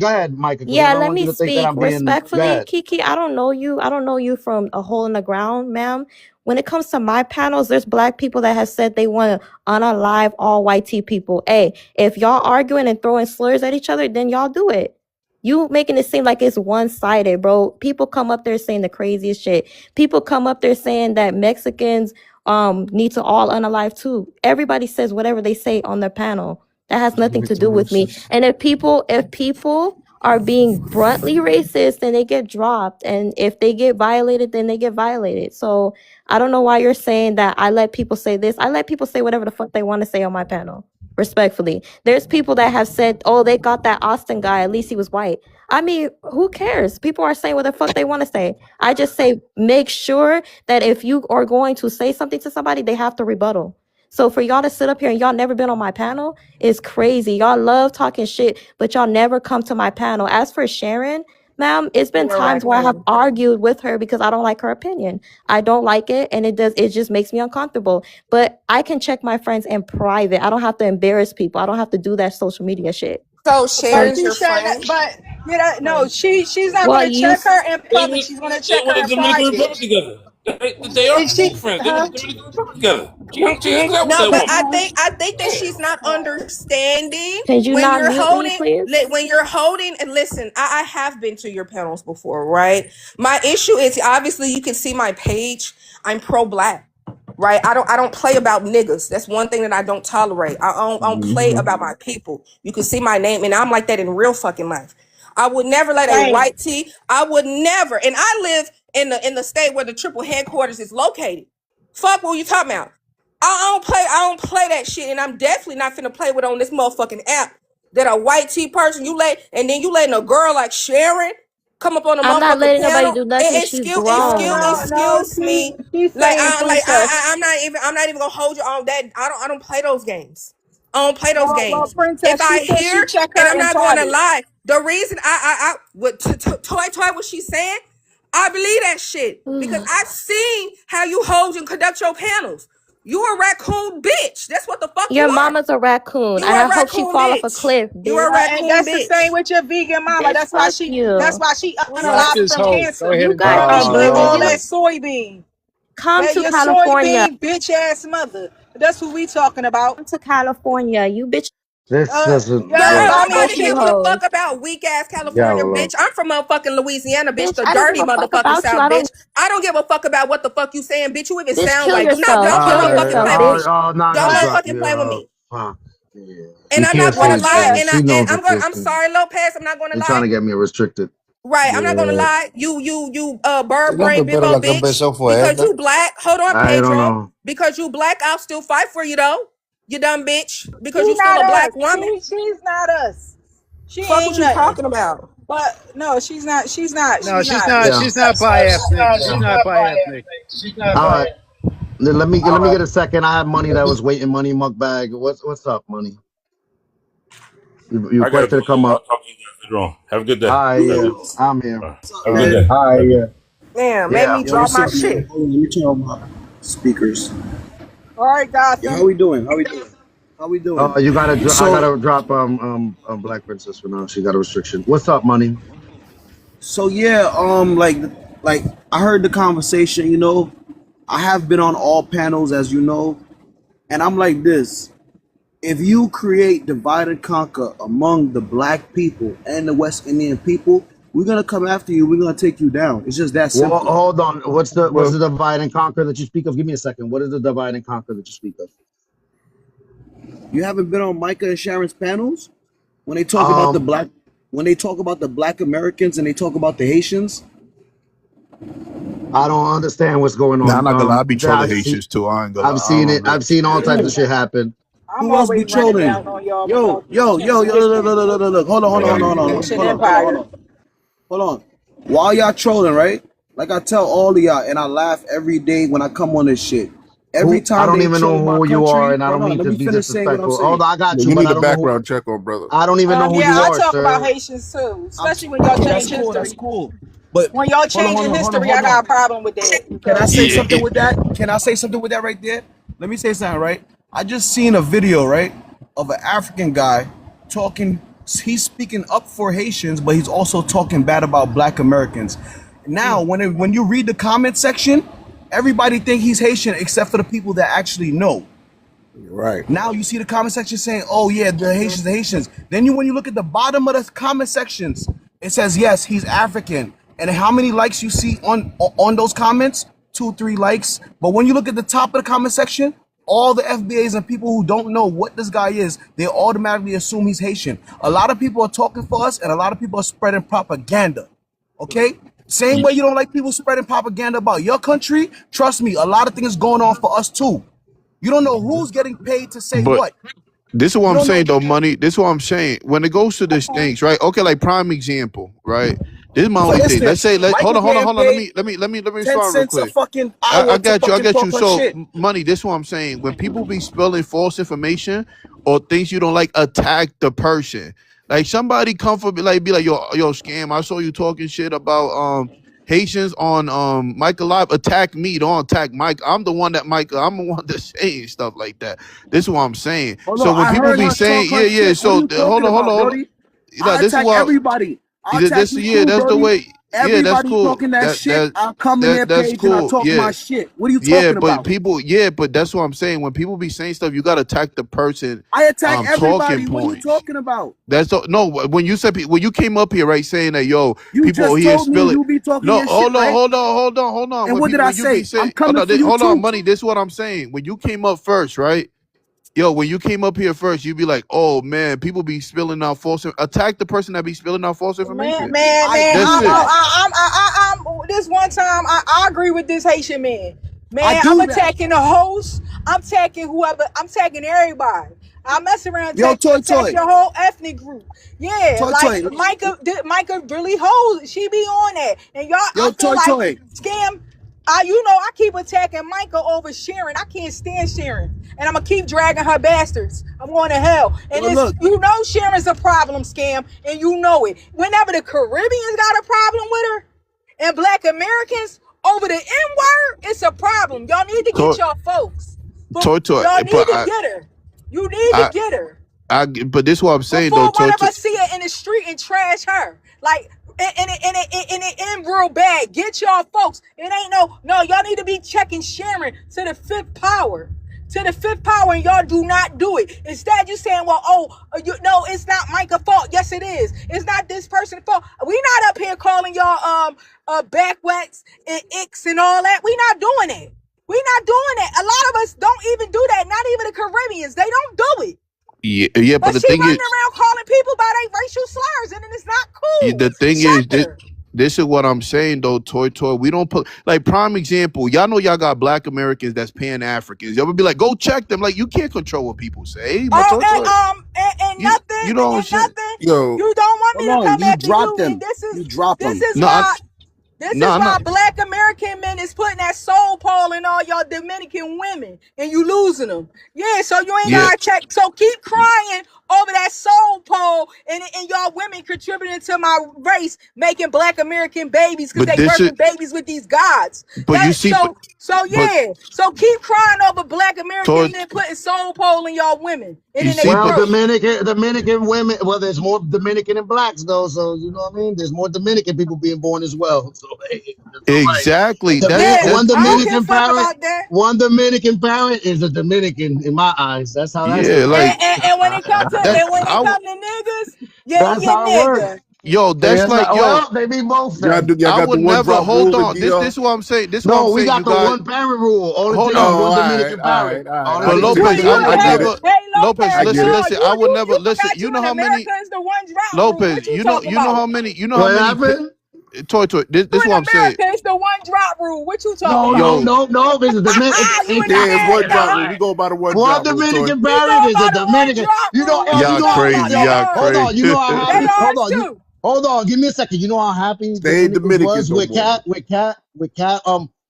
ahead, Micah, because I Yeah, don't let want you me to think that speak I'm being. Go respectfully. ahead. Kiki, I don't know you. I don't know you from a hole in the ground, ma'am. When it comes to my panels, there's black people that have said they want to unalive all white tea people. Hey, if y'all arguing and throwing slurs at each other, then y'all do it. You making it seem like it's one-sided, bro. People come up there saying the craziest shit. People come up there saying that Mexicans need to all unalive too. Everybody says whatever they say on their panel. That has nothing to do with me. And if people are being bluntly racist, then they get dropped. And if they get violated, then they get violated. So I don't know why you're saying that I let people say this. I let people say whatever the fuck they want to say on my panel. Respectfully. There's people that have said, oh, they got that Austin guy. At least he was white. I mean, who cares? People are saying what the fuck they want to say. I just say make sure that if you are going to say something to somebody, they have to rebuttal. So for y'all to sit up here and y'all never been on my panel is crazy. Y'all love talking shit, but y'all never come to my panel. As for Sharon, ma'am, it's been You're a times where I have raccoon. argued with her because I don't like her opinion. I don't like it, and it just makes me uncomfortable. But I can check my friends in private. I don't have to embarrass people. I don't have to do that social media shit. So So, But Sharon's she your said, friend? but you know, no, Right. she's not well, gonna you check her in They public. She's gonna they check went her to in the Dominican private. Republic together. They are And she, cool friends. They went huh? to the Dominican Republic together. She hangs out with No, that but woman. I think that she's not understanding can you when not you're mute me, holding please? when you're holding and listen, I have been to your panels before, right? My issue is obviously you can see my page. I'm pro black. Right? I don't play about niggas. That's one thing that I don't tolerate. I don't play Mhm. about my people. You can see my name and I'm like that in real fucking life. I would never let a Same. white tee. I would never. And I live in the state where the triple headquarters is located. Fuck what you talking about? I don't play that shit, and I'm definitely not finna play with on this motherfucking app. That a white tee person and then you letting a girl like Sharon come up on the I'm not motherfucking letting nobody panel do and nothing. She's No, grown. no, excuse me. she's Like saying princess. I'm not even gonna hold you on that. I don't play those games. I don't play those Well, games. If princess, she I said she hear, check and her I'm in not going to private. lie, the reason what toy what she's saying, I believe that shit because I've seen how you hold and conduct your panels. You a raccoon bitch. That's what the fuck you Your are. mama's a raccoon, You and a I hope she raccoon fall off a bitch. cliff, You a bitch. And raccoon that's the same bitch. with your vegan mama. Bitch, fuck That's you. why she Drop unalive this from hoe. Go cancer. ahead You and guys drop are this Eating hoe. all literally that soybean. come That to your California. soybean bitch ass mother. That's who we talking about. Come to California. You bitch This doesn't. Girl, Yes, Yeah. I mean nobody both of you gives she. a fuck hoes. about weak ass California, Yeah. bitch. I'm from motherfucking Louisiana, bitch, Bitch, the I don't dirty give a fuck motherfucking about you. South, I bitch. don't I don't give a fuck about what the fuck you saying, bitch. You even bitch sound kill white. Do not yourself. don't Kill motherfucking yourself, play with me. bitch. Oh, no, Don't no, But drop. motherfucking play with Yeah. me. Fuck. Yeah. And She I'm can't not gonna say lie. shit. Lopez, She knows I'm the going. I'm system. sorry, Lopez. I'm not gonna They trying lie. to get me restricted. Right, I'm not gonna Yeah. lie. You bird Tengo brain pero bimbo la que bitch. empezó fue Because esta. you black. Hold on, I don't Pedro. know. Because you black, I'll still fight for you though. You dumb bitch. Because she you still not a us. black woman. She's not us. She Fuck what ain't you nothing. talking about. But no, she's not. She's not. No, She's she's not. not. Yeah. She's not bi-ethnic. She's not bi-ethnic. All right. Let me get a second. I have money that was waiting. Money muck bag. What's up, money? You I gotta requested go. to come I'll up. talk to you guys later on. Have a good day. All right. Yeah. I'm here. Have a good day. Damn, made Yeah. me drop my shit. Hold on, let me turn on my speakers. All right, Yeah, Gotham. how we doing? How we doing? How we doing? You gotta. I So, gotta drop Black Princess for now. She got a restriction. What's up, money? so yeah, like I heard the conversation. I have been on all panels, as you know, and I'm like this. if you create divide and conquer among the black people and the West Indian people, we're gonna come after you. We're gonna take you down. It's just that Well, simple. hold on. What's Well, the divide and conquer that you speak of? Give me a second. What is the divide and conquer that you speak of? You haven't been on Micah and Sharon's panels when they talk about the Um, black when they talk about the black Americans and they talk about the Haitians. I don't understand what's going nah, I'm on. not gonna lie. I be trolling I see. Haitians too. I ain't gonna I've lie. I seen don't it. really. I've seen all types of Ooh, shit happen. I'm Who else be always running trolling? down on y'all Yo, because y'all yo, yo, can't yo, look, listen. look, look, look, look. Hold on, hold on, hold on, hold on, Haitian hold on, hold on, hold Empire. on. Hold on. While y'all trolling, right? Like I tell all of y'all, and I laugh every day when I come on this shit. Every Who? I time don't they even know troll my who you are, country, and I hold don't on, mean let to me be finish saying what I'm disrespectful. Hold saying. on, I got Yeah, you, you but need I a don't know who. background check on brother. I don't even know who Yeah, you I are, talk about sir. Haitians too, I'm especially when y'all that's change cool, that's history. cool. But When y'all hold on, hold changing on, hold on, history, I hold got on. a problem with that Can I because say Yeah, something with that? Can I say something with that right there? Let me say something, right? I just seen a video, right, of an African guy talking. He's speaking up for Haitians, but he's also talking bad about Black Americans. Now, when you read the comment section, everybody think he's Haitian except for the people that actually know. Right. Now you see the comment section saying, "Oh yeah, the Haitians, the Haitians." Then when you look at the bottom of the comment sections, it says, "Yes, he's African." And how many likes you see on those comments? 2, 3 likes. But when you look at the top of the comment section, all the FBAs and people who don't know what this guy is, they automatically assume he's Haitian. A lot of people are talking for us, and a lot of people are spreading propaganda. Okay? Same way you don't like people spreading propaganda about your country. Trust me, a lot of things going on for us too. You don't know who's getting paid to say but what. this is what You I'm don't know. saying though, money. This is what I'm saying. When it goes to these things, right? Okay, like prime example, right? This is my For only thing. Let's instance, say, Michael getting hold on. paid Let me ten respond real cents a quick. fucking hour to I fucking got you. talk her So, shit. money. This is what I'm saying. When people be spilling false information or things you don't like, attack the person. Like somebody come for me, like be like, yo, scam. I saw you talking shit about Haitians on Michael Live. Attack me, don't attack Mike. I'm the one that Michael. I'm the one that's saying stuff like that. This is what I'm saying. Hold So on, when I people heard be her saying, talk her yeah. shit. What are So you talking about, hold on. Brody? Like, I this is attack why. everybody. I attack This you yeah, too, that's the Brody. way. Yeah, that's Everybody cool. talking that shit. I come in their That's page and I cool. talk Yeah. my shit. What are you Yeah, talking but about? people, yeah, but that's what I'm saying. When people be saying stuff, you gotta attack the person I attack talking everybody. What are you points. talking about? That's no. When you said when you came up here, right, saying that You people just here told me spill it. you be talking No, your shit, right? hold on. And what did I When you be say? I'm saying, coming for you hold on, too. money. This is what I'm saying. When you came up first, right? Yo, when you came up here first, you be like, oh man, people be spilling out false. Attack the person that be spilling out false Man, information. man, I man. That's do it. that. This one time, I agree with this Haitian man. I Man, I'm do that. attacking the host. I'm tagging whoever. I'm tagging everybody. I mess around, Yo, Toy attack Toy. your whole ethnic group. Yeah, Toy like Toy. Micah really holds. She be on that, and y'all. I Yo, feel Toy like Toy. scam. I keep attacking Micah over Sharon. I can't stand Sharon, and I'm gonna keep dragging her bastards. I'm going to hell, and Yo, it's look. Sharon's a problem scam, and you know it. Whenever the Caribbeans got a problem with her, and Black Americans over the N word, it's a problem. Y'all need to get Toy, your folks. Y'all need but to get her. You need to I, get her but this is what I'm saying though, before one Toy. of us see her in the street and trash her. Like in real bad. Get y'all folks. It ain't no. Y'all need to be checking Sharon to the fifth power. To the fifth power, and y'all do not do it. Instead, you saying, "Well, no, it's not Micah's fault." Yes, it is. It's not this person's fault. We not up here calling y'all backwats and icks and all that. We not doing it. We not doing that. A lot of us don't even do that. Not even the Caribbeans. They don't do it. Yeah, but But the she thing running is, around calling people by their racial slurs, and then it's not cool. the thing Check is this. her. This is what I'm saying though, Toy. We don't put like prime example. Y'all know y'all got Black Americans that's Pan Africans. Y'all would be like, go check them. Like you can't control what people say. My Oh, Toy. and You know what I'm saying? nothing. Yo, You don't want Hold me to on. come You after dropped you, and them. this You is dropped this them. is No, why this no, is I'm why not. Black American men is putting that soul pole in all y'all Dominican women, and you losing them. Yeah, so you ain't Yeah, gotta check. So keep crying over that soul pole, and y'all women contributing to my race, making Black American babies because But they this is, birthing babies with these gods. but you That see, so but yeah. So keep crying over Black American towards, and then putting soul pole in y'all women, and you then they see, Well, but broke. Dominican women. Well, there's more Dominican than blacks though, so you know what I mean. There's more Dominican people being born as well. So hey, that's all right. exactly. Yeah, That's I don't give a fuck about that. One Dominican parent is a Dominican in my eyes. That's how that's yeah, going. like And when it comes to that. niggas, yeah, That's yeah, how it works. nigga. Yo, that's Yes, like, yo, well, they be both Y'all then. do. Y'all I got the would one never drop hold rule in on. This DR. is what I'm saying. This is what I'm No, we saying, got you the guys. one parent rule. All it Hold takes is on. Oh, one all right, Dominican all parent. right, all right. All it I But takes get is it. one Lopez, You I Dominican would I get parent. never. it. hey Lopez, I Lopez, get listen, it. listen. I would never you listen. forgot You you know in how many America is the one drop rule. What Lopez? you talking about? You know how What many. happened? Toy. This You is in what I'm saying. America, it's the one drop rule. What you talking No, about? no, Yo, no, no. This is Dominican. You in Yeah, it's one drop America. rule. We go by the one One drop rule, Toy. Dominican We parent go is by a the one Dominican. drop You know, rule. yo, What you you y'all know how talking happy, about? crazy. They yo. Y'all ours. Hold on, crazy. you know how They happy. Hold ours on, too. hold on. Give me a second. You know how happy They ain't Dominicans Dominicans was no with more. Cat.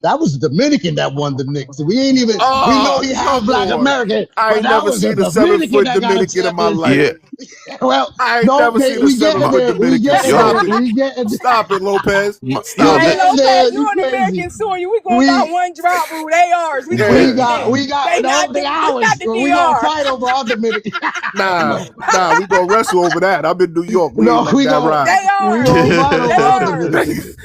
That was the Dominican that won the Knicks. We ain't even. We know Oh, he half come black on. American, I but ain't that never was the seen a Dominican 7 foot that got a Dominican in my life. championship. Yeah. Well, I ain't no, never seen a we 7 My, getting foot there. We Dominican. getting yo, Stop there. it. We getting there. Stop it, Lopez. yo, We Stop Hey it. that, getting Lopez, there. you You an crazy. American soil. We going by We one drop rule. They ours. We going we Yeah. with got them. we got They no not they this not ours. the We gonna DR. fight over our Dominican. Nah, no, we gonna wrestle over that. I'm in New York. We ain't no, letting that ride. They we ours. gonna fight They over our ours. Dominican.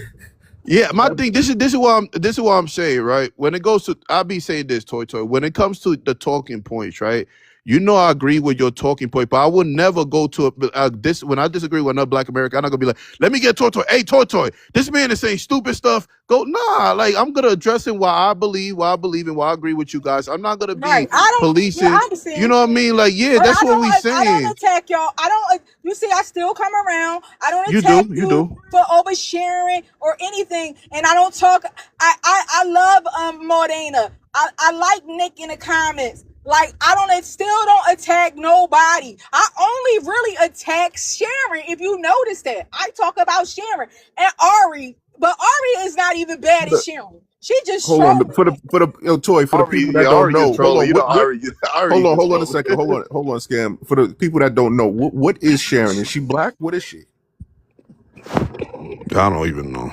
yeah. My thing. This is what I'm saying. Right. When it goes to, I'll be saying this, Toy. When it comes to the talking points, right? You know, I agree with your talking point, but I would never go to this when I disagree with another Black American. I'm not gonna be like, let me get Toy. Hey, Toy. This man is saying stupid stuff. Go, nah. Like, I'm gonna address him why I believe, and why I agree with you guys. I'm not gonna Right. be I don't. Yeah, policing. I You understand. know what I mean? Like, yeah, But that's what we I don't saying. attack y'all. I don't. You see, I still come around. I don't You attack do. You you do. for oversharing or anything. And I don't talk. I love Modena. I like Nick in the comments. Like still don't attack nobody. I only really attack Sharon. If you notice that, I talk about Sharon and Ari, but Ari is not even bad as Sharon. She just Hold on. trolling. Toy, for the Ari, people yeah, that don't Ari is know, hold trolling. on. You know, What Ari is hold on a trolling. second. Hold on, Scam. For the people that don't know, what is Sharon? Is she black? What is she? I don't even know.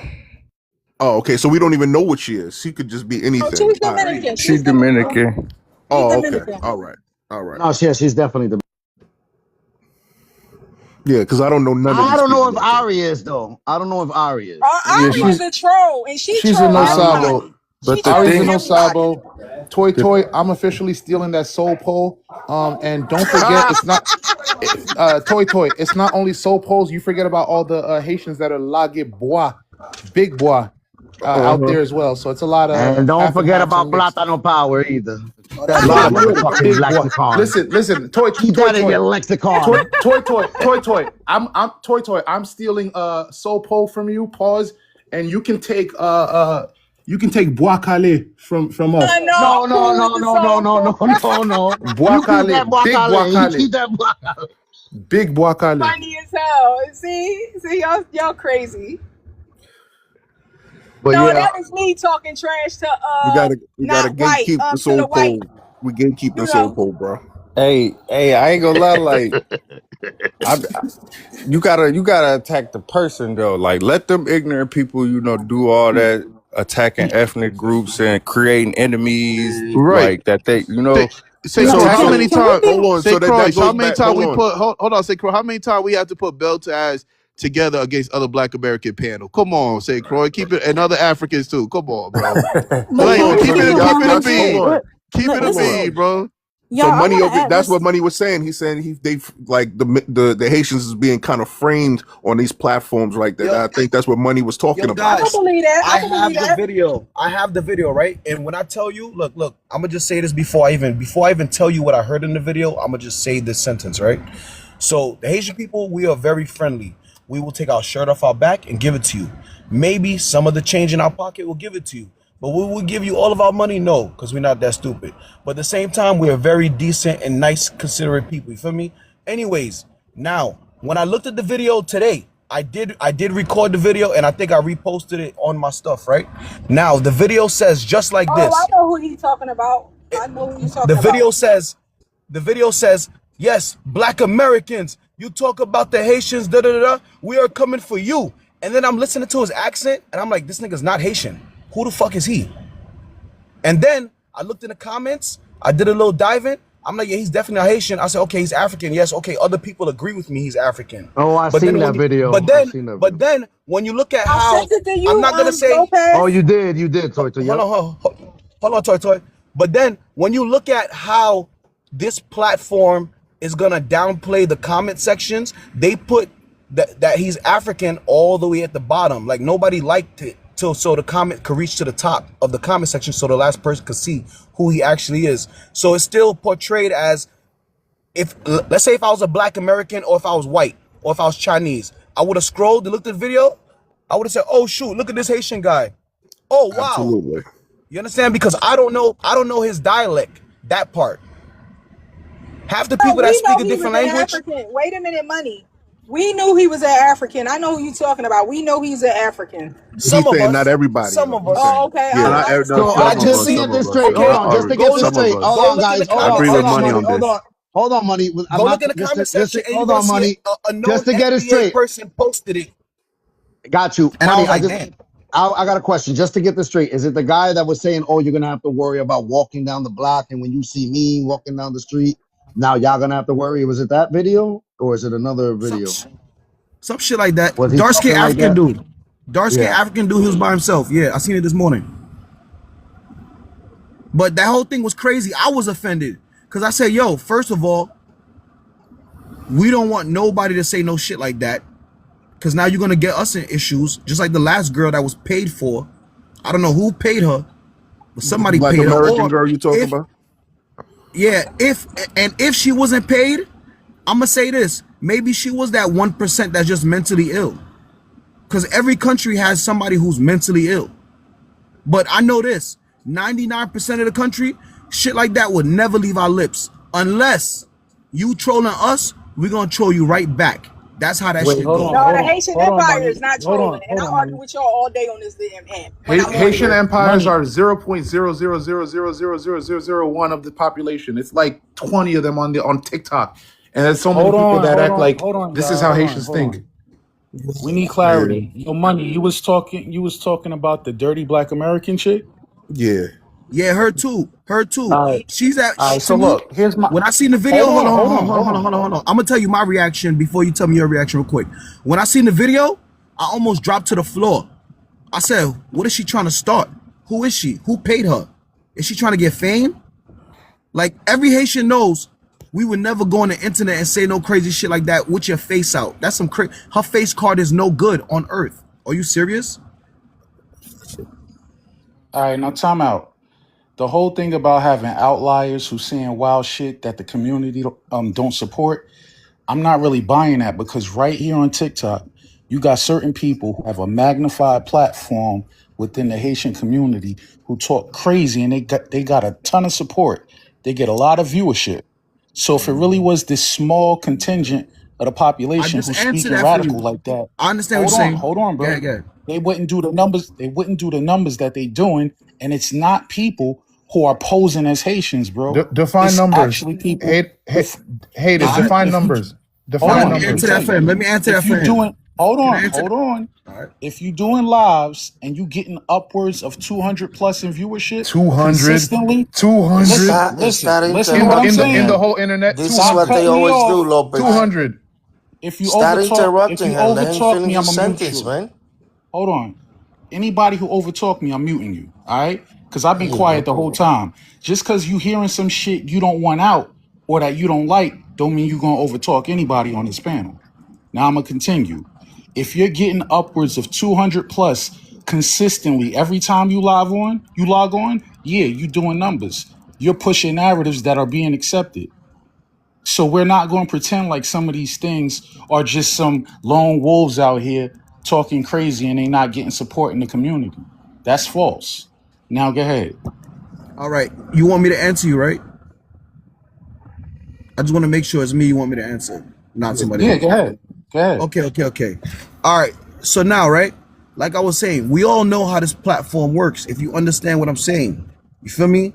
Oh, okay. So we don't even know what she is. She could just be Oh, anything. she's All right. Dominican. She She's Dominican. Dominican. She's Oh, okay. Dominican. All right. All right. No, she's definitely the. Yeah, because I don't know none of I these don't know people if like that. Ari is though. I don't know if Ari is. Yeah, Ari I'm not. is a troll, and she she's in troll I don't know. Osabo. everybody. She But I, Ari's in trolling everybody. Osabo. Toy The- Toy, I'm officially stealing that soul pole. And don't forget, it's not Toy Toy. It's not only soul poles. You forget about all the Haitians that are Lage Bois, Big Bois, out uh-huh. there as well. So it's a lot and of don't half and forget halves about and mixed. Platano Power either. Keep A that in lot your of motherfucking Big Bois. lexicon. Listen. Keep Toy that in your Toy. Toy, lexicon. toy. I'm toy, toy. I'm stealing soul pole from you. Pause, and you can take Bois Calais from us. No, I'm No, no, cool with no, the no, no, soul no, no, pool. no, no. Bois You keep that Calais, big Bois Bacale. You Calais, keep that Bacale. big Bois Calais. Funny as hell. See, y'all crazy. But No, yeah, that was me talking trash to we gotta not white gatekeep the to the soul white. pole. We gatekeep the You soul know, pole, bro. Hey, I ain't gonna lie. Like, you gotta attack the person though. Like, let them ignorant people, do all that attacking ethnic groups and creating enemies Right. like that. Say, say, no. So Crow, how so many Can we times? be? hold on. Say, So that Croix, how goes many back. times Hold we on. put? Hold on, say, Croix, how many times we have to put belt to ass together against other Black American panel? Come on, say, Croix, keep it, and other Africans too. Come on, bro. But Hold can Like, on. we So keep then it y'all keep it a y'all hold bean, on. keep it a Hold on. bean, bro. So Y'all, I money want to over. add That's what this. Money was saying. He's saying they like the Haitians is being kind of framed on these platforms like that. Yo, I think that's what Money was yo, talking I about. can guys, believe that. I I can believe have the that. video. Right? And when I tell you, look, I'm gonna just say this before I even tell you what I heard in the video. I'm gonna just say this sentence, right? So the Haitian people, we are very friendly. We will take our shirt off our back and give it to you. Maybe some of the change in our pocket will give it to you. But we will give you all of our money? No, because we're not that stupid. But at the same time, we are very decent and nice, considerate people. You feel me? Anyways, now when I looked at the video today, I did record the video and I think I reposted it on my stuff, right? Now the video says just like Oh, I this. know who he's talking about. I know who you're The talking about. video says the video says Yes, black Americans. You talk about the Haitians, da da da. We are coming for you. And then I'm listening to his accent, and I'm like, this nigga's not Haitian. Who the fuck is he? And then I looked in the comments. I did a little diving. I'm like, yeah, he's definitely not Haitian. I said, okay, he's African. Yes, okay. Other people agree with me. He's African. Oh, I But seen then that when you, video. but I then, seen that but video. then when you look at I how, sent it to I'm you, not gonna say, Oh, Lopez. you did, Toy. hold Yep. on, hold on, Toy Toy. But then when you look at how this platform is gonna downplay the comment sections, they put that he's African all the way at the bottom. Like nobody liked it so the comment could reach to the top of the comment section so the last person could see who he actually is. So it's still portrayed as if, let's say if I was a black American or if I was white or if I was Chinese, I would have scrolled and looked at the video. I would have said, oh shoot, look at this Haitian guy. Oh wow. Absolutely. You understand? Because I don't know his dialect, that part. Half the No, people that we speak know a he was different an language, African. Wait a minute, money. We knew he was an African. I know who you talking about. We know he's an African. some He's of saying not us, everybody some though. of He's us. Oh, saying okay. yeah, All not right. no, So But I some of just us, just to see, get some this of us. straight, hold okay, on. Just to get go this look, Some of straight, us. hold go on, look in guys. the Hold I comment on, agree hold with section. on, money money. on Hold this. on, hold on, money. Go look in the Just, comment just, section and you're hold gonna on, see money. a known Just to get it FBA straight. person posted it. Got you, And I money. was like, damn. I got a question. Just to get this straight, is it the guy that was saying, "Oh, you're gonna have to worry about walking down the block, and when you see me walking down the street, now y'all gonna have to worry"? Was it that video, or is it another Some video? some shit like that. Was he Dark skinned talking like African that? dude. Dark skinned Yeah. African dude, he was by himself. Yeah, I seen it this morning. But that whole thing was crazy. I was offended. Cause I said, yo, first of all, we don't want nobody to say no shit like that. Cause now you're gonna get us in issues, just like the last girl that was paid for. I don't know who paid her, but The somebody Black paid her. American Or girl you talking if about? if she wasn't paid, I'm gonna say this. Maybe she was that 1% that's just mentally ill. Cause every country has somebody who's mentally ill. But I know this: 99% of the country, shit like that would never leave our lips. Unless you trolling us, we're gonna troll you right back. That's how that Wait, shit hold go. on, No, hold the on, Haitian hold on, Empire money. is not Hold on, trolling, and hold I on, argue money. with y'all all day on this damn app when I'm on Haitian here. empires Money. are 0.000000001 of the population. It's like 20 of them on TikTok, and there's so many people that act like this is how Haitians Hold think. on. We need Yeah. clarity. Yo, money. You was talking about the dirty black American chick. Yeah. Yeah, her too. Her too. All right. She's at All right. to So me. look, here's my. When I seen the video, Hold hold on. on, Hold hold on, on. hold on, Hold hold on, on. hold on, hold on. I'm gonna tell you my reaction before you tell me your reaction real quick. When I seen the video, I almost dropped to the floor. I said, what is she trying to start? Who is she? Who paid her? Is she trying to get fame? Like every Haitian knows, we would never go on the internet and say no crazy shit like that with your face out. That's some crazy. Her face card is no good on earth. Are you serious? All right. Now time out. The whole thing about having outliers who saying wild shit that the community don't support. I'm not really buying that because right here on TikTok, you got certain people who have a magnified platform within the Haitian community who talk crazy and they got a ton of support. They get a lot of viewership. So if it really was this small contingent of the I population just who's answered speaking that for radical you. like that, I understand what you're saying. hold on, Go bro. ahead, go ahead. They wouldn't do the numbers. They wouldn't do the numbers that they doing, and it's not people who are posing as Haitians, bro. Define It's numbers. actually people. Hate, hate, haters. If you Define if you numbers. hold Define Let on, me let me answer numbers. tell that for you. him. Let me answer that If for you him. doing hold Can I on, answer hold that? on. All right. If you doing lives and you getting upwards of 200 plus in viewership 200, consistently, 200 Start listen what I'm in the interrupting saying. whole him. internet. This is Stop what 200, they cutting me always do, off. Lopez. All right. 200. Start If interrupting you him. Let him overtalk finish me, I'm his gonna mute sentence, you. man. Hold on. Anybody who overtalk me, I'm muting you. All right? Because I've There been you quiet go. the whole time. Just because you hearing some shit you don't want out or that you don't like, don't mean you're gonna overtalk anybody on this panel. Now I'm gonna continue. If you're getting upwards of 200 plus consistently every time you log on, yeah, you doing numbers. You're pushing narratives that are being accepted. So we're not going to pretend like some of these things are just some lone wolves out here talking crazy and they not getting support in the community. That's false. Now go ahead. All right. You want me to answer you, right? I just want to make sure it's me you want me to answer, not Yeah. somebody Yeah, go else. ahead. Go ahead. Okay, okay, okay. All right. So now, right? Like I was saying, we all know how this platform works. If you understand what I'm saying, you feel me?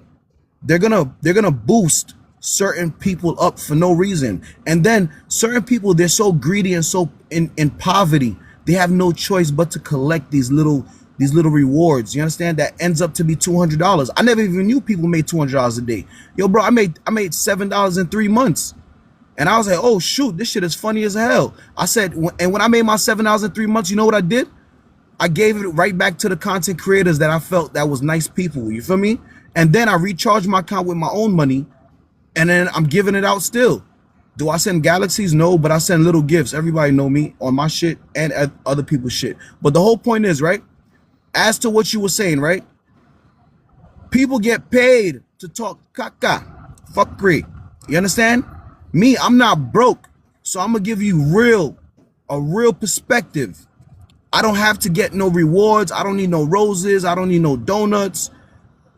They're gonna boost certain people up for no reason. And then certain people, they're so greedy and so in poverty, they have no choice but to collect these little rewards. You understand? That ends up to be $200. I never even knew people made $200 a day. Yo, bro, I made $7 in 3 months. And I was like, oh shoot, this shit is funny as hell. I said, and when I made my $7 in 3 months, you know what I did? I gave it right back to the content creators that I felt that was nice people. You feel me? And then I recharged my account with my own money, and then I'm giving it out still. Do I send galaxies? No, but I send little gifts. Everybody know me on my shit and other people's shit. But the whole point is, right? As to what you were saying, right? People get paid to talk caca, fuckery. You understand? Me, I'm not broke, so I'm gonna give you a real perspective. I don't have to get no rewards. I don't need no roses. I don't need no donuts,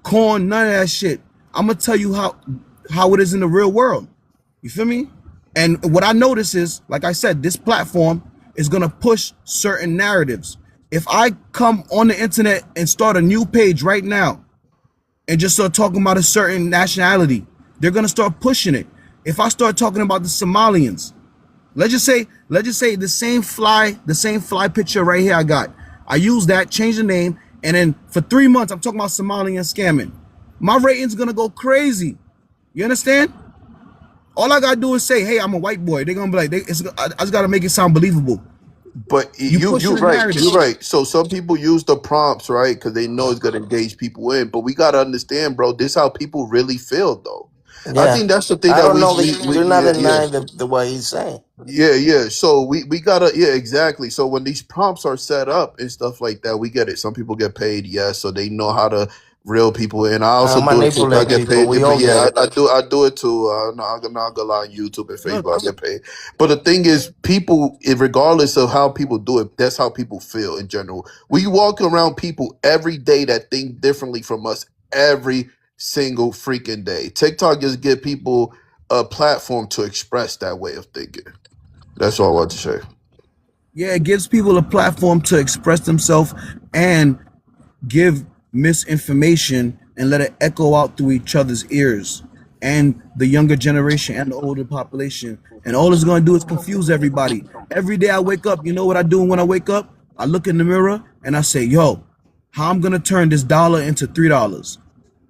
corn, none of that shit. I'm gonna tell you how it is in the real world. You feel me? And what I notice is, like I said, this platform is gonna push certain narratives. If I come on the internet and start a new page right now and just start talking about a certain nationality, they're gonna start pushing it. If I start talking about the Somalians, let's just say the same fly picture right here I got. I use that, change the name, and then for 3 months I'm talking about Somalian scamming. My rating's gonna go crazy. You understand? All I gotta do is say, "Hey, I'm a white boy." They're gonna be like, I just gotta make it sound believable. But You you're pushing the right. narrative. You're right. So some people use the prompts, right? Because they know it's gonna engage people in. But we gotta understand, bro. This how people really feel, though. I Yeah, think that's the thing I that don't know. we You're not yeah, yeah. denying the what he's saying. Yeah. So we gotta, yeah, exactly. So when these prompts are set up and stuff like that, we get it. Some people get paid, yes, so they know how to reel people in. I also do it too. I Manipulate get people. paid, We but all get yeah, it. I do it too. No, I'm not gonna lie on YouTube and Look, Facebook. I get paid. But the thing is, people, regardless of how people do it, that's how people feel in general. We walk around people every day that think differently from us every single freaking day. TikTok just give people a platform to express that way of thinking. That's all I want to say. yeah, it gives people a platform to express themselves and give misinformation and let it echo out through each other's ears and the younger generation and the older population. And all it's going to do is confuse everybody. Every day I wake up, you know what I do when I wake up? I look in the mirror and I say, yo, how I'm going to turn this dollar into $3?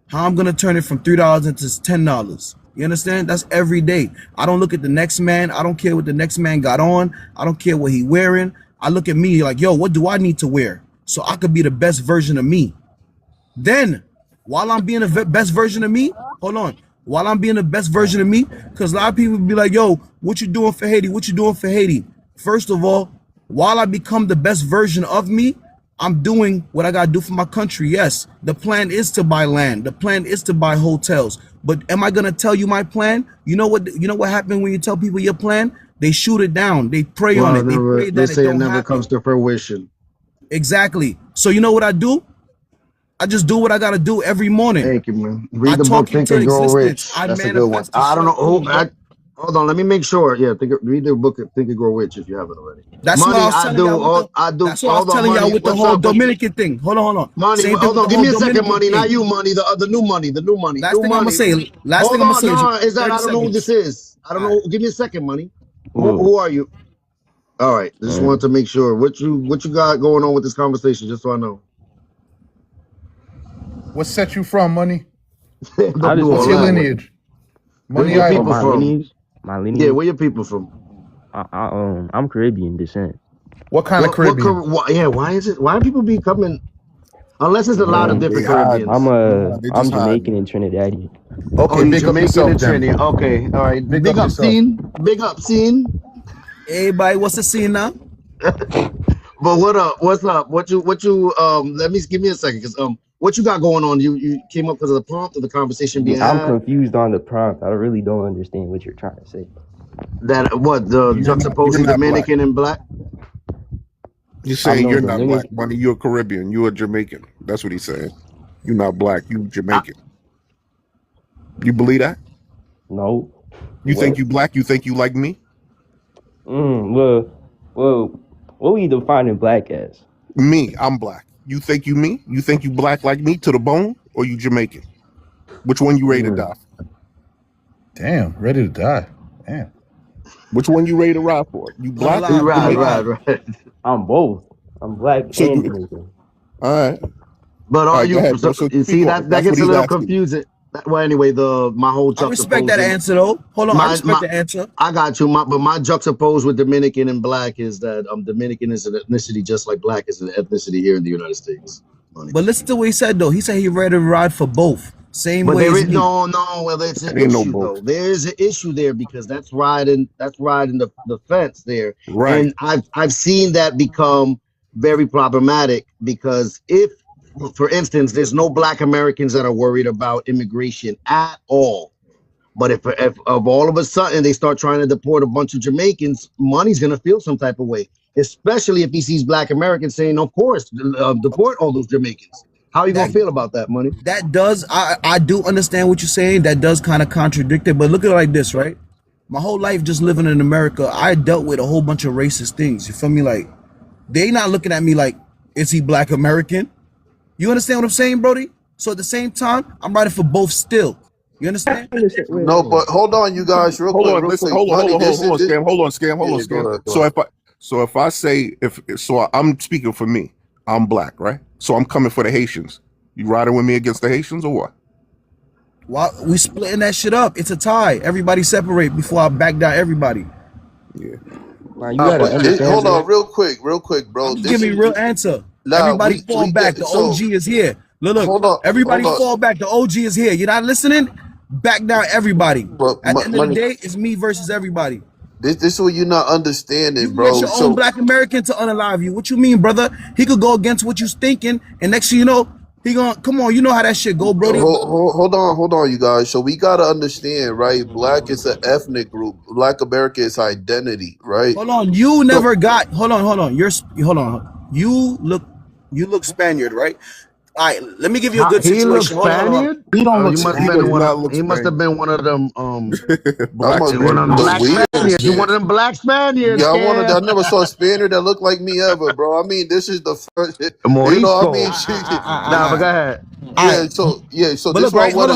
How I'm gonna turn it from $3 into $10. You understand? That's every day. I don't look at the next man. I don't care what the next man got on. I don't care what he wearing. I look at me like, yo, what do I need to wear so I could be the best version of me? Then, while I'm being the best version of me, hold on. While I'm being the best version of me, because a lot of people be like, yo, what you doing for Haiti? What you doing for Haiti? First of all, while I become the best version of me, I'm doing what I gotta do for my country. Yes, the plan is to buy land. The plan is to buy hotels. But am I gonna tell you my plan? You know what happened when you tell people your plan? They shoot it down. They pray on Well, it. They never. pray They that it say it don't never comes happen. to fruition. Exactly. So you know what I do? I just do what I gotta do every morning. Thank you, man. I Read the book, talk Think into and Grow existence. Rich. I That's a good one. manifest the I don't shit. know who. Boom, bro. Hold on, let me make sure. Yeah, read the book, Think and Grow Rich, if you haven't already. That's what I Money, was I telling do. y'all with the. I do. That's what I was Hold on, telling y'all money. with the What's whole up? Dominican thing. Hold on, hold on. Money. Same thing Hold with on. the Give whole me a second, Dominican money. Not thing. you, money. The other new money. The new money. Last New thing I'm gonna money. say. Last thing Hold I'm gonna on. say is No, is that 30 I don't know who this seconds. is. I don't All right. know. Give me a second, money. Mm, Who are you? All right. Just wanted to make sure what you got going on with this conversation, just so I know. What set you from, money? I Don't just do What's all want to your that. know lineage? Where Money your oh people Island. my from? lineage. My Yeah, lineage. where your people from? I'm Caribbean descent. What kind of Caribbean? Yeah, why is it? Why do people be coming? Unless it's a lot of Mm, They different hiding. I'm Caribbeans. a They just I'm hiding. Jamaican and Trinidadian. Oh, Okay, you big up Jamaican yourself and then. Trini. Okay, all right. Big Big up up, yourself. scene. Big up, scene. Everybody, what's the scene now? But what up? What's up? What you let me give me a second, because what you got going on? You came up because of the prompt or the conversation Yeah, being I'm had? confused on the prompt. I really don't understand what you're trying to say. That what the You're juxtaposing not black. Dominican and black? He's I'm saying no you're not black. Dominican. Money, you're Caribbean. You're a Jamaican. That's what he's saying. You're not black. You I, Jamaican. You believe that? No. You think What? you black? You think you like me? Well, what we defining black as? Me, I'm black. You think you me? You think you black like me to the bone? Or you Jamaican? Which one you ready to Mm, die? Damn, ready to die. Damn. Which one you ready to ride for? You black or Unalive, you Right, Jamaican? right, unalive. right. I'm both. I'm black So and you Dominican. all right. But All are right, go you? ahead, bro. So, So you speak see on it. that That's what gets a he's little asking you. confusing. Well, anyway, the my whole I respect that juxtaposing answer though. Hold on, I respect my the answer. I got you. But my juxtapose with Dominican and black is that Dominican is an ethnicity just like black is an ethnicity here in the United States. Money. But listen to what he said though. He said he ready to ride for both. Same But way there as is me. no. Well, there's an It ain't no issue both. though. There is an issue there because that's riding the fence there, Right. and I've seen that become very problematic because if, for instance, there's no Black Americans that are worried about immigration at all. But if all of a sudden they start trying to deport a bunch of Jamaicans, Money's gonna feel some type of way, especially if he sees Black Americans saying, "Of course, deport all those Jamaicans." How are you gonna That feel about that, Money? that does I do understand what you're saying. That does kind of contradict it. But look at it like this, right? My whole life just living in America, I dealt with a whole bunch of racist things. You feel me? Like they not looking at me like, is he Black American? You understand what I'm saying, Brody? So at the same time, I'm writing for both still. You understand? Understand? Wait, No, hold on. but hold on, you guys, Hold on, real listen, quick. hold on, hold Money, on, hold on, this hold is on, this. scam, hold on, scam, hold on, Yeah, go scam. ahead, go So ahead. if I say if so I'm speaking for me. I'm black, right? So I'm coming for the Haitians. You riding with me against the Haitians or what? Why we splitting that shit up? It's a tie. Everybody separate before I back down everybody. Yeah. Now you gotta But this, understand, hold on, bro. real quick, I'm bro. just This giving is you a real answer. nah. Everybody fall We back. get The OG so is here. Look. hold Everybody on. fall back. The OG is here. You're not listening? Back down everybody. But At the end of the money, day, it's me versus everybody. this is what you're not You understanding, can get bro. your own So Black American to unalive you. What you mean, brother? He could go against what you thinking, and next thing you know, he gonna come on. You know how that shit go, Brody. hold on, you guys. So we gotta understand, right? Black is an ethnic group. Black America is identity, right? Hold on. You So never got. Hold on. Hold on. You look Spaniard, right? All right. Let me give you a good He looks situation. Hold on. Spaniard. He don't Oh, look you must have He Spanish. been been one of. not look He must have Spaniard. been one of them. I'm Black a One of them Spaniards. the Black weirdest Spaniards. You shit. one of them Black Spaniards, Yeah, I Cam. never saw a Spaniard that looked like me ever, bro. I mean, this is the first. You know, I mean, Morisco. Nah, but All go ahead. right. So But this look, what I right? want to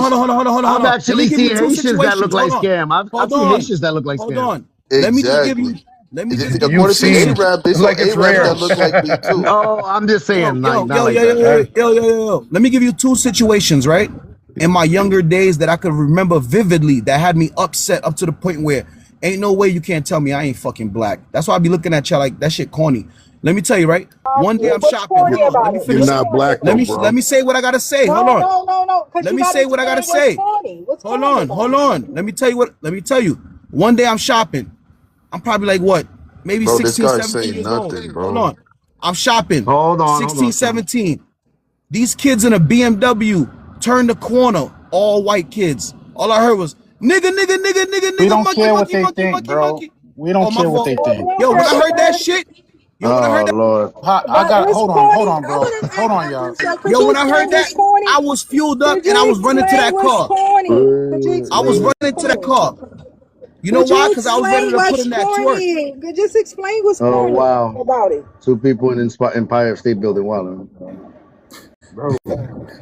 I've Hold on. Let me actually give you seen two Haitians that look situations. like Hold on. scam. I've Hold seen on. Haitians that look like Hold scam. on. Let me just give exactly. you. Let me just give you You've According to seen two. Arab, there's some like it's Arabs that rare. look like me too. No, I'm just Yo, saying, like yo, not yo, like yo, yo, that. yo, yo, yo, yo, yo. Let me give you two situations, right? In my younger days that I could remember vividly that had me upset up to the point where ain't no way you can't tell me I ain't fucking black. That's why I be looking at y'all like that shit corny. Let me tell you, right? One day I'm What's shopping. corny Hold on. Let about me it? You're finish. What's not corny black about Let though, me it? let bro. me say what I gotta say. Hold No, on. no, no, no. Because Let you me got to say what I gotta explain what's say. corny. What's Hold corny on, about hold it? on. Let me tell you. One day I'm shopping. I'm probably like what? Maybe Bro, this 16, guy's 17 saying years old. nothing, Hold bro. on. I'm shopping. Hold 16, on, Sean. 17. These kids in a BMW turned the corner, all white kids. All I heard was We nigga, don't monkey, care what monkey, they monkey, think, monkey, bro. monkey. We don't Oh, my care what fault. they Well, we think. don't Yo, care when I about heard that that. shit, yo, when I heard Oh that, Lord. I But got it's hold corny. on, I bro. want to Hold on, y'all. Could yo, you when I heard explain that, what's corny? I was fueled up Could and I you was running to explain that what's car. corny? Could you I was explain running what's into that corny? car. You know Could why? you Because I was ready explain to put what's in that twerk. corny? Just explain what's Oh corny wow. about it. Two people in Empire State Building. Wow. Bro,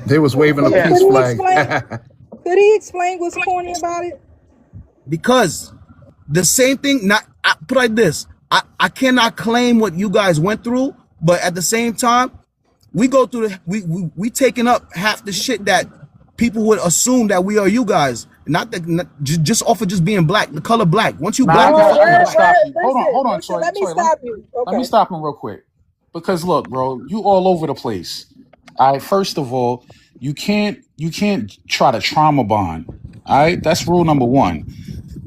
They was waving a Yeah. peace Could he flag. explain? Could he explain what's corny about it? Because the same thing, not I, put like this. I cannot claim what you guys went through, but at the same time, we go through we taking up half the shit that people would assume that we are you guys. Not that just off of just being black, the color black. Once you Nah, black, you I fucking gotta black. stop you. Listen, Hold on, listen. Toy. Let me Toy, stop you. let me Okay. stop him real quick. Because look, bro, you all over the place. All right, first of all, you can't try to trauma bond. All right, that's rule number one.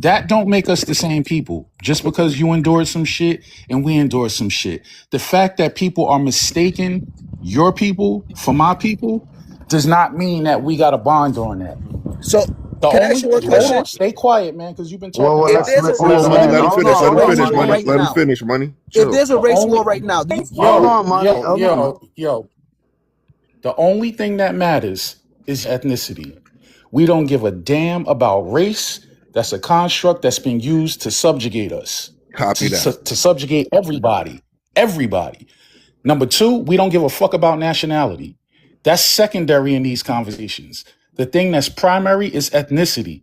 That don't make us the same people. Just because you endured some shit and we endured some shit. The fact that people are mistaking your people for my people does not mean that we got a bond on that. So The can I ask only you one hold question? on, stay quiet, man, because you've been Well, talking a well If lot. there's a Hold race, on, let money. me man. Let give him you Hold finish. on, Let a him hold on, race finish, war money. money. right Let him now. finish, money. If Chill. there's a The race war only right now, do you Hold yo, on, money. yo, Hold on, man. yo, the only thing that matters is ethnicity. We don't give a damn about race. That's a construct that's been used to subjugate us, Copy that. to subjugate everybody. Everybody. Number two, we don't give a fuck about nationality. That's secondary in these conversations. The thing that's primary is ethnicity.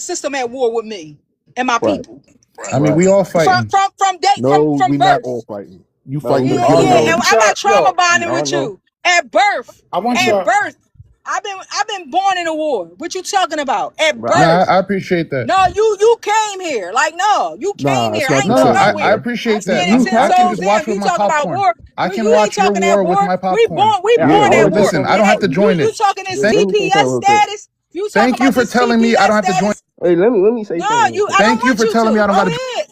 system at war with me and my Right. people. I mean, Right. we all From fighting. from from day No, from we not all birth. fighting. You No, fighting we to Yeah, get are yeah. no. And along. I got trauma Yo, We bonding are with no. you. At birth. I want At y'all. birth. I've been born in a war. What you talking about? At Bro, Nah, birth. I appreciate that. No, you came here. Like, no, you came Nah, here. it's I not ain't the No, go same, I nowhere. bro. appreciate I'm that. standing you 10 I have can to. just toes watch down. with You my talking about popcorn. war. I can You ain't watch your talking that war with war. my We popcorn. born we Yeah, born I at was just war. Listen, gonna. I don't And have to you join you it. talking this Let Thank, me say something CPS real quick. status? You talking thank you about for this telling me I CPS don't have to join. status? Hey, let me say No, something real quick. I don't Thank you want for you telling me I to. don't Go got to. ahead.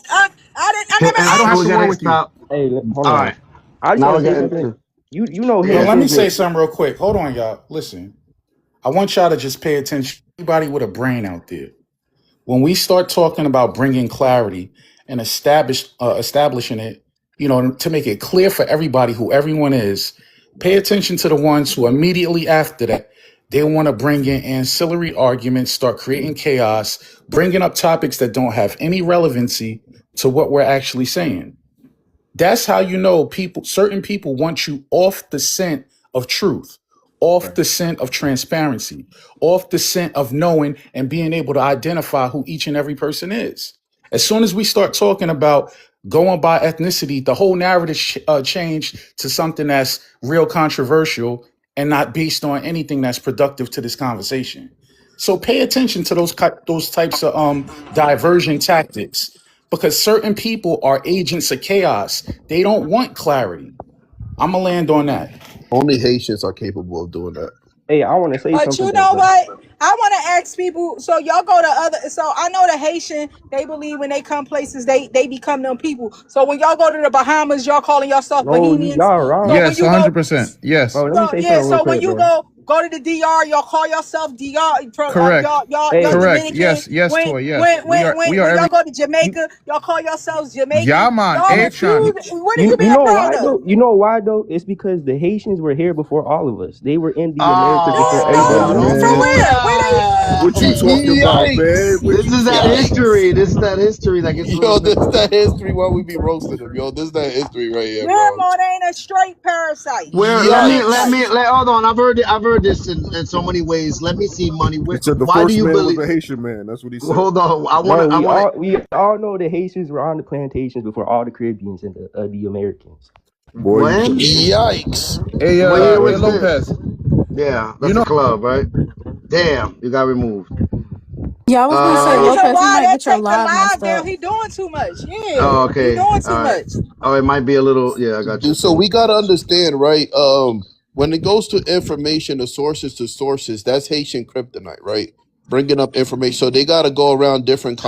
I didn't I Okay, never I don't now have we're to asked war getting you. with you. stop. Hey, hold All on. right, I just now want we're to say getting something. to You know Yo, yeah. let me Haitians say were. something real quick. Hold on, y'all. Listen, I want y'all to just pay attention. Anybody with a brain out there. When we start talking about bringing clarity and establishing it, to make it clear for everybody who everyone is, pay attention to the ones who immediately after that they want to bring in ancillary arguments, start creating chaos, bringing up topics that don't have any relevancy to what we're actually saying. That's how you know certain people want you off the scent of truth, off the scent of transparency, off the scent of knowing and being able to identify who each and every person is. As soon as we start talking about going by ethnicity, the whole narrative changed to something that's real controversial and not based on anything that's productive to this conversation. So pay attention to those types of diversion tactics because certain people are agents of chaos. They don't want clarity. I'm gonna land on that. Only Haitians are capable of doing that. Hey, I want to say But something you though, know bro. what? I want to ask people. So y'all go to other. So I know the Haitian. They believe when they come places, they become them people. So when y'all go to the Bahamas, y'all calling yourself No, Bahamians. y'all So wrong. when Yes, you go, 100%. Yes, Bro, let me so say yeah. something real So when quick, you bro. go to the DR, y'all call yourself DR. correct, Y'all Hey, correct. Dominican. Yes, yes, When Toy. Yes, when when when we are when y'all every go to you, Jamaica, y'all call yourselves Jamaican. Yaman, Y'all Achan. you, refuse. What are you, you you being know proud why though? of? You know why though? It's because the Haitians were here before all of us. They were in the Americas before Oh, everybody No, else. don't from Man, do where? Where they? that. what you talking about, man? Yikes! What This you is that talking about? history. This is that history that gets a little Yo, bit. this that history. Why we be roasting them? Yo, this that history right here, bro. Grandma ain't a straight parasite. Where Yikes! hold on. I've heard this in so many ways. Let me see, money. He said the Why do first you man was believe? a Haitian man. That's what he said. Hold on. Bro, I want we all know the Haitians were on the plantations before all the Caribbeans and the Americans. Boy, you when? tripping. Yikes! What year Hey was this? Lopez. Yeah, You that's a know, club, right? Damn, you got removed. Yeah, I was gonna That's the say, Uh reason Lopez, you why might that get your take the live live messed down. up. He doing too much. Yeah, oh, he okay. doing too All right. much. Oh, it might be a little. Yeah, I got you. Dude, so So we gotta understand, right? When it goes to information, the sources to sources, that's Haitian kryptonite, right? Bringing up information, so they gotta go around different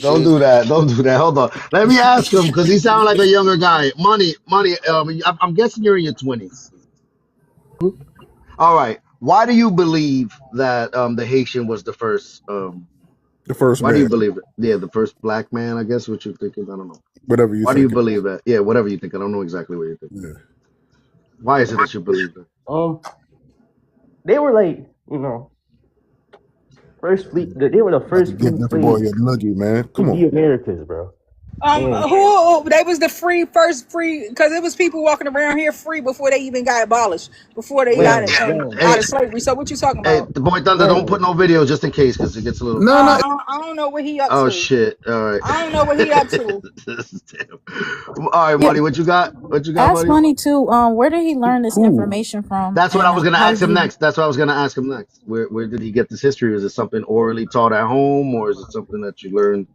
don't conversations. do that. Don't do that. Hold on. Let me ask him because he sounds like a younger guy. Money. I'm guessing you're in your 20s. All right. Why do you believe that the Haitian was the first? The first Why do you man, believe it? Yeah, the first black man. I guess what you're thinking. I don't know. whatever you Why do you think. believe that? Yeah, whatever you think. I don't know exactly what you're thinking. Yeah, Why is it that you believe that? Um, they were like, first fleet. They were the I first could give fleet this boy slaves a nugget, man. Come in the on. Americas, bro. And Who they was the first free because it was people walking around here free before they even got abolished, before they got when, when, out Hey, of slavery. So what you talking hey, about? the boy Thunder, don't when, put no videos just in case because it gets a little. no, no. I don't know what he up Oh to. shit! All right. I don't know what he up to. Damn. All right, Yeah, money. What you got? What you got, ask buddy? Money too. Where did he learn this who? information from, That's what I and was gonna how ask did him you? next. That's what I was gonna ask him next. Where did he get this history? Is it something orally taught at home, or is it something that you learned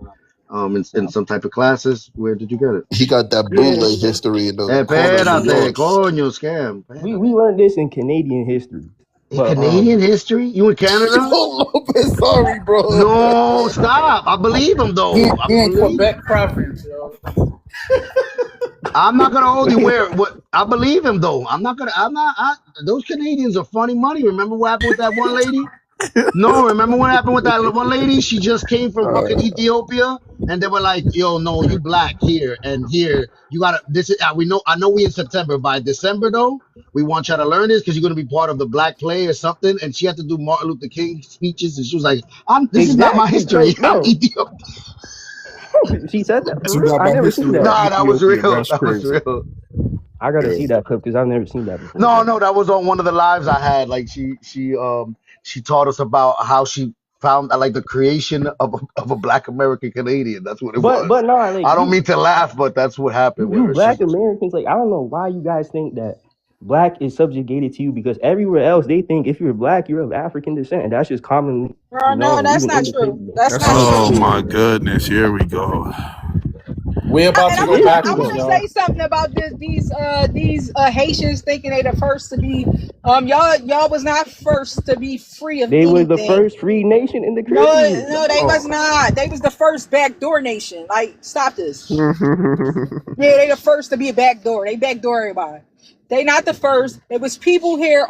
in some type of classes? Where did you get it? He got that Yeah, bootleg history in the corner of New Espérate, York. coño, scam. we Espérate. learned this in Canadian history, In but Canadian history? You in Canada? Yo, Lopez, sorry, bro. No, stop. I believe him He, though. I he in believe him. Quebec province, yo. I'm not gonna hold you where what I believe him though. Those Canadians are funny money. Remember what happened with that one lady? No, remember what happened with that one lady? She just came from fucking Ethiopia, and they were like, "Yo, no, you black here and here. You gotta. This is we know. I know we in September. By December though, we want you to learn this because you're gonna be part of the black play or something." And she had to do Martin Luther King speeches, and she was like, "I'm. This is not my exactly, history. bro. I'm No, Ethiopian." she said that She for real. got I my never seen history that. at Nah, that was Ethiopia. real. That's That was crazy. real. I gotta Yeah. see that clip because I've never seen that before, No, bro. no, that was on one of the lives I had. Like she taught us about how she found like the creation of a black American Canadian. That's what it But was. no, like I don't mean to laugh, but that's what happened with you her. Black She Americans, like I don't know why you guys think that black is subjugated to you because everywhere else they think if you're black, you're of African descent. And that's just commonly Bro, no, known, that's even not indicated. true. That's That's not not Oh true. true. my goodness, here we go. We're about And to I go wanna It is I true backwards, though. wanna y'all. say something about these Haitians thinking they the first to be y'all was not first to be free of They were the anything. first free nation in the No, Caribbean. no, they was No. not. They was the first backdoor nation. Like, stop this. Yeah, they the first to be a backdoor. They backdoor everybody. They not the first. It was people here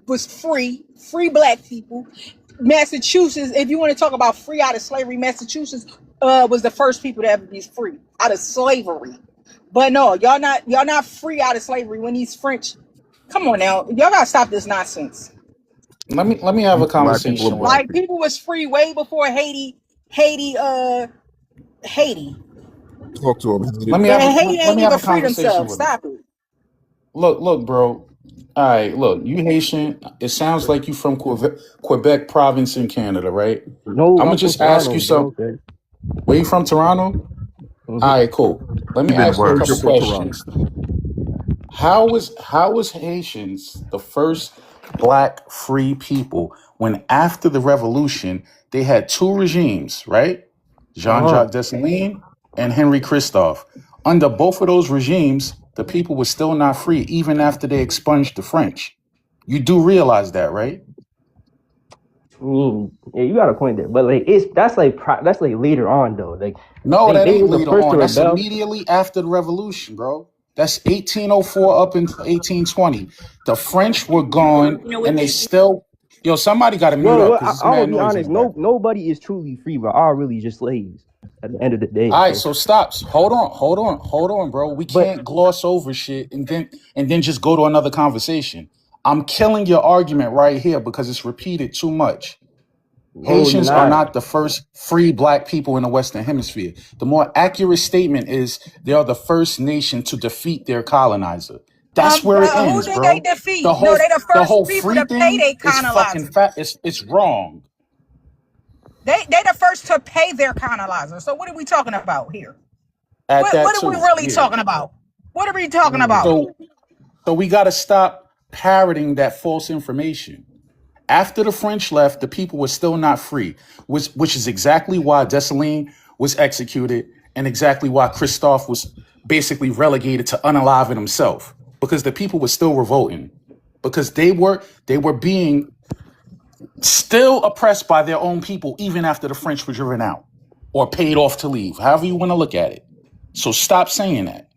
was free black people. Massachusetts, if you want to talk about free out of slavery, Massachusetts was the first people to ever be free out of slavery. But no, y'all not free out of slavery when these French. Come on now, y'all gotta stop this nonsense. Let me have a Black people are conversation with. black Like people. people was free way before Haiti, Haiti. Talk to him. Let me have And a Haiti let ain't me have even a free conversation themselves. with him. Stop it. Look, bro. All right, look, you Haitian. It sounds like you from Quebec province in Canada, right? No, I'm gonna I'm from just ask Toronto, you but some. okay. Where you from, Toronto? All right, cool. Let me Even ask you a Very couple worse. different Toronto. questions. How was Haitians the first black free people when after the revolution they had two regimes, right? Uh-huh. Jean-Jacques Dessalines and Henry Christophe. Under both of those regimes, the people were still not free even after they expunged the French. You do realize that, right? I mean, yeah, you got a point there, but like that's like later on though. Like No, that they ain't were the later first to on. That's rebel. immediately after the revolution, bro. That's 1804 up until 1820. The French were gone and they still. Yo, somebody got to mute up Well, because it's I'm gonna mad be noise in honest. the No, background. nobody is truly free, but are really just slaves at the end of the day. All right, So, so stops. Hold on, bro. We but can't gloss over shit and then just go to another conversation. I'm killing your argument right here because it's repeated too much. no, you're Haitians are not. not the first free black people in the Western Hemisphere. The more accurate statement is they are the first nation to defeat their colonizer. That's where it Who ends, did they bro. The defeat? No, whole they the the first whole people free to pay thing their is fucking colonizers. fat. It's wrong. They the first to pay their colonizers. So what are we talking about here? At What that are we too. really Yeah. talking about? What are we talking Mm. about? So so we got to stop parroting that false information. After the French left, the people were still not free, which is exactly why Dessalines was executed and exactly why Christophe was basically relegated to unaliving himself because the people were still revolting because they were being still oppressed by their own people even after the French were driven out or paid off to leave, however you want to look at it. So stop saying that.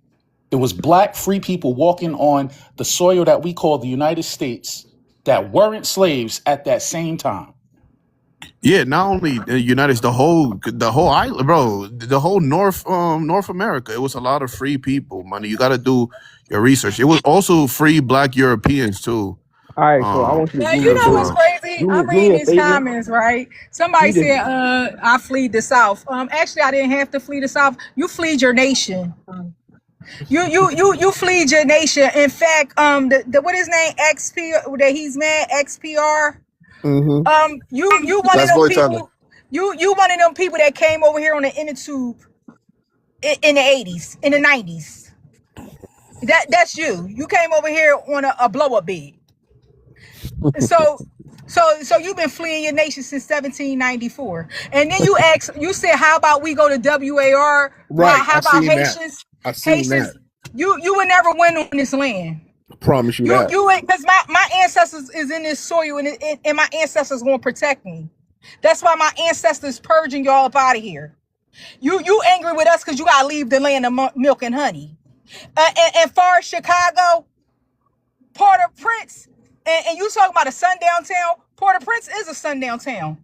It was black free people walking on the soil that we call the United States that weren't slaves at that same time. Yeah, not only the United, the whole island, bro, the whole North America. It was a lot of free people. Money, you got to do your research. It was also free Black Europeans too. All right, so I want you to Now do me you a As know what's favor. well. crazy? I'm Do me reading a these favor. comments, right? Somebody Read said, this. I fleed the South. Actually I didn't have to flee the South. You fleed your nation. You fleed your nation. In fact, the what his name XP that he's mad XPR. Mm-hmm. You one of That's them Boytana. people. You one of them people that came over here on the inner tube in the 80s, in the 90s. That's you. You came over here on a blow up bed. So so you've been fleeing your nation since 1794. And then you said, how about we go to WAR? Right. How I about seen that. Haitians? I seen that. Haitians, you would never win on this land. I promise you that. You because my ancestors is in this soil and my ancestors gonna protect me. That's why my ancestors purging y'all up out of here. You angry with us because you gotta leave the land of milk and honey. And far as Chicago, Port-au-Prince, and you talking about a sundown town. Port-au-Prince is a sundown town.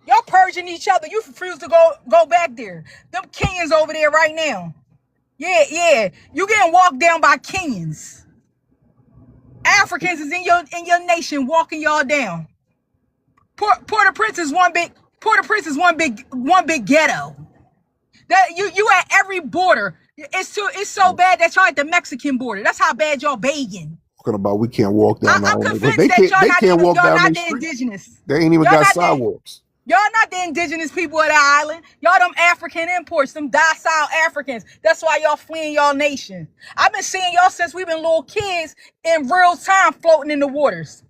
Y'all purging each other. You refuse to go back there. Them Kenyans over there right now. Yeah. You getting walked down by Kenyans. Africans is in your nation walking y'all down. Port-au-Prince is one big one big ghetto. That you at every border. It's so bad that y'all at the Mexican border. That's how bad y'all begging. Talking about we can't walk down our I'm own. But convinced that they can't walk y'all down not their the street. indigenous. They ain't even Y'all got not the sidewalks. Y'all not the indigenous people of the island. Y'all them African imports, them docile Africans. That's why y'all fleeing y'all nation. I've been seeing y'all since we've been little kids in real time floating in the waters.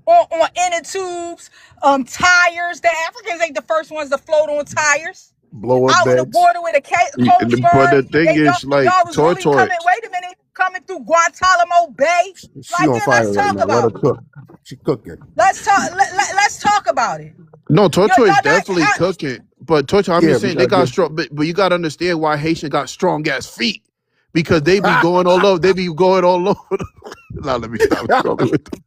On inner tubes, tires. The Africans ain't the first ones to float on tires. Blow up Out in the beds. water with a Coast But Guard. the thing is, like, Y'all was Toy really Toy, coming, wait a minute, coming through Guantanamo Bay. She Like, on yeah, fire let's right talk now. Let her about it. cook. She cooking. Let's talk about it. no, Toy Y'all Toy is not, definitely cooking. But Toy Toy, I'm Yeah, just we saying they got got good. strong. But you got to understand why Haitian got strong ass feet because they be going all over. They be going all over. Now let me stop talking with them.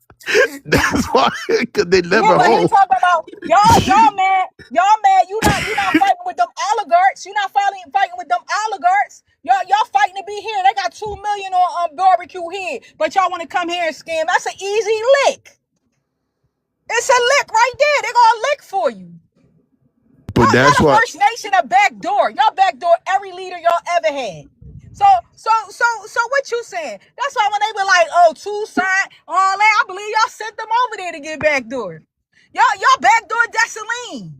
That's why, because they yeah, never but he hold. talking about y'all mad. Y'all mad. You not fighting with them oligarchs. You not fighting with them oligarchs. Y'all fighting to be here. They got 2 million on barbecue here, but y'all want to come here and scam. That's an easy lick. It's a lick right there. They gonna lick for you. But Y'all that's the why. first nation to backdoor. Y'all backdoor every leader y'all ever had. So what you saying? That's why when they were like, oh, Tucson, all that, I believe y'all sent them over there to get backdoor. Y'all backdoor Dessalines.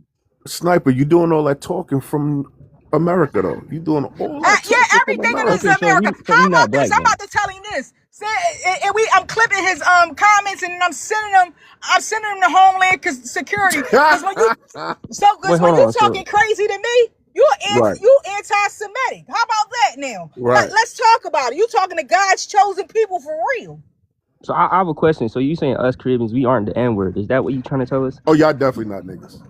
Sniper, you doing all that talking from America though? You doing all that Yeah, talking from everything in this America? is Okay, so America. so How he not about this? black I'm then. about to tell him this. I'm clipping his comments and I'm sending them to Homeland Security. Wait, Because when hold you on. talking crazy to me, you Right, anti-Semitic. How about that now? right. Let's talk about it. You talking to God's chosen people for real. So I have a question. So you saying us Caribbeans, we aren't the N word? Is that what you trying to tell us? Oh, y'all definitely not niggas.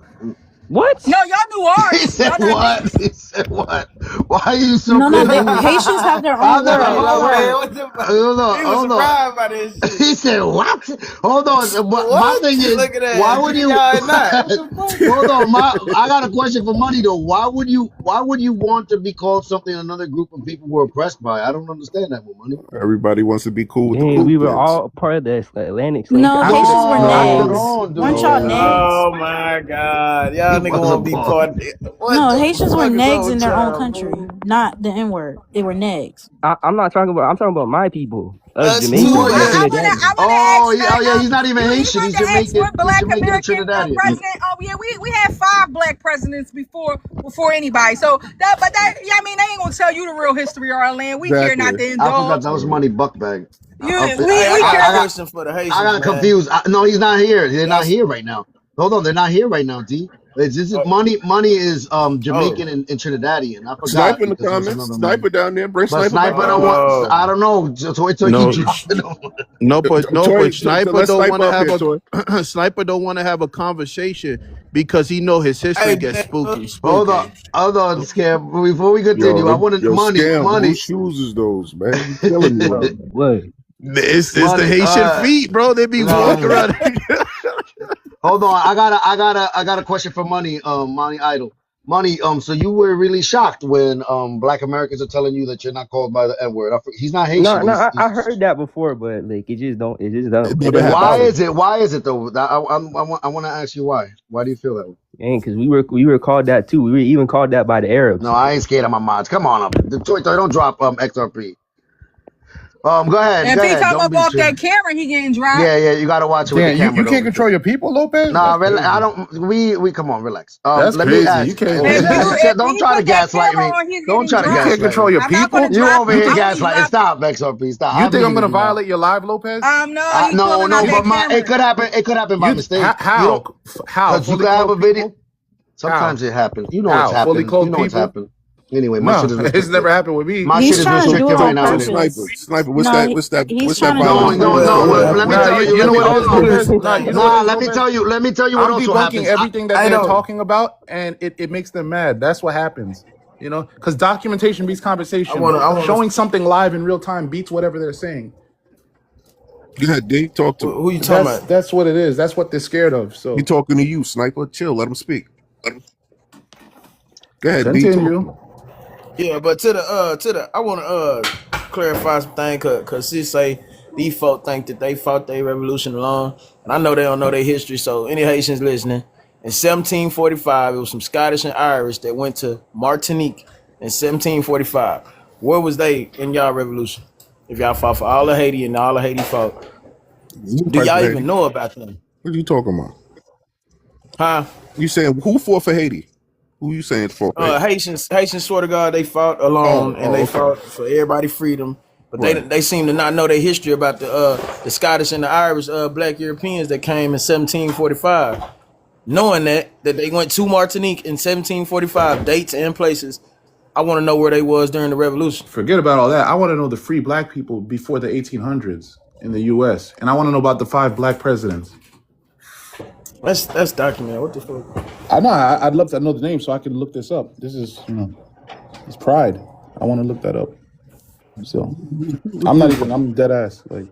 What? No, y'all knew He ours. said Y'all not what? niggas. He said what? Why are you so No, no, the confused? Haitians have their I own never. word. Hey, It's low Hold man, on. word. what the fuck? Hold on. He was Hold on. surprised by this shit. He said what? Hold on. My What? thing is, Look at why that. would Nigga, you? y'all not. What the fuck? Hold on. I got a question for money though. Why would you? Why would you want to be called something another group of people were oppressed by? I don't understand that with money. Everybody wants to be cool with the Dang, cool we were kids. all a part of the Atlantic slave. No, I could Haitians were Hold no, negs. on, Weren't y'all dude. negs? Oh my god. Y'all He nigga was a wanna be punk. caught. What No, the Haitians were fuck is wrong negs in with their own y'all, country, bro? not the N word. They were negs. I'm not talking about. I'm talking about my people, us Us Who too, Jamaicans is and it? I yeah. wanna Trinidadians. I wanna Oh, ask oh yeah. He's not even you Haitian. want He's to ask Jamaican. what He's black Jamaican and American Trinidadian. president? Oh yeah, we had 5 black presidents before anybody. So that yeah, I mean they ain't gonna tell you the real history of our land. We care not Exactly. to I forgot indulge. that was money buck bag. Hey, I We got a care. I question for the I Haitians, got man. confused. No, he's not here. They're Y'all, not here right now. Hold on, they're not here right now. D. This is oh, money. Money is oh, Jamaican and Trinidadian. I forgot Sniper in the because there was comments. another money. Sniper down there. Bring But Sniper back sniper down don't here. want. oh. I don't know. Toy keep No, dropping them. no, but Sniper Let's don't Sniper want to up have here, Toy. a Sniper don't want to have a conversation because he know his history Hey, gets man, spooky, Hold on, spooky. hold on, Scam. Before we continue, I wanted Yo, money, scam. money, Whose shoes is those, man? You killing me right Bro, now. what? It's the money. Haitian feet, bro. They be walking No. around. Hold on, I got a question for Money, Money Idol. Money, so you were really shocked when Black Americans are telling you that you're not called by the N word. He's not No, Haitian. no, I He's heard that before, but like it just don't. It just don't. It It never doesn't happened. why bother is me. it? Why is it though? I want to ask you why. Why do you feel that way? Ain't because we were called that too. We were even called that by the No, Arabs. I ain't scared of my mods. Come on up. Toy, don't drop XRP. Go ahead, And go if he ahead. come Don't up be off too. that camera, he getting dropped. Yeah, yeah, you gotta watch it with the Damn, you camera though, can't control because your people, Lopez? nah, That's I crazy. don't. We come on, relax. That's Let me crazy. You ask. can't If you you if Don't he try to put that gaslight camera me. on, he's Don't getting try to can't dropped. gaslight control me. your I'm not gonna people? You drop over him. You here think I only gaslighting. dropped him. Stop, XRP. Stop. you I think haven't I'm gonna even been. violate your live, Lopez? No, he No, pulling no, out that but it camera. could happen. It could happen by You mistake. You don't, how cause you fully can have a clothed video. people? Sometimes How? it happens. You know it's How fully happened. You clothed know it's people? happened. Anyway, my No, shit is it's restricted. never happened with me. My shit He's is trying to do restricted it right on now. So Anyway. Sniper, purpose. Sniper, No, he's what's that trying to do it No, on violation no, against the no. purpose. N word? Let me Nah, tell you. you Let know me what it is, hold on. Lopez? Nah, you know what it Nah, is, let me Lopez? tell you. Let me tell you what I'm also debunking happens. everything that I they're know. talking about, and it makes them mad. That's what happens. You know, because documentation beats conversation. I wanna. Showing something live in real time beats whatever they're saying. Go ahead, D. Talk to me. Who you talking That's about? that's what it is. That's what they're scared of. He So talking to you, Sniper. Chill. Let him speak. Go ahead, D. Talk to continue. me. Yeah, but I wanna clarify some things, cause she say these folk think that they fought their revolution alone, and I know they don't know their history. So any Haitians listening, in 1745, it was some Scottish and Irish that went to Martinique in 1745. Where was they in y'all revolution? If y'all fought for all of Haiti and all of Haiti fought, You do fight y'all for even Haiti. know about them? What are you talking about? Huh? You saying who fought for Haiti? Who you saying fought for Haiti? Haitians swear to God they fought alone and they Okay. fought for everybody freedom. But Right. they seem to not know their history about the Scottish and the Irish black Europeans that came in 1745. Knowing that they went to Martinique in 1745, dates and places. I want to know where they was during the revolution. Forget about all that. I want to know the free black people before the 1800s in the U.S. And I want to know about the 5 black presidents. That's documented. What the fuck? I know. I'd love to know the name so I can look this up. This is, it's pride. I want to look that up. So I'm dead ass. Like,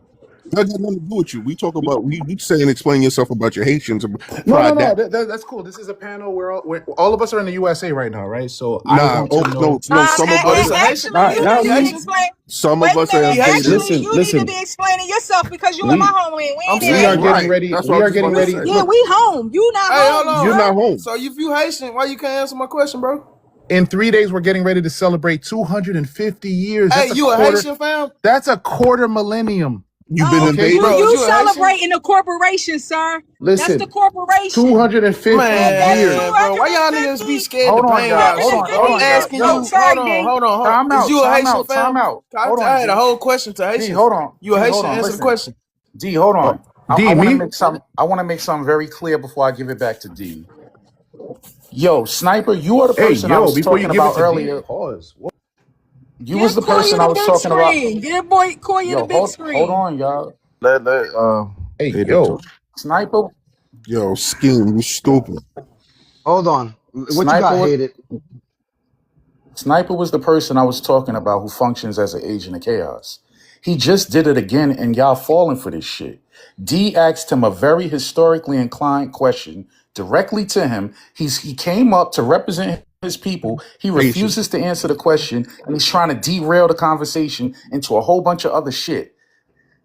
That got nothing to do with you. We talk about you saying explain yourself about your Haitians. no. Pride that. That's cool. This is a panel where all of us are in the USA right now, right? So I Nah. want Oh to know. no. Some of Oh, us. this a Haitian? Actually, you Not need to be we. explaining. Some Wait of a us are minute. Haitian. Actually, you need to Listen. be explaining yourself because you in my We homeland. We I'm ain't in we are saying Haiti. getting right. ready. That's what I We was are just getting about to ready. say. Yeah, Look, we home. You not Hey, hold home, on. You're sir. not home. So if you Haitian, why you can't answer my question, bro? in 3 days we're getting ready to celebrate 250 years. Hey, you a Haitian, fam? That's a quarter millennium. You've been Okay, invaded. Bro, is You you a Haitian? celebrating the corporation, sir. That's the listen. corporation. 250 That's years. Man, bro, why y'all niggas be 250. scared to Hold on, bang y'all. y'all Hold shit, on. bro? Hold I'm on, y'all. asking Yo, Oh, you. sorry, D. Hold on. Is you a Haitian, Time fam? out. Hold I on, had a D. whole question to D, Haitians. hold on. You a D, hold Haitian? on. Answer the Listen. question. D, hold Oh, on. I D, want to me? make something very clear before I give it back to D. Yo, Sniper, you are the Hey, person I yo! was Before you talking give it about to D, earlier. pause. What? You was Give the person Koya I the was big talking about. screen. Give boy Koya the Yo, big hold screen. on, y'all. Let Hey, Haiti talk. yo, Sniper, Yo, scheme, you stupid. Hold on. What you got, Sniper, hated? Sniper was the person I was talking about who functions as an agent of chaos. He just did it again, and y'all falling for this shit. D asked him a very historically inclined question directly to him. He came up to represent his people. He Haitian. refuses to answer the question, and he's trying to derail the conversation into a whole bunch of other shit.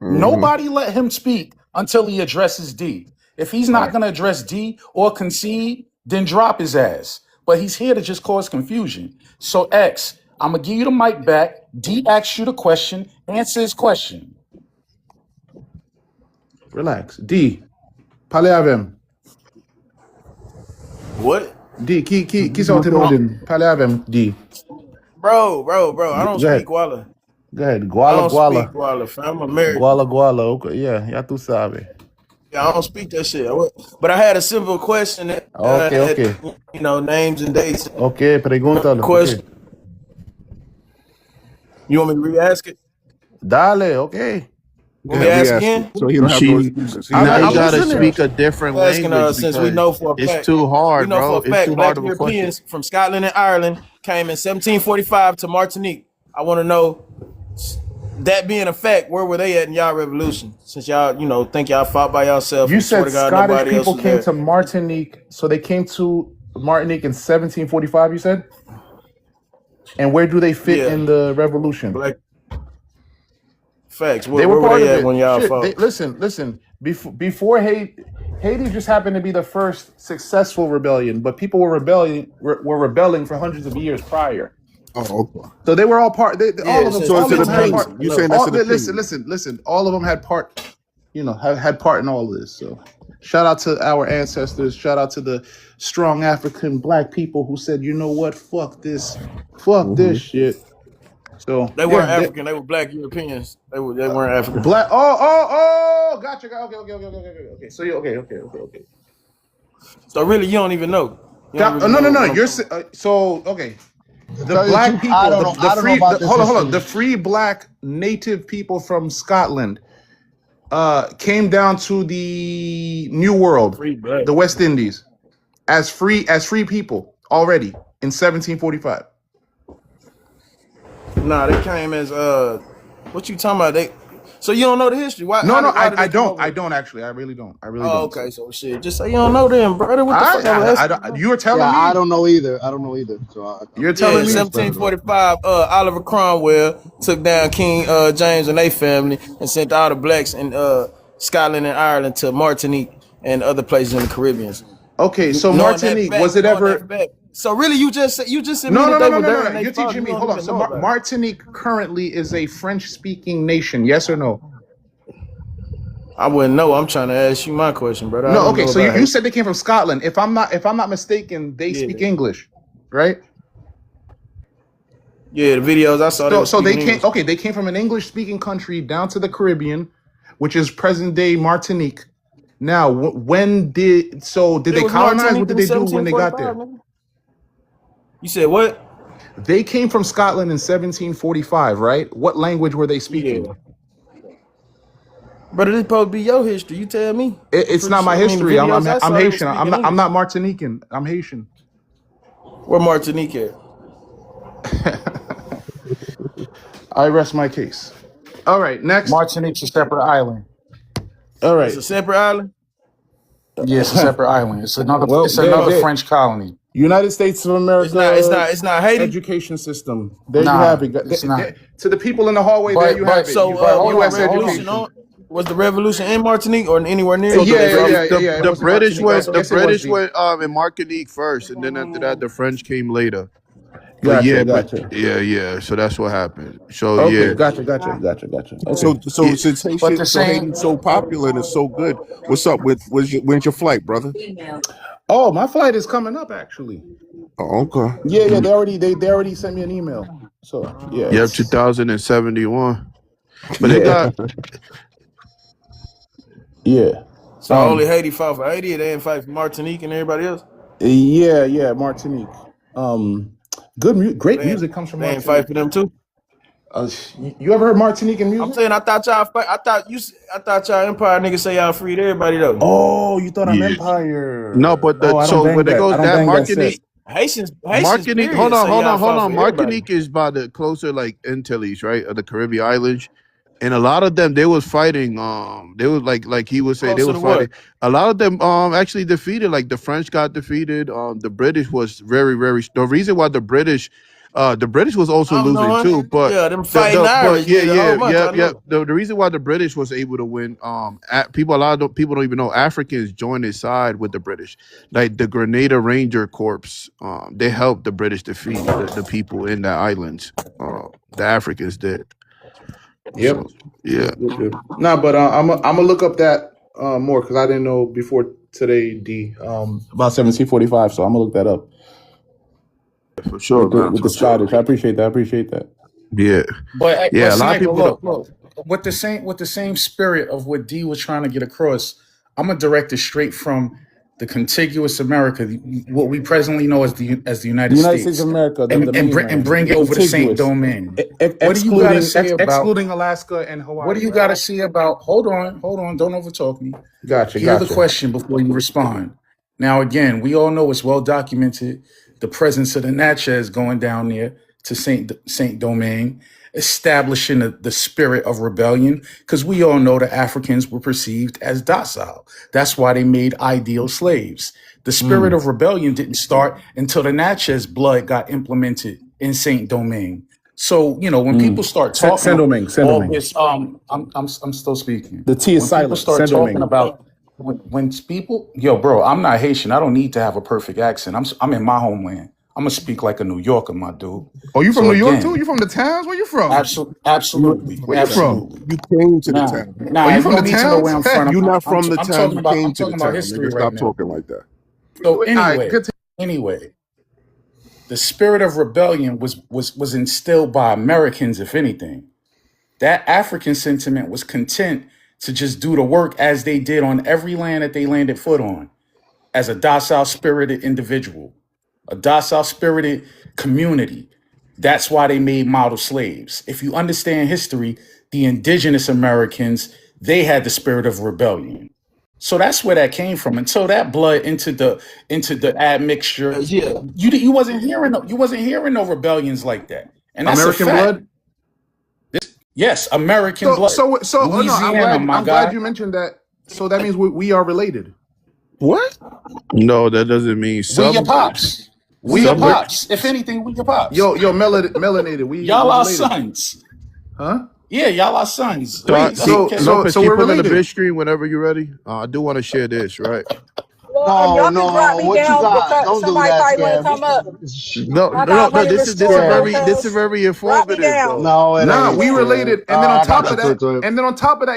Mm-hmm. Nobody let him speak until he addresses D. If he's not Right. going to address D or concede, then drop his ass. But he's here to just cause confusion. So, X, I'm going to give you the mic back. D asks you the question, answer his question. Relax. D, parlez avec. What? D, qui sont en parlez avec D. Bro, I don't Go ahead. speak Guala. Go ahead. I Guala, don't speak guala. Guala, fam. I'm American. Guala, guala. Okay. Yeah, ya tú sabes. Yeah, I don't speak that shit. But I had a simple question that I Okay, had, okay. names and dates. Okay, pregúntalo. Okay. Question. You want me to re-ask it? Dale, okay. Go Want me to ahead, ask re-ask it. again? So he don't have no She excuses. He I'm, don't now have you I'm no gotta listening. speak excuses. a different Asking language since we because know for a it's fact, too hard, bro. It's too black hard of a question. Europeans from Scotland and Ireland came in 1745 to Martinique. I want to know, that being a fact, where were they at in y'all revolution? Since y'all, think y'all fought by yourself You and swear said to God Scottish nobody else people was came there. to Martinique, so they came to Martinique in 1745, you said? And where do they fit Yeah, in the revolution? black facts. They Where were were part they of at it. when y'all Shit, they fought? listen. Before Haiti just happened to be the first successful rebellion, but people were rebelling for hundreds of years prior. Oh, okay. So they were all part. Yeah, since So the it's an Them had part. opinion. You saying that's an opinion? Listen. All of them had part. Had part in all of this. So shout out to our ancestors. Shout out to the strong African black people who said, you know what, fuck Mm-hmm. this shit. So they weren't yeah, African, they were black Europeans. They weren't African. black. Oh, gotcha. Okay. So you okay. So really, you don't even know. You don't really No. know what I'm You're talking about. so okay. To The tell you the black truth, I people, don't know. the I don't know free, about this hold on, history. the free black native people from Scotland came down to the New World, Free black. the West Indies, as free people already in 1745. Nah, they came as what you talking about? So you don't know the history. Why No, why did I they come don't. over I here? don't actually. I really don't. Oh, So okay, so shit. Just say you don't know them, brother. What the fuck I was asking you, bro? you were telling Yeah, I me. don't know either. I don't know either. So You're Yeah, telling I'm me. just letting you know. 1745, Oliver Cromwell took down King James and their family and sent all the blacks in Scotland and Ireland to Martinique and other places in the Caribbean. Okay, so Martinique, was it Knowing that ever? fact. So really, you just No, admitted they were there and they You're fought. teaching You me. don't Hold on. even So know about it. Martinique currently is a French-speaking nation. Yes or no? I wouldn't know. I'm trying to ask you my question, brother. I No, don't okay. know So about you Haiti. said they came from Scotland. If I'm not mistaken, they Yeah. speak English, right? Yeah, the videos I saw, they So were so they speaking came. English. Okay, they came from an English speaking country down to the Caribbean, which is present day Martinique. Now, did It they was colonize? What Martinique did in they do when they got 1745, there? nigga. You said what? They came from Scotland in 1745, right? What language were they Yeah. speaking? Brother, this supposed to be your history. You tell me. I'm It's pretty not my sure. I mean, the history. I'm videos I'm I I'm saw, they were Haitian. speaking I'm English. not Martinican. I'm Haitian. Where Martinique at? I rest my case. All right, next. Martinique's a separate island. All It's right. a separate island? Yeah, it's a separate island. Well, It's another there. French colony. United States of It's not. It's America not. It's not Haiti. education system. There you have Nah, it. it's not. To the people in the hallway, there But you have but it. So, but hold was the on, U.S. so hold revolution on. education. on? Was the revolution in Martinique or anywhere near? So Did they Yeah, fight? yeah. It the was in British Martinique. went the Yes, it was British D. went in Martinique first, and then after that the French came later. But Gotcha, yeah, gotcha. yeah. So that's what happened. So Okay, yeah, gotcha. Okay. yeah. So since But the Haitian, so same. Haiti's so popular and it's so good, what's up with when's your flight, brother? Oh, my flight is coming up actually. Oh, okay. Yeah. They already sent me an email. So yeah, Yep, it's 2071. But they yeah, got yeah. So only Haiti fought for Haiti, and they didn't fight for Martinique and everybody else. Yeah, Martinique. Great They ain't, music comes from they ain't fight Martinique. for them too. You ever heard Martinican I'm music? saying I thought y'all. I thought y'all Empire niggas say y'all freed everybody though. Oh, you thought I'm yeah. No, Empire. but Oh, I don't so bang when it that. I goes don't that bang that set. Haitians Martinique, period say y'all hold fought on. for everybody. Martinique is by the closer like Antilles, right, of the Caribbean islands, and a lot of them they was fighting. They was like he would say they Closer was to what? fighting. A lot of them actually defeated. Like the French got defeated. The British was very. The reason why the British was also I'm losing knowing. too, but Yeah, them fighting but Irish did a whole bunch. I yeah. know. The reason why the British was able to win, a lot of people don't even know Africans joined his side with the British, like the Grenada Ranger Corps. They helped the British defeat the people in the islands. The Africans did. Yep. So yeah, Good. Nah, but I'm gonna look up that more because I didn't know before today. About 1745, so I'm gonna look that up for sure, man, with the for sure. Scottish. I appreciate that. But Yeah, a lot of Sniper, people don't. look, with the same spirit of what D was trying to get across, I'm gonna direct it straight from the contiguous America, what we presently know as the The United United States States, of America, the and mainland, bring the it over to Saint contiguous, Domingue. What do you got to say about? excluding Alaska and What Hawaii, do you right? got to say about? Hold on, don't overtalk me. Hear the Gotcha. question before you respond. Now, again, we all know it's well documented the presence of the Natchez going down there to Saint Domingue, establishing the spirit of rebellion, because we all know the Africans were perceived as docile. That's why they made ideal slaves. The spirit of rebellion didn't start until the Natchez blood got implemented in Saint Domingue. So, when people start talking Saint Domingue, all this, I'm still speaking. The T is When people silent. start Saint talking Domingue. about when people, yo, bro, I'm not Haitian. I don't need to have a perfect accent. I'm in my homeland. I'm gonna speak like a New Yorker, my dude. Oh, you from So New York too? again, You from the towns? Where you from? Where you from? absolutely. You came to the Nah, town. Oh, you from no the need to know where towns? I'm from. You're not from the I'm town. talking You about came I'm to the talking about town, history nigga. right Stop now. talking like that. So All right, good. anyway, the spirit of rebellion was instilled by Americans, if anything. That African sentiment was content to just do the work as they did on every land that they landed foot on, as a docile spirited individual, a docile spirited community. That's why they made model slaves. If you understand history, the indigenous Americans, they had the spirit of rebellion. So that's where that came from. Until that blood into the admixture, Yeah. you wasn't hearing no rebellions like that. And that's a American fact. blood. Yes, American So blood. so so. Oh no, Louisiana, my I'm glad guy. you mentioned that. So that means we are related. What? No, that doesn't mean We your pops. We your We we're pops. If anything, we your pops. yo melanated. We Y'all are related, sons. huh? Yeah, y'all are sons. So, Wait, So okay. so Lopez, so keep we're pulling the related. big screen whenever you're ready. I do want to share this, right? Well, No, y'all can drop no. me What you down got? because Don't do somebody that, probably want to scam. come up. No, I no, got no. money to This is store, very Lopez. very Drop me informative down. though. No, it Nah, ain't we scam. related, All and then right, on I got top you, of Toy that, Toy.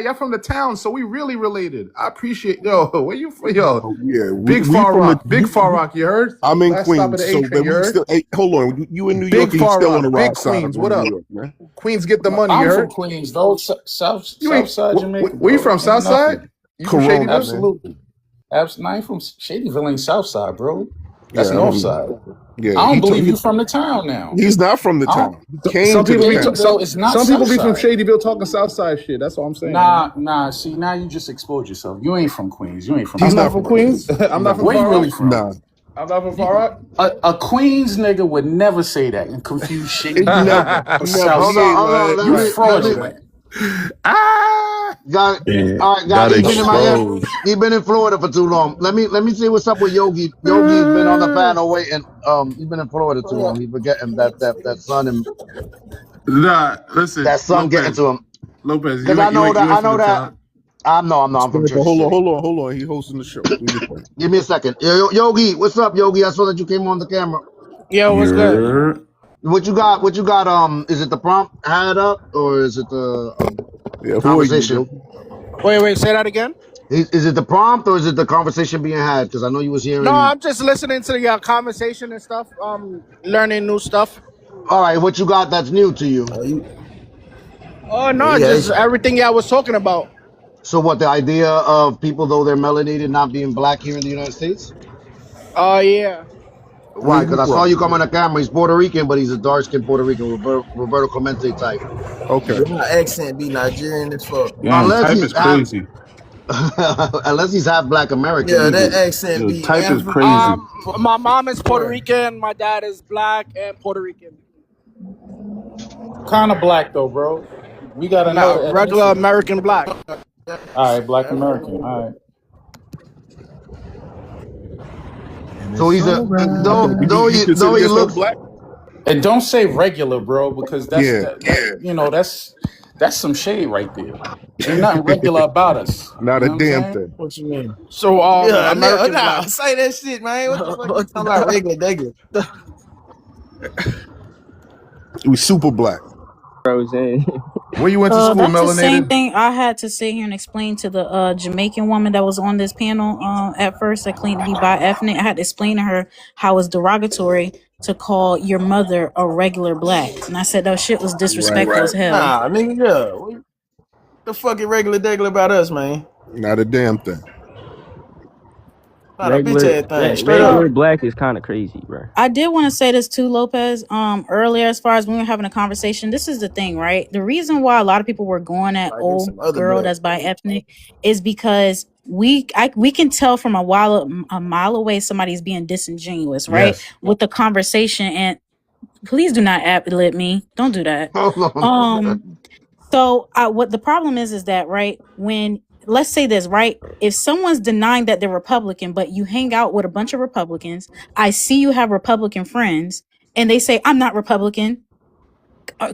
y'all from the town, so we really related. I appreciate yo. Where you from, yo? Yeah, Big we Far from the. Rock, Big Far Rock. You heard? I'm in Last stop of Queens, the A so train. but You we heard? still. Hey, hold on, you in New York Big and you Far still on Rock, the Big wrong side of Queens. What New up? York, man. Queens get the money. You I'm from heard? Queens, though. You South ain't. side Jamaica, Where you bro. from? Ain't South Side? nothing. You from Corona, Shadyville? man. Absolutely. I ain't from Shadyville, ain't South side, bro. That's Yeah, I North don't know. side. Yeah, I don't believe you from the town now. he's not from the I don't. town. He came to the town. So it's not Some people South be from side. Shadyville talking South Side shit. That's all I'm saying, man. Nah. See, now you just exposed yourself. You ain't from Queens. You ain't from He's I'm the not not from from hood. Queens. Queens. I'm not from Where you Far really Rock. from? Nah, I'm not from Far Rock. A Queens nigga would never say that and confuse it Shadyville never, for never. South Hold He on, ain't Side. hold on. lying. Let You me, let me. fraudulent. Ah, Got yeah, all right, guys. got He been in Miami. exposed. He been in Florida for too long. Let me see what's up with Yogi. Yogi's been on the panel waiting. He's been in Florida too long. He forgetting Nah, listen, that sun getting to him. Lopez, Because I know that you I ain't from know the that town. I'm from Sniper, Jersey City. hold on. He hosting the show. Do your thing. Give me a second. Yogi, what's up, Yogi? I saw that you came on the camera. Yo, what's good? Yeah. What you got? What you got? Is it the prompt had up or is it the Yeah, who are you, conversation? yo? Wait, say that again. Is it the prompt or is it the conversation being had? Because I know you was No, hearing. I'm just listening to the conversation and stuff. Learning new stuff. All right, what you got that's new to you? Oh no, Yeah. just everything y'all was talking about. So what? The idea of people, though they're melanated, not being black here in the United States? Oh yeah. Why? Where Because you I saw from? you come on the camera. He's Puerto Rican, but he's a dark skinned Puerto Rican, Roberto Clemente type. Okay. My accent be Nigerian as fuck. Damn, Unless type he's is half, crazy. unless he's half black American, Yeah, that maybe. accent Yo, be type is crazy. My mom is Puerto Rican. My dad is black and Puerto Rican. Kind of black though, bro. We got No, another regular ethnicity. American black. All right, Black American. All right. And So it's he's a alright. You consider though he yourself looks. black? And don't say regular, bro, because Yeah. that's some shade right there. Ain't nothing regular about us. Not You a know what I'm damn saying? thing. What you mean? So yeah, American black. Say that shit, man. What the fuck you talking about? Regular, regular. We super black. Frozen. Where you went to school, That's the same melanated? thing I had to sit here and explain to the Jamaican woman that was on this panel at first that claimed to be bi ethnic. I had to explain to her how it's derogatory to call your mother a regular black. And I said that shit was Right. disrespectful as hell. Nah, nigga, yeah. What the fuck is regular degular about us, man? Not a damn thing. Not a bitch ass thing. Straight So Regular up. black is kind of crazy, bro. I did want to say this too, Lopez. Earlier, as far as when we were having a conversation, this is the thing, right? The reason why a lot of people were going at Like it's old some other girl black. that's bi ethnic is because we can tell from a mile away somebody's being disingenuous, right? Yes. With the conversation, and please do not ad lib me. Don't do that. Hold on. So what the problem is that, right, when let's say this, right, if someone's denying that they're Republican, but you hang out with a bunch of Republicans, I see you have Republican friends, and they say I'm not Republican.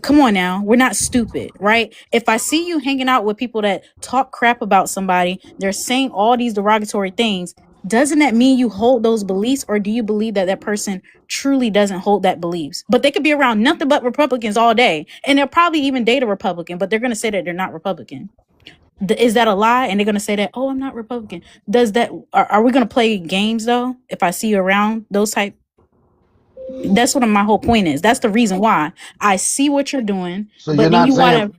Come on now, we're not stupid, right? If I see you hanging out with people that talk crap about somebody, they're saying all these derogatory things, doesn't that mean you hold those beliefs, or do you believe that that person truly doesn't hold that beliefs? But they could be around nothing but Republicans all day, and they'll probably even date a Republican, but they're going to say that they're not Republican. Is that a lie? And they're going to say that, oh, I'm not Republican. Does that, are we going to play games though? If I see you around those type, that's what my whole point is. That's the reason why I see what you're doing, So but then you want to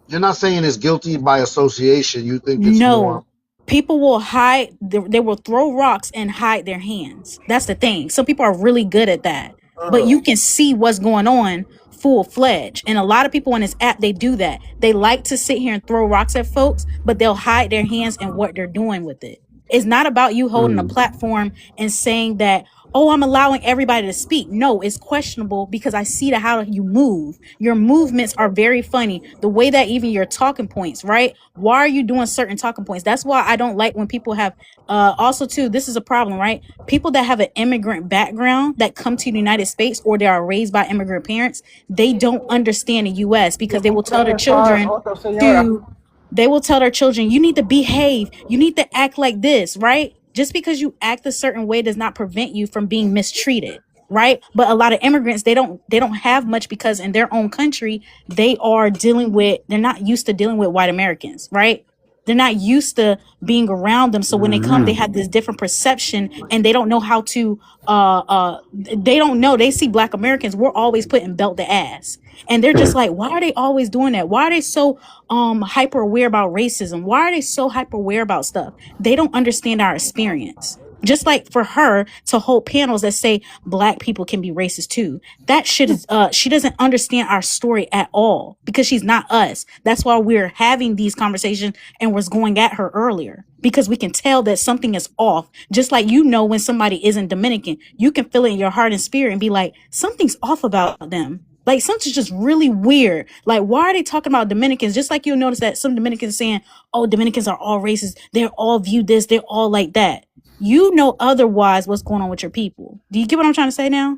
you're not saying it's guilty by association. You think it's more. no. People will hide. They will throw rocks and hide their hands. That's the thing. Some people are really good at that, but you can see what's going on full fledged. And a lot of people on this app, they do that. They like to sit here and throw rocks at folks, but they'll hide their hands and what they're doing with it. It's not about you holding a platform and saying that, oh, I'm allowing everybody to speak. No, it's questionable because I see the how you move. Your movements are very funny. The way that even your talking points, right? Why are you doing certain talking points? That's why I don't like when people have also too, this is a problem, right? People that have an immigrant background that come to the United States or they are raised by immigrant parents, they don't understand the US because they will tell their children to they will tell their children, you need to behave, you need to act like this, right? Just because you act a certain way does not prevent you from being mistreated, right? But a lot of immigrants, they don't have much because in their own country, they're not used to dealing with white Americans, right? They're not used to being around them. So when they come, they have this different perception and they don't know how to they don't know. They see black Americans, we're always putting belt to ass. And they're just like, why are they always doing that? Why are they so hyper aware about racism? Why are they so hyper aware about stuff? They don't understand our experience. Just like for her to hold panels that say black people can be racist too. That shit is she doesn't understand our story at all because she's not us. That's why we're having these conversations and was going at her earlier. Because we can tell that something is off. Just like when somebody isn't Dominican, you can feel it in your heart and spirit and be like, something's off about them. Like something's just really weird. Like, why are they talking about Dominicans? Just like you'll notice that some Dominicans saying, oh, Dominicans are all racist. They're all viewed this. They're all like that. You know otherwise what's going on with your people. Do you get what I'm trying to say now?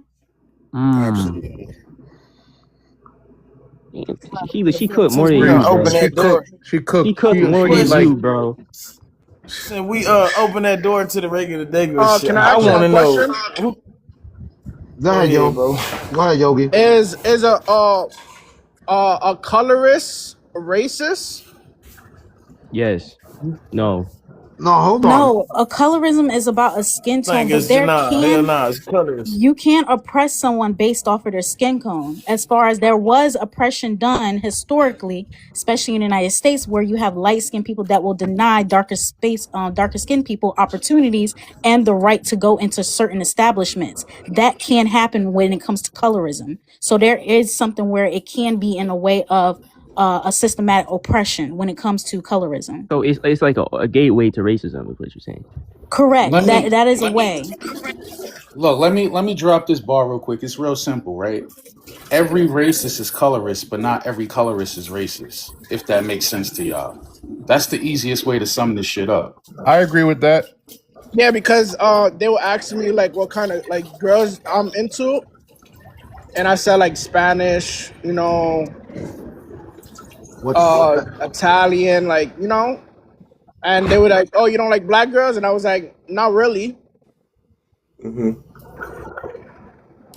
Absolutely. She That's cooked more than We you, gonna crazy. open bro. that door. She cooked. She cooked more than Question. you, bro. So we open that door to the regular shit. Can I I ask y'all want a to know question? who. Go Go ahead, ahead, yo. bro. Go ahead, Yogi. Is a colorist racist? Yes. No. No, hold on. No, a colorism is about a skin Think tone, but it's hell nah, it's colors. you can't oppress someone based off of their skin tone. As far as there was oppression done historically, especially in the United States, where you have light skinned people that will deny darker skinned people opportunities and the right to go into certain establishments. That can happen when it comes to colorism. So there is something where it can be in a way of a systematic oppression when it comes to colorism. So it's like a gateway to racism, is what you're saying. Correct. Let me That is a way. look. Let me drop this bar real quick. It's real simple, right? Every racist is colorist, but not every colorist is racist. If that makes sense to y'all, that's the easiest way to sum this shit up. I agree with that. Yeah, because they were asking me like what kind of like girls I'm into, and I said like Spanish, What? Italian, like and they were like, "Oh, you don't like black girls?" And I was like, "Not really." Mm-hmm.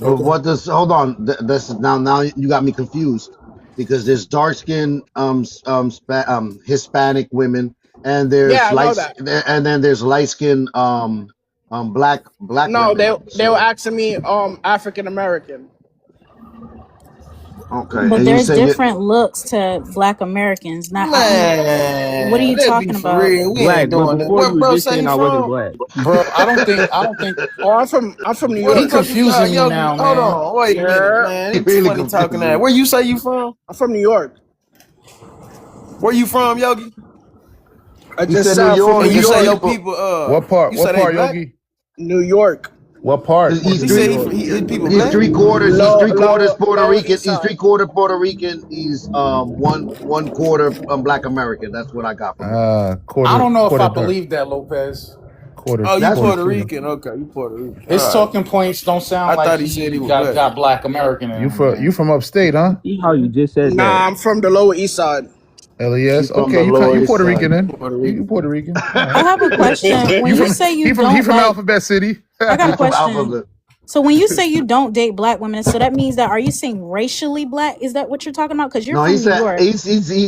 But Okay. what does? Hold on. This is now you got me confused because there's dark skinned Hispanic women and Yeah, there's I know that. and then there's light skinned black No, women. they were So asking me African American. okay, But and you there's said you different looks to Black Americans. Not, what are Man, you let's be talking for about? real. We ain't Black, but doing that. before Where you were bro just say saying he I wasn't from? black. Bro, I don't think Oh, I'm from New Where he the York. fuck you confusing me Yogi? now, Hold man. on, wait a minute, Yeah, man. he It's really funny talking confused that. me. Where you say you from? I'm from New York. Where you from, Yogi? I He just said said New I'm from York. New And you His say York. your people. people What part? you What say they part, black? Yogi? New York. What part? He's He New said three. York. his people He's black? three quarters. He's Low, three quarters lower, Puerto lower Rican. East He's Side. 3/4 Puerto Rican. He's one quarter Black American. That's what I got from him. I don't know if Quarter I dark, believe that, Lopez. Oh, you That's quarter Puerto Cheeto. Rican. Okay, you Puerto Rican. All His right. talking points don't sound I like thought he said he he was got black. got Black American in him, You man. from upstate, huh? See how you just said that. Nah, I'm from the Lower East Side. He's LES. from Okay, the Lower you East Puerto Rican Side. then. Puerto You Rican. Puerto Rican. All I right. have a question. When You you from say you he don't from like, Alphabet City. I got a He's from question. Alphabet. So when you say you don't date Black women, so that means that, are you saying racially Black? Is that what you're talking about? Because you're No, he from New said York.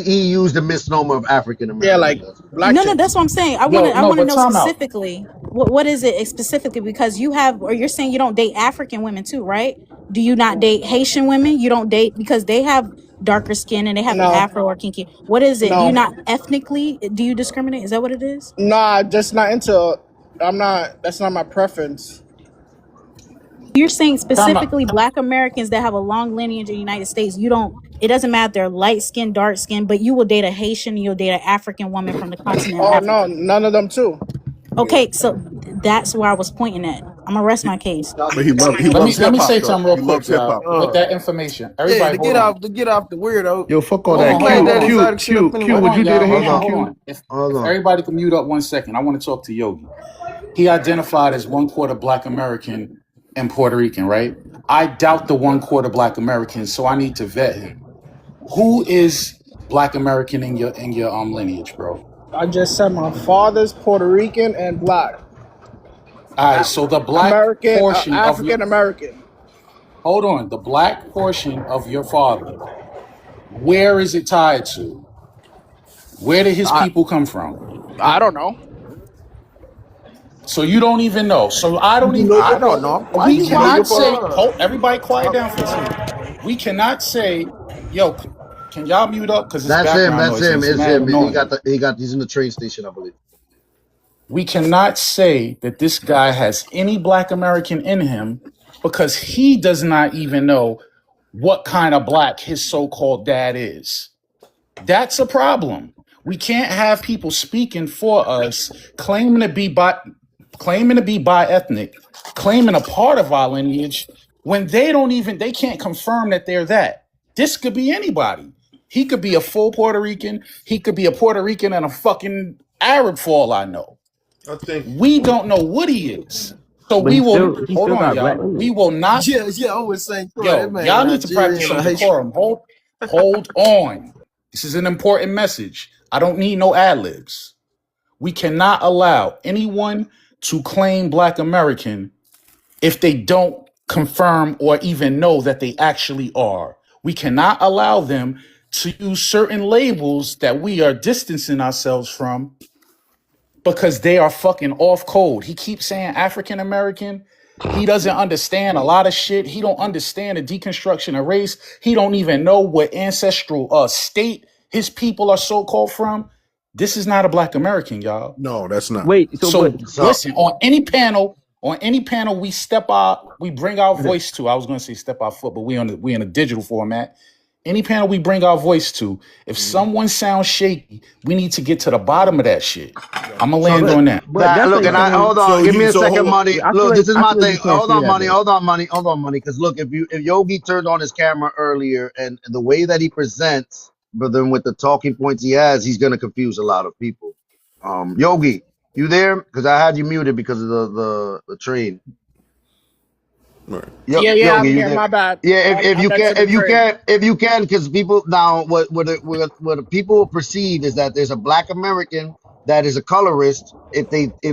he used the misnomer of African Yeah, American. like That's what black No, that's chicks. what I'm saying. I want Yo, to. I no, want to but know time out. specifically. What is it specifically? Because you have, or you're saying you don't date African women too, right? Do you not date Haitian women? You don't date because they have darker skin and they have an No, afro or kinky. What is it? Do you no, not ethnically? Do you discriminate? Is that what it is? nah, just not into. I'm not. That's not my preference. You're saying Time out. specifically Black Americans that have a long lineage in the United States. You don't. It doesn't matter if they're light skin, dark skin, but you will date a Haitian and you'll date an African woman from the continent of Oh no, Africa. none of them too. Yeah. Okay, so that's where I was pointing at. I'm gonna rest He, my case. but he Let me loves let hip me hop say though. something real He quick, loves hip y'all. hop though. With that information, Yeah, everybody, hold on. to get off the weirdo. Yo, fuck all Hold that. on, hold Glad on, that hold on. exotic shit up Q. anyway. Hold Would on, you date y'all. a Hold Haitian on, Hold hold Q? on. If on. everybody can mute up 1 second, I want to talk to Yogi. He identified as 1/4 Black American and Puerto Rican, right? I doubt the 1/4 Black American, so I need to vet him. Who is Black American in your lineage, bro? I just said my father's Puerto Rican and black. All right, so the black American, portion of your African American. hold on, the black portion of your father, where is it tied to? Where did his I people come from? I don't know. So you don't even know. So I don't You even. know I your don't father? know. Why We you You know why your cannot say. father? hold Hold, everybody, quiet on. down for a second. We cannot say, "Yo, can y'all mute up?" Because it's That's him. background That's noise and him. it's It's mad him. annoying. He's in the train station, I believe. We cannot say that this guy has any black American in him because he does not even know what kind of black his so-called dad is. That's a problem. We can't have people speaking for us claiming to be bi-ethnic, claiming a part of our lineage when they can't confirm that they're that. This could be anybody. He could be a full Puerto Rican. He could be a Puerto Rican and a fucking Arab for all I know. I think. We don't know what he is. So But we will he hold still on, got black y'all. We lineage. will not. Yeah, yeah, I was saying, bro, that Yo, man y'all need to practice Nigerian some or Haitian. decorum. Hold on. This is an important message. I don't need no ad libs. We cannot allow anyone to claim Black American if they don't confirm or even know that they actually are. We cannot allow them to use certain labels that we are distancing ourselves from because they are fucking off code. He keeps saying African American. He doesn't understand a lot of shit. He don't understand the deconstruction of race. He don't even know what ancestral state his people are so called from. This is not a black American, y'all. No, that's not. Wait, so but So So listen, on any panel we bring our voice to. I was gonna say step our foot, but we in a digital format. Any panel we bring our voice to, if someone sounds shaky, we need to get to the bottom of that shit. I'm gonna so land th- on that. but that that's look, like and I saying hold on. Give me a So second, hold on. money. I feel Look, like this is my you thing. can't Hold say on, that money. though. Hold on, money. Hold on, money. Because look, if Yogi turned on his camera earlier and the way that he presents, but then with the talking points he has, he's gonna confuse a lot of people. Yogi, you there? Because I had you muted because of the train. All right. Yeah, yeah, Yogi, I'm you here. there? My bad. Yeah, if I'm you next can, to the train. because people now what the people perceive is that there's a Black American that is a colorist if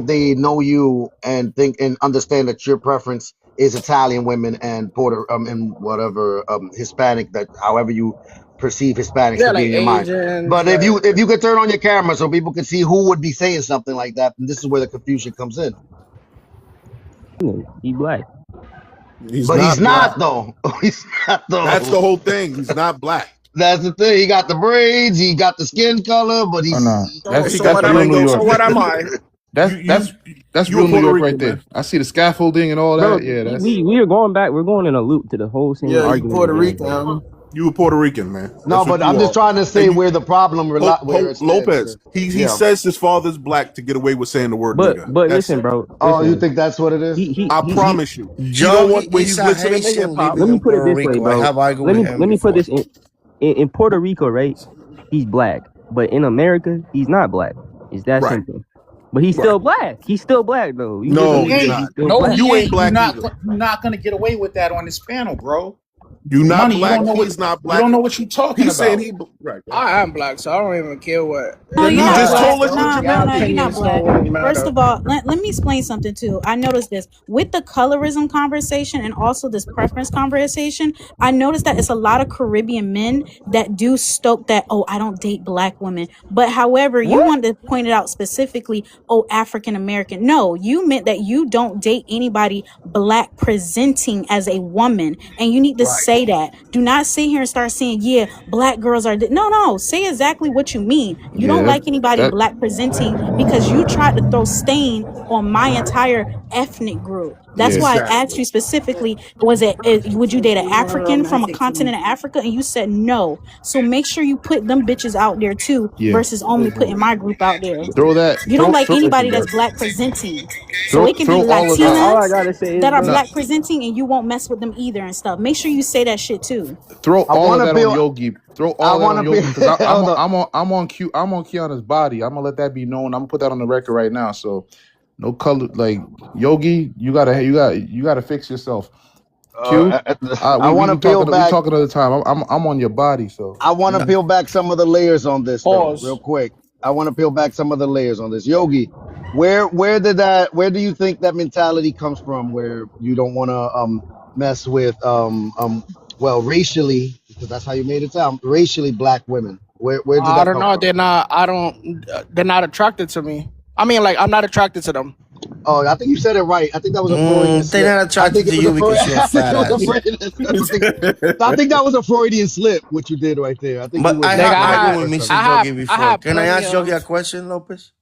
they know you and think and understand that your preference is Italian women and Puerto and whatever Hispanic, that however you perceive Hispanics Yeah, to be like in your mind. Asians, But if you like if you could turn on your camera so people can see who would be saying something like that, and this is where the confusion comes in. He black. He's But he's not black. not though. He's not That's though. the whole thing. He's not black. That's the thing. He got the braids. He got the skin color, but Oh no, so. He So got what the am? real New mango. So York. what am I? You That's you that's that's you a real New Puerto York right Rican, man. there. I see the scaffolding and all Bro, that. Yeah, that's we are going back. We're going in a loop to the whole same Yeah, I you argument Puerto again, Rican. bro. You a Puerto Rican, man. no. That's what But you I'm just are. trying to say And you where the problem where Hope it stands. Lopez. He Yeah. says his father's black to get away with saying the word nigga. But That's listen, it. bro. Oh, you Listen. think that's what it is? I He promise you. He don't Yogi want when is he's a listening to hip Haitian hop. living Let me in put it Puerto this way, Rico. I bro. have argued Let with me him let me put before. this in Puerto Rico, right? He's black, but in America, he's not black. It's that Right. simple. But he's Right. still black. He's still black though. You live in No, He the he's state, ain't. he's not. still No, black. he You ain't ain't. black either. You're not gonna get away with that on this panel, bro. You not Money. black. He's not You black. don't know what you're talking He's saying about. he right. Go ahead. I am black, so I don't even care what. No, You're you're You not just not. black. told us what No, you no, Your no, are. you're not opinions don't black. really First matter. of all, let me explain something too. I noticed this with the colorism conversation and also this preference conversation. I noticed that it's a lot of Caribbean men that do stoke that, oh, I don't date black women. But however, you What? wanted to point it out specifically, oh, African American. No, you meant that you don't date anybody black presenting as a woman. And you need to Right. say that. Do not sit here and start saying, yeah, black girls are. No. Say exactly what you mean. You don't yeah. like anybody That black presenting because you tried to throw stain on my entire ethnic group. That's yeah. why I asked Exactly. you specifically, would you date an African from a continent of Africa? And you said no. So make sure you put them bitches out there too Yeah. versus only putting my group out there. Throw that. You don't Throw like throw anybody Listen, that's bro. black presenting. So it can be all of that. All I Latinas gotta say is, that are bro. Nah, black presenting and you won't mess with them either and stuff. Make sure you say that shit too. throw I all want of to that on feel. Yogi. Throw I all that want on to Yogi because feel. Hold on. I'm on Kiana's body. I'm gonna let that be known. I'm gonna put that on the record right now. So no color like Yogi. You gotta fix yourself. Q. I want to peel We back. talking all the time. I'm on your body. So I want you to peel back some of the layers on this though, real Pause. quick. I want to peel back some of the layers on this. Yogi, Where do you think that mentality comes from, where you don't want to mess with well, racially, because that's how you made it sound, racially black women? Where did I that don't come know. from? They're not. I don't. They're not attracted to me. I mean, like I'm not attracted to them. Oh, I think you said it right. I think that was a Freudian They're slip. not I think attracted it to was a you Freud. because you're a I think it fat was a ass. Freudian slip. I think that was a Freudian slip. What you did right there. I think you But were I Like have just wrong argued I for with a I Mr. second. have Yogi I before. have Can I plenty ask Yogi a of. question, Lopez?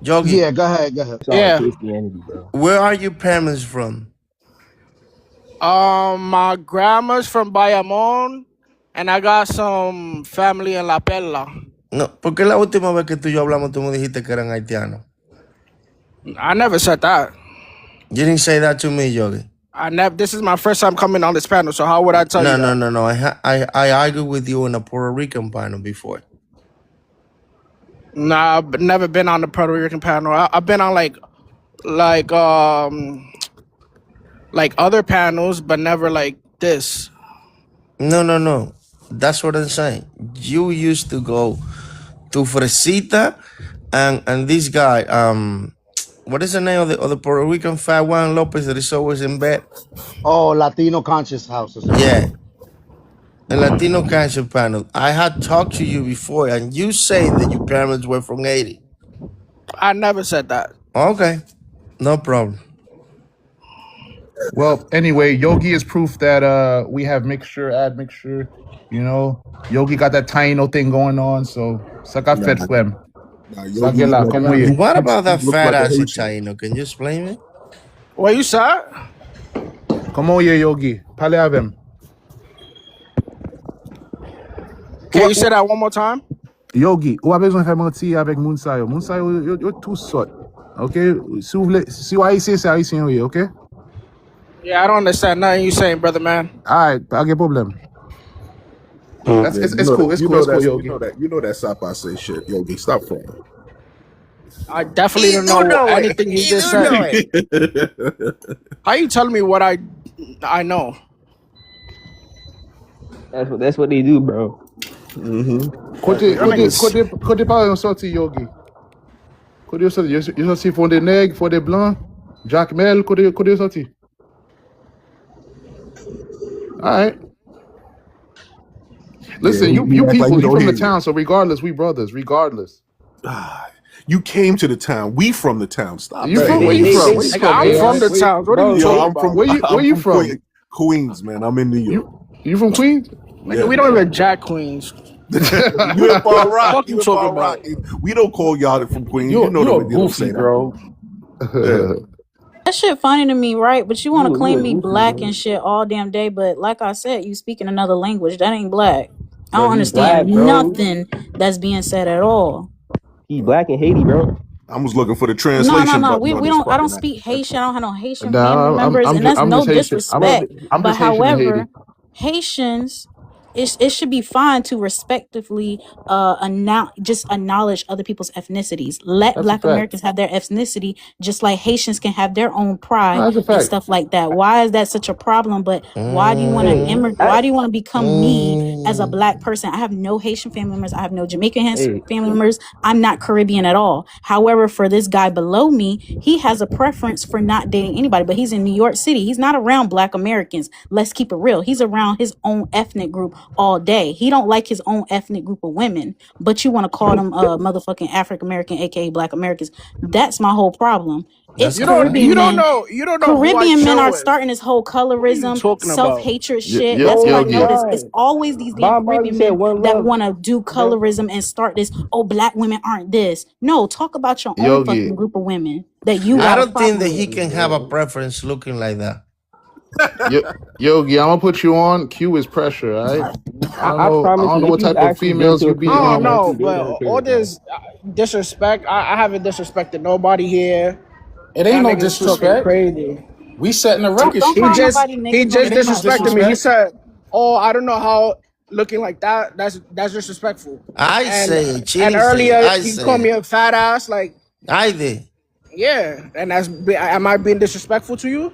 Yogi, Yeah, go ahead. Go ahead. It's all Yeah. Christianity, bro. where are your parents from? My grandma's from Bayamon, and I got some family in La Perla. No, porque la última vez que tú y yo hablamos, tú me dijiste que eran haitianos. I never said that. You didn't say that to me, Yogi. I never. This is my first time coming on this panel, so how would I tell you No, no, that? no, no. I argued with you in a Puerto Rican panel before. Nah, I've never been on the Puerto Rican panel. I've been on like like other panels, but never like this. No, no, no. That's what I'm saying. You used to go to Fresita and this guy, what is the name of the Puerto Rican fat one, Lopez, that is always in bed? Oh, Latino Conscious House or something. Yeah, the Latino Cancer Panel. I had talked to you before, and you say that your parents were from Haiti. I never said that. Okay, no problem. Well, anyway, Yogi is proof that we have mixture, admixture. You know, Yogi got that Taino thing going on, so saca Nah, fet flem. Yogi, Saquela, como oye. What about that look fat like a ass Haitian. Taino? Can you explain me? What you said? Como oye, Yogi. Pale avem. Can you say that one more time? Yogi, ou a bezon fè manti avèk moun sa yo. Moun sa yo, yo tout sort. Ok? Si ou vle, si ou Haitien, se Haitien yo, ok? Yeah, I don't understand nothing you saying, brother man. Alright, pa gen problem. Yeah, It's cool, it's cool, Yogi. You know that Sapa say shit, Yogi. Stop playing. I definitely He don't do know know it. anything you He just do know said. it. How you telling me what I know? That's what they do, bro. Kote pa yon sorti, Yogi? Kote yon sorti? Yon sorti Fonde Neg, Fonde Blanc, Jack Mel, kote yon sorti? Alright. Listen, Yeah, you he act like people, he you don't from hear the you. town, so regardless, we brothers, regardless. You came to the town. We from the town. Stop You that. from, where you from? Where you Like, from, I'm man? from the town. What are you Yo, talking I'm about? from Where you from? Queens, man. I'm in New York. You from Queens? Like, we don't even jack queens. You in Far Rock. Fuck you talking about? We don't call y'all from Queens. You You know a that we don't goofy, say that. bro. Yeah. That shit funny to me, right? But you want to You claim a me goofy, black bro. and shit all damn day. But like I said, you speaking another language. That ain't black. I Bro, don't he black, understand bro. nothing that's being said at all. He black and Haiti, bro. I was looking for the No, no, translation no. button We on we this don't. I don't fucking app. speak Haitian. I don't have no Haitian family Nah, members, and that's I'm no just Haitian. disrespect. I'm But just Haitian in Haiti. however, Haitians, it should be fine to respectively just acknowledge other people's ethnicities. Let That's a Black fact. Americans have their ethnicity, just like Haitians can have their own No, pride that's a and fact. stuff like that. Why is that such a problem? But why do you want to Hey, Why I, do you want to become me as a Black person? I have no Haitian family members. I have no Jamaican hey, family members. I'm not Caribbean at all. However, for this guy below me, he has a preference for not dating anybody, but he's in New York City. He's not around Black Americans. Let's keep it real. He's around his own ethnic group all day. He don't like his own ethnic group of women, but you want to call them motherfucking African American, aka Black Americans. That's my whole problem. It's That's You don't. crazy. You Caribbean don't men. know. You don't know who I Caribbean men chill are with. starting this whole What are you colorism, talking about? self-hatred shit. That's what I oh Yogi. noticed. It's God. always these damn Bob Marley Caribbean said men one that love, want to do bro. colorism and start this, oh, Black women aren't this. No, talk about your own Yogi. fucking group of women that you I got a don't think that problem he with. can have a preference looking like that. Yogi, I'm gonna put you on. Q is pressure, all right? I I promise don't you, know if what you type of actually get females into you a be I Caribbean don't with. know, country, they're but gonna all care, bro. this disrespect. I haven't disrespected nobody here. It ain't That no nigga's talking disrespect. crazy. We setting the Don't record don't He call straight. just nobody he niggas on just It ain't this no disrespected me. He disrespect. said, "Oh, I don't know how looking like that. That's disrespectful." I And say it. and Chini say it. earlier I he say called me it. a fat ass. Like, I did. yeah, and am I being disrespectful to you?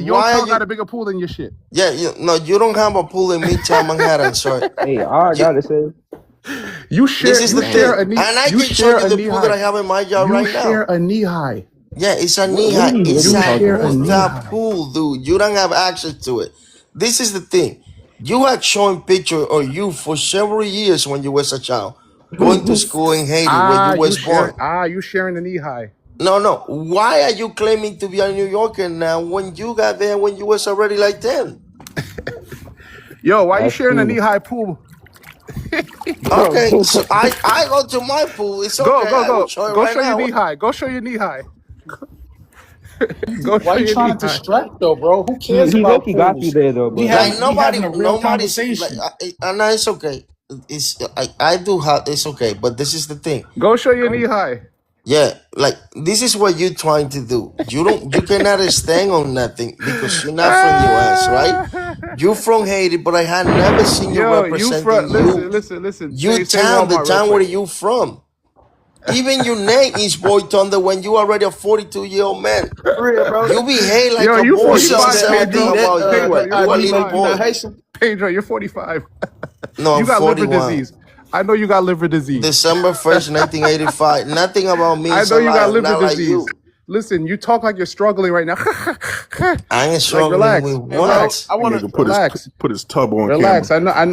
your Why are town got you? a bigger pool than your shit. Yeah, no, you don't have a pool in Midtown Manhattan, sir. Hey, all I You, gotta say, this is the thing, and I You can show share you a the knee pool that high. I have in my yard You right share now. a knee high. Yeah, it's a knee what are high. you It's You really a talking share a about, knee bro? rooftop high. pool, dude. You don't have access to it. This is the thing. You had shown picture of you for several years when you was a child, going to school in Haiti where you was born. You sharing the knee high. No, no. Why are you claiming to be a New Yorker now when you got there when you was already like 10? Yo, why you That's sharing a cool. knee-high pool? Bro, Okay, so I go to my pool. It's Go, okay. go, I will go. show it Go right show your now. knee-high. Go show your knee-high. Go Why show you your trying to knee-high. distract though, bro? Who he cares he low about key got you pools? there though, We but Like having we nobody, having a real nobody's like, conversation. I know it's okay. It's I do have it's okay, but this is the thing. Go show your knee-high. Yeah, like this is what you're trying to do. You cannot stand on nothing because you're not from US, right? You from Haiti, but I had never seen you Yo, you representing from? you, Listen. you Say town, the Walmart real town where quick. you from. Even your name is Boy Thunder when you already a 42-year-old man. For real, bro. You behave like Yo, a you boy. That This show 45, is that everything ID Pedro. that about you. Pedro, that you're You a ID little make you 45. not boy. Haitian. Pedro, you're 45. No, You I'm got liver 41. disease. I know you got liver disease. December 1st, 1985. Nothing about me I is know you got alive. liver Not like disease. you. Listen, you talk like you're struggling right now. I ain't Like, struggling with relax, Hey, bro, relax, what? I That wanna nigga relax, put his tub on camera. relax.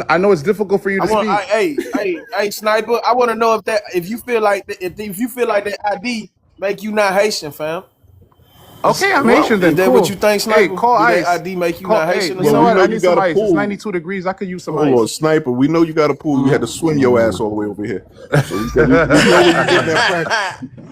I know it's difficult for you to speak. hey, Sniper, I wanna know if you feel like if you feel like that ID make you not Haitian, fam. Okay, I'm Haitian Well, Is then. that what you Cool. think, Hey, Sniper? call Do that ice. ID make you Call. not Hey, Haitian or you know Well, we something? what? know I you need some got a ice. It's pool. 92 degrees. I could use some Hold on, ice. Sniper. We know you got a pool. You had to swim your ass all the way over here. So we know where you getting that practice.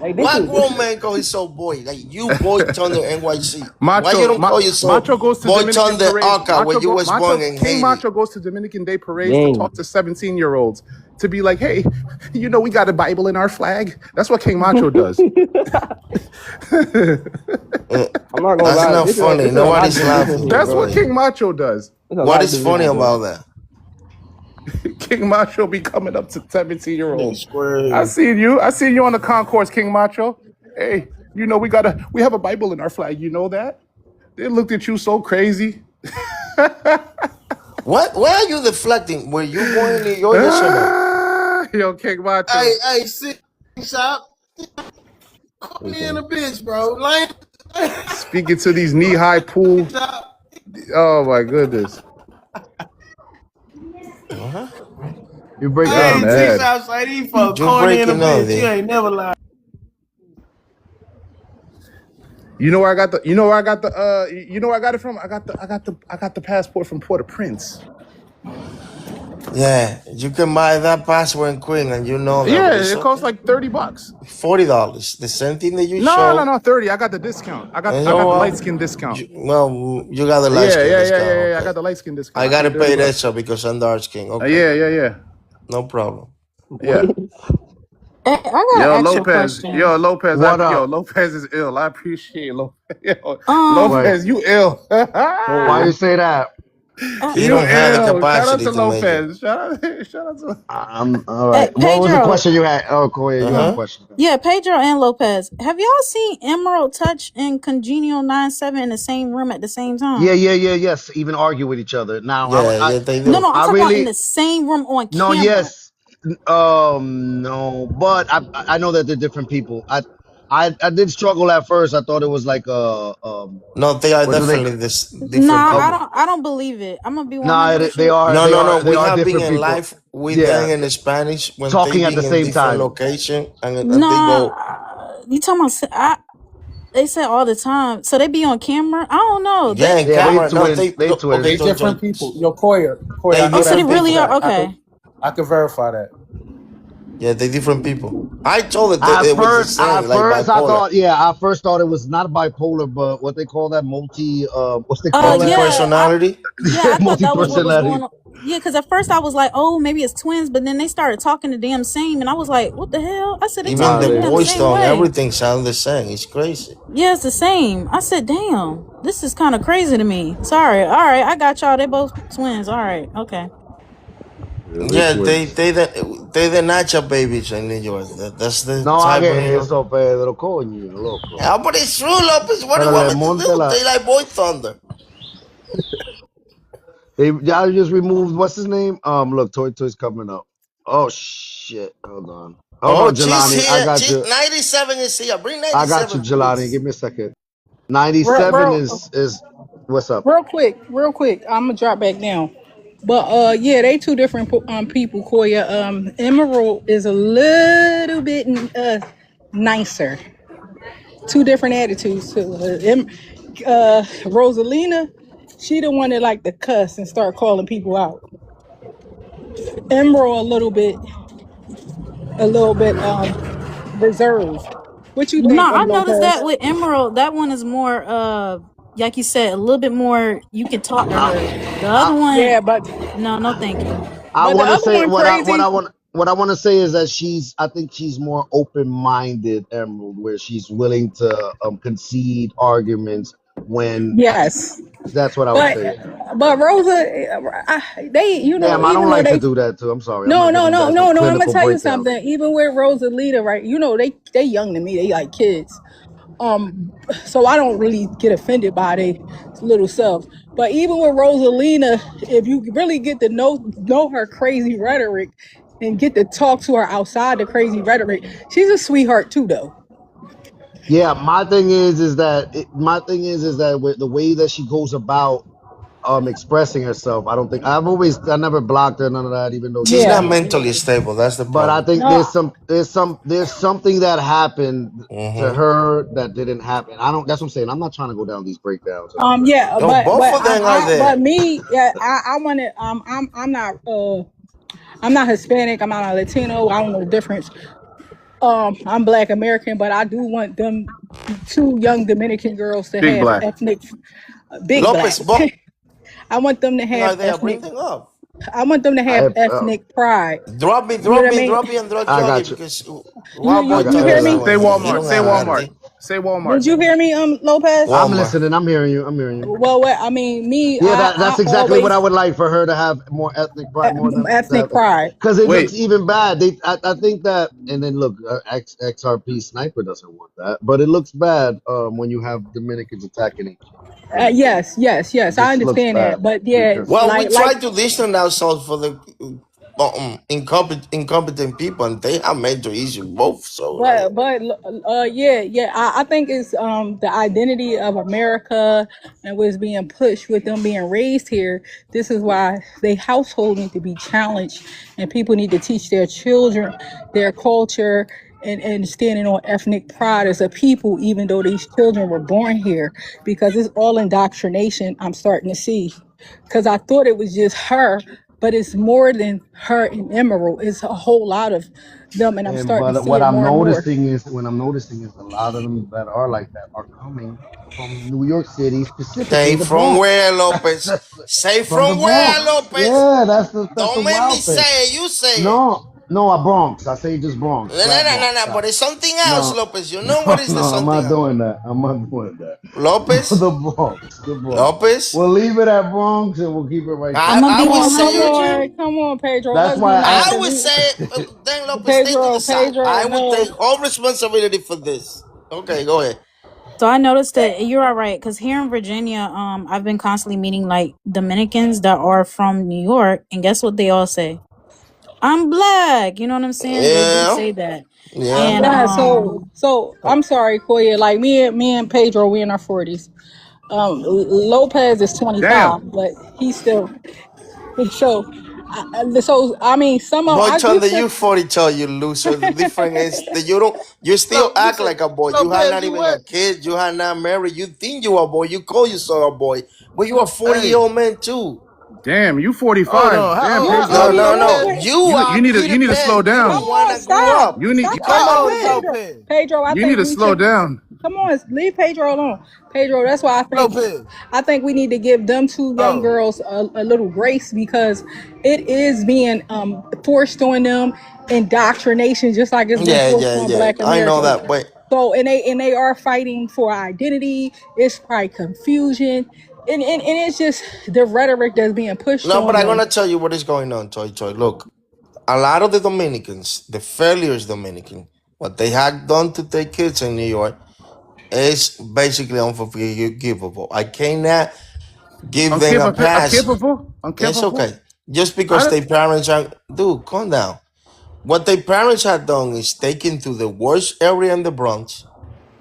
hey, this what is this grown man call himself boy? Like you, Boy Thunder NYC. Why you Macho, don't call yourself Macho goes to Boy Dominican Thunder parades. Aka when you was born in King Haiti? Macho goes to Dominican Day parades to gang. talk to 17-year-olds to be like, hey, you know we got a Bible in our flag. That's what King Macho does. Mm, I'm not gonna That's lie. not funny. This is a lot of Nobody's division laughing, here, That's what bro. Joey. King Macho does. There's a What lot of is funny division, bro. about that? King Macho be coming up to Nigga 17-year-olds. I square. seen you. I seen you on the concourse, King Macho. Hey, you know we have a Bible in our flag. You know that? They looked at you so crazy. What? Where are you deflecting? Were you born in New York? Yes or no? Yo, King Hey, Macho. hey, six shop. Corny in Okay. a bitch, bro. Lame. Speaking to these knee-high pool. Shop. Oh my goodness. Uh-huh. You're breaking Y'all up, Hey, man. T mad. shop say these folks You corny in a breaking up, bitch. You there. ain't never lied. You know where I got the you know where I got it from? I got the passport from Port-au-Prince. Yeah, you can buy that password in Queen, and you know that, but Yeah, it's it costs okay. like $30. $40. The same thing that you No, show. 30. I got the discount. And I you know got the light what? skin discount. You got the light skin discount. I Okay. got the light skin discount. I I gotta paid 30 pay that bucks. extra because I'm dark skin. Okay. Yeah. No problem. What? Yeah. Hey, I gotta ask you a question. What up? Lopez is ill. I appreciate Lopez. Yo, Um, Wait, Lopez, you ill. why you Hold say that? He You don't have the ill. Shout out capacity to to make it. Lopez. Shout out to I'm all hey, right. What was the Pedro. question you had? Oh, Koya, you had a Uh-huh. question. Yeah, Pedro and Lopez. Have y'all seen Emerald Touch and Congenial 97 in the same room at the same time? Yes. Even argue with each other. Now, Yeah, yeah, they No, do. no, I'm I talking about in really the same room on no, camera. yes, no, but I know that they're different people. I did struggle at first. I thought it was like No, they are what do they? definitely this different Nah, Okay, people. I don't believe it. I'm gonna be no, 100 with they you. are No, they no, are no. they We are have been different in people. live with them Yeah, in Spanish when they talking at the been in same different time. location and they Nah, go, you talking about? They say all the time, so they be on camera. I don't know. yeah, in Yeah, they camera. No, twins. they They okay, They twins. different people. Yo, Koya, they I know So they that different for a really people. are fact. okay. I could verify that. Yeah, they different people. I told it that it was the At same, like first I bipolar. thought, yeah, I first thought it was not bipolar, but what they call that what's they call that? Yeah, Multi-personality. I thought Multi that was what was going personality. on. Yeah, because at first I was like, oh, maybe it's twins, but then they started talking the damn same, and I was like, what the hell? I said they Even Nah, talking the the damn voice same tone, way. everything sounds the same. It's crazy. Yeah, it's the same. I said, damn, this is kind of crazy to me. Sorry. All right, I got y'all. They both twins. All right, okay. Yeah, they Yeah, twins. they the Nacha babies in New York. That's the no type of hagas New York. eso, Pedro, coño, loco. Yeah, but it's true, Lopez. What do you Pero want le me to monte do? la. They like Boy Thunder. They y'all just removed what's his name? Look, Toy's coming up. Oh shit! Hold Oh, on, she's Jelani. here. 97 is here. Bring I got you, 97, Jelani. please. Give me a second. Real, 97 real, is what's up? real quick. I'm gonna drop back down. But yeah, they two different people. Koya, Emerald is a little bit nicer. Two different attitudes too. Rosalina She the one that like to cuss and start calling people out. Emerald a little bit reserved. What you No, think, I noticed that Lopez? with Emerald, that one is more like you said, a little bit more you can talk to her. The other I, one, Yeah, but no thank you. I but the want to other say one crazy. what I want to say is that I think she's more open-minded, Emerald, where she's willing to concede arguments when Yes, that's what I would but say. Rosa, they Damn, I don't even though like to they do that too. I'm sorry. I'm no not no giving you no guys no no no. I'm gonna clinical tell you breakdowns. something. Even with Rosalita, right? They young to me. They like kids. So I don't really get offended by they little self. But even with Rosalina, if you really get to know her crazy rhetoric and get to talk to her outside the crazy rhetoric, she's a sweetheart too, though. Yeah, my thing is that with the way that she goes about expressing herself, I never blocked her, none of that, even though she She's was not Yeah. being mentally annoying. stable. That's the But I problem. think No. there's something that happened to Hmm. her that didn't happen. I don't That's what I'm saying. I'm not trying to go down these breakdowns and all that. Yeah. No, both of them are But there. me. Yeah. I want to. I'm not. I'm not Hispanic. I'm not a Latino. I don't know the difference. I'm Black American, but I do want them two young Dominican girls to Big have black. ethnic, big black. Lopez, both I want them to have are there. Bring ethnic. them up. I want them to have I ethnic pride. Drop me, You know what drop I me, mean? drop me, and drop I Joggy got you. because You Wild you I Boy got you Todd hear is I me? got Say doing it. He Walmart. don't Say have Walmart. nothing. Say Walmart. Did you hear me, Lopez? I'm Walmart. listening. I'm hearing you. I'm hearing you. Well, what I mean, me, Yeah, I that's exactly what I always would like for her to have more ethnic pride, more than to ethnic have, pride. because it looks Wait. even bad. I think that, and then look, XRP Sniper doesn't want that, but it looks bad when you have Dominicans attacking each other. It Yes, I just looks understand that, bad but yeah, because Well, we like try to distance ourselves for the incompetent people, and they have major issues both. So, like, yeah. I think it's the identity of America and what's being pushed with them being raised here. This is why they household need to be challenged, and people need to teach their children their culture and standing on ethnic pride as a people, even though these children were born here, because it's all indoctrination. I'm starting to see, because I thought it was just her, but it's more than her and Emerald. It's a whole lot of them, and I'm and starting to but see what it I'm more and more. noticing is a lot of them that are like that are coming from New York City, specifically say the from Bronx. where, That's Lopez? that's Say from the from where, Bronx. Lopez? Yeah, that's the Don't make me wild thing. say it. You say it. No, a Bronx. I say just Bronx, No, no, flat no, no, Bronx. no. But it's something else, No, Lopez. You know what is the I'm something not else? doing that. I'm not doing that. Lopez? The Bronx, the Bronx. Lopez? We'll leave it at Bronx and we'll keep it right I'm there. gonna I be would say Come it. on, Eugene. come on, Pedro. That's Let's be why nice, I I. cause would we, say, then Lopez, stay to the side. Pedro, I would take no. whole responsibility for this. Okay, go ahead. So I noticed that you're all right because here in Virginia, I've been constantly meeting like Dominicans that are from New York, and guess what they all say? I'm black. You know what I'm saying? They do Yeah, say that, yeah. and Yeah, so I'm sorry, Koya. Like me and Pedro, we in our 40s. Lopez is Damn. 25, but he's still so. I mean, some of Boy, I Thunder, get you 42, you loser. The difference is that you still You act said like a boy. You had Lopez, not you even a what? kid. You had not married. You think you a boy. You call yourself a boy. But you a 40-year-old Hey, old man, too. Damn, you hold 45. on. Damn, How you're No, old Pedro. is no, you're no. Lopez? You are You need Peter to slow Pan. You the Come down. one on, that grew stop, up. You need stop you, Become that. a man. Lopez. Pedro. I you need think to we slow should. down. Come on, leave Pedro alone. Pedro, that's why Lopez. I think we need to give them two young Oh, girls a little grace because it is being forced on them, indoctrination, just like it's been Yeah, forced yeah, on yeah. Black I know Americans. that. But So and they are fighting for identity. It's probably confusion. And it's just the rhetoric that's being pushed no, but on I'm them. gonna tell you what is going on, Toy Toy. Look, a lot of the Dominicans, the failures Dominican, what they had done to their kids in New York is basically unforgivable. I cannot give them a pass. Uncapable? It's Uncapable? okay. Just I because don't, their parents are, dude, calm down. What their parents have done is taken to the worst area in the Bronx.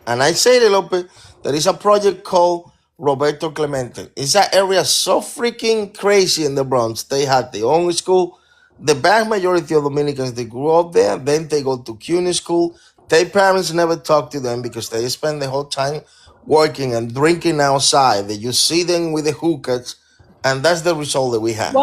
And I say to Lopez, there is a project called Roberto Clemente. It's an area so freaking crazy in the Bronx. They had their own school. The vast majority of Dominicans, they grew up there. Then they go to CUNY school. Their parents never talk to them because they spend the whole time working and drinking outside. That you see them with the hookahs, and that's the result that we have.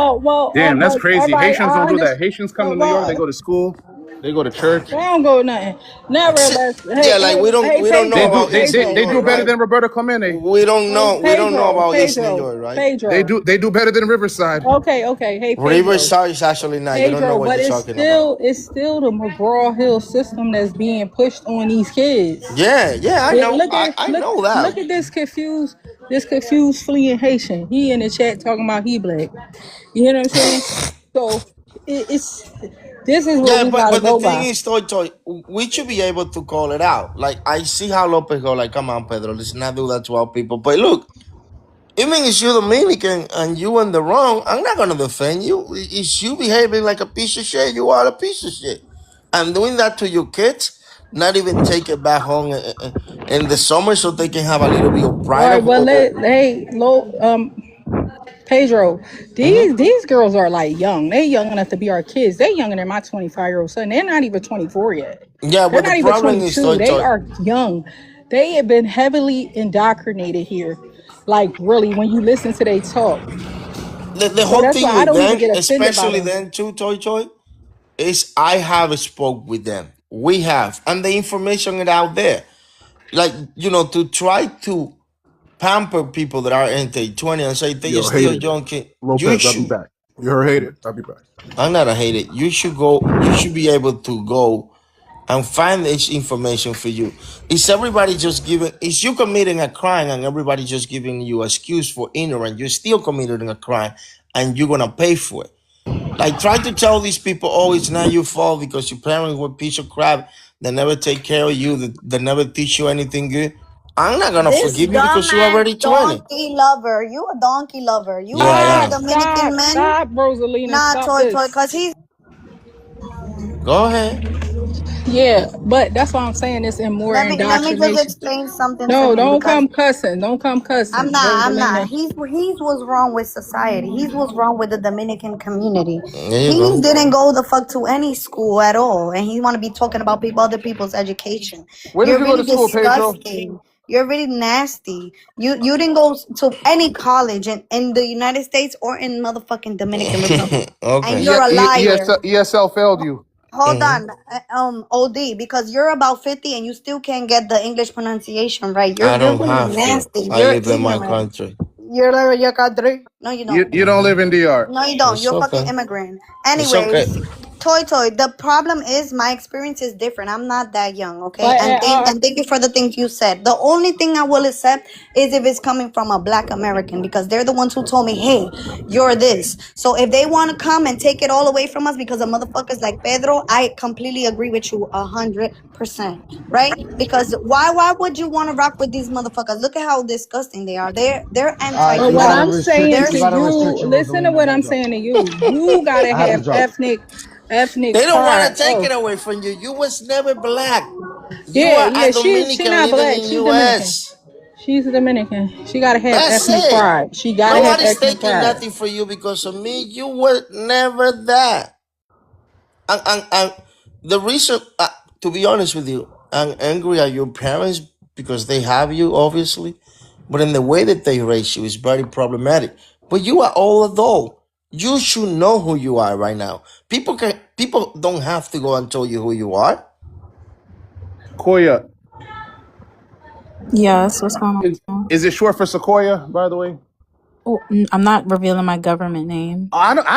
Damn, that's But all crazy. right, Haitians I don't do that. understand. Haitians come to New York, they go to school, they go to church. They don't go nothing. Nevertheless, Yeah, like we don't know They Pedro, do about East New they Pedro, do York, better right? than Roberto Clemente. We don't know about East New Pedro, York, right? Pedro. They do better than Riverside. Okay. Hey, Pedro. Riverside is actually not. You don't know Pedro, what but you're talking about. it's still the McGraw Hill system that's being pushed on these kids. Yeah, I know. I know that. Look at this confused fleeing Haitian. He in the chat talking about he black. You know what I'm saying? So it's this is what Yeah, we but gotta the go thing by. is, Toy, we should be able to call it out. Like I see how Lopez go, like, come on, Pedro, let's not do that to our people. But look, even if you're Dominican and you in the wrong, I'm not gonna defend you. If you behaving like a piece of shit, you are a piece of shit. And doing that to your kids, not even take it back home in the summer so they can have a little bit of All pride right, of. but Pedro, Mhm. these girls are like young. They young enough to be our kids. They younger than my 25-year-old son. They're not even 24 yet. Yeah, They're but the not even problem is, 22. They Toy. are young. They have been heavily indoctrinated here. Like really, when you listen to they talk. The So whole that's why thing I with don't even them, get offended by especially them. then too, Toy, is I have spoke with them. We have, and the information is out there. Like to try to pamper people that are in their 20 and say they are Yo, still hated. young kid. You Lopez, I'll be should. back. You're hated. I'll be back. I'm not a hater. You should go. You should be able to go and find this information for you. Is everybody just giving? Is you committing a crime and everybody just giving you excuse for ignorance? You're still committing a crime and you're gonna pay for it. Like try to tell these people, oh, it's not your fault because your parents were piece of crap. They never take care of you. They never teach you anything good. I'm not gonna This forgive you because you're dumbass already 20. donkey lover. You a donkey lover. You Yeah, I hate am. Dominican men? Stop, Rosalina. Nah, Stop Toy, this. cause he's Go ahead. Yeah, but that's why I'm saying this in more let me just indoctrination. explain something to No, him don't because come cussing. Don't come I'm cussing, not. I'm not. Rosalina. He's what's wrong with society. He's what's wrong with the Dominican community. There you He go. didn't go the fuck to any school at all, and he want to be talking about other people's education. Where did You're you go really to school, Pedro? disgusting. You're really nasty. You didn't go to any college in the United States or in motherfucking Dominican Republic, and Okay. you're a liar. ESL failed you. Hold Hmm. on, OD, because you're about 50 and you still can't get the English pronunciation right. I You're don't really have to. nasty. I You're live in my ignorant. country. You're like your country. No, you don't. You don't live in DR. No, you don't. It's You're a fucking okay. immigrant. It's okay. Anyways, Toy. The problem is my experience is different. I'm not that young, okay? But And thank you for the things you said. The only thing I will accept is if it's coming from a black American because they're the ones who told me, hey, you're this. So if they want to come and take it all away from us because of motherfuckers like Pedro, I completely agree with you 100%. Right? Because why would you want to rock with these motherfuckers? Look at how disgusting they are. They're All right, but you what gotta anti-black. I'm restrict. saying They're You to gotta you, restrict your listen to Rosalina. I what had to I'm drop. saying to you. You gotta I had to have drop. ethnic They don't want pride. to take Oh, it away from you. You was never black. You are yeah. a She Dominican not living black. in She's Dominican. US. She's a Dominican. She gotta have That's ethnic it. pride. She gotta have Nobody's ethnic taking pride. nothing for you because of me. You were never that. And the reason, to be honest with you, I'm angry at your parents because they have you, obviously, but in the way that they raise you is very problematic. But you are all adult. You should know who you are right now. People don't have to go and tell you who you are. Koya. Yes, what's going on? Is it short for Sequoia, by the way? Oh, I'm not revealing my government name. I don't,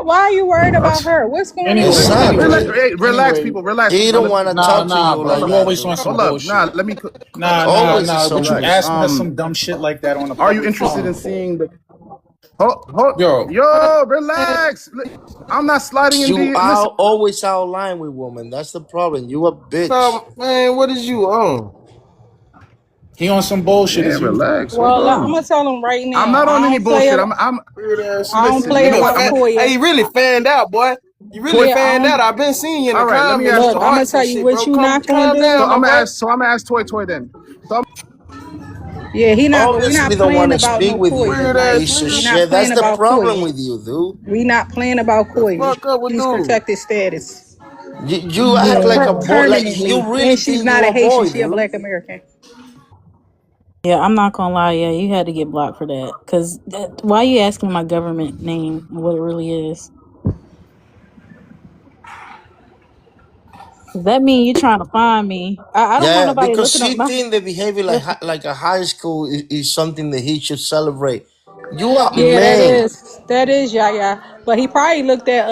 Why are you worried about her? What's going on? Anyway, relax, Exactly. anyway, hey, relax, anyway. people. Relax, He people. don't want to Nah, talk to nah, you bro. like You that, always on dude. some Hold up. Nah, bullshit. let me. Always is Nah. some But you bullshit. asking us some dumb shit like that on a Are you public interested in phone, seeing the? yo. Yo, relax. I'm not sliding in You the. are Listen, always out of line with women. That's the problem. You a bitch. Man, what is you on? He on some bullshit yeah, as usual. relax. Hold Well, I'm on. gonna tell him right I'm now. not on any bullshit. I'm. Weird ass I don't nigga. Listen. play You You know done what? about fan, Koya. hey, you really fanned out, boy. You really Toy. Yeah, fanned out. I've been seeing you in the All right. Let me comments ask. with look, the I'm gonna hearts tell and you shit, what bro. you not gonna Calm So down, do. my I'm gonna boy. ask. So I'm gonna ask Toy then. So Yeah, we Obviously not don't want playing to about speak no with you, Koya. Weird you Like ass piece of we nigga. not shit. playing That's the about problem Koya. with you, dude. We not playing about The Koya. fuck up with She's dude? protected status. You act Yeah, like a boy. Like you permanently. really And she's think you not a a Haitian. boy, She a dude. Black American. Yeah, I'm not gonna lie. Yeah, you had to get blocked for that. Cause why you asking my government name and what it really is? Does that mean you trying to find me? I don't want Yeah, nobody because looking up she my. think the behavior like a high school is something that he should celebrate. You are Yeah, that man. is Yaya. But he probably looked at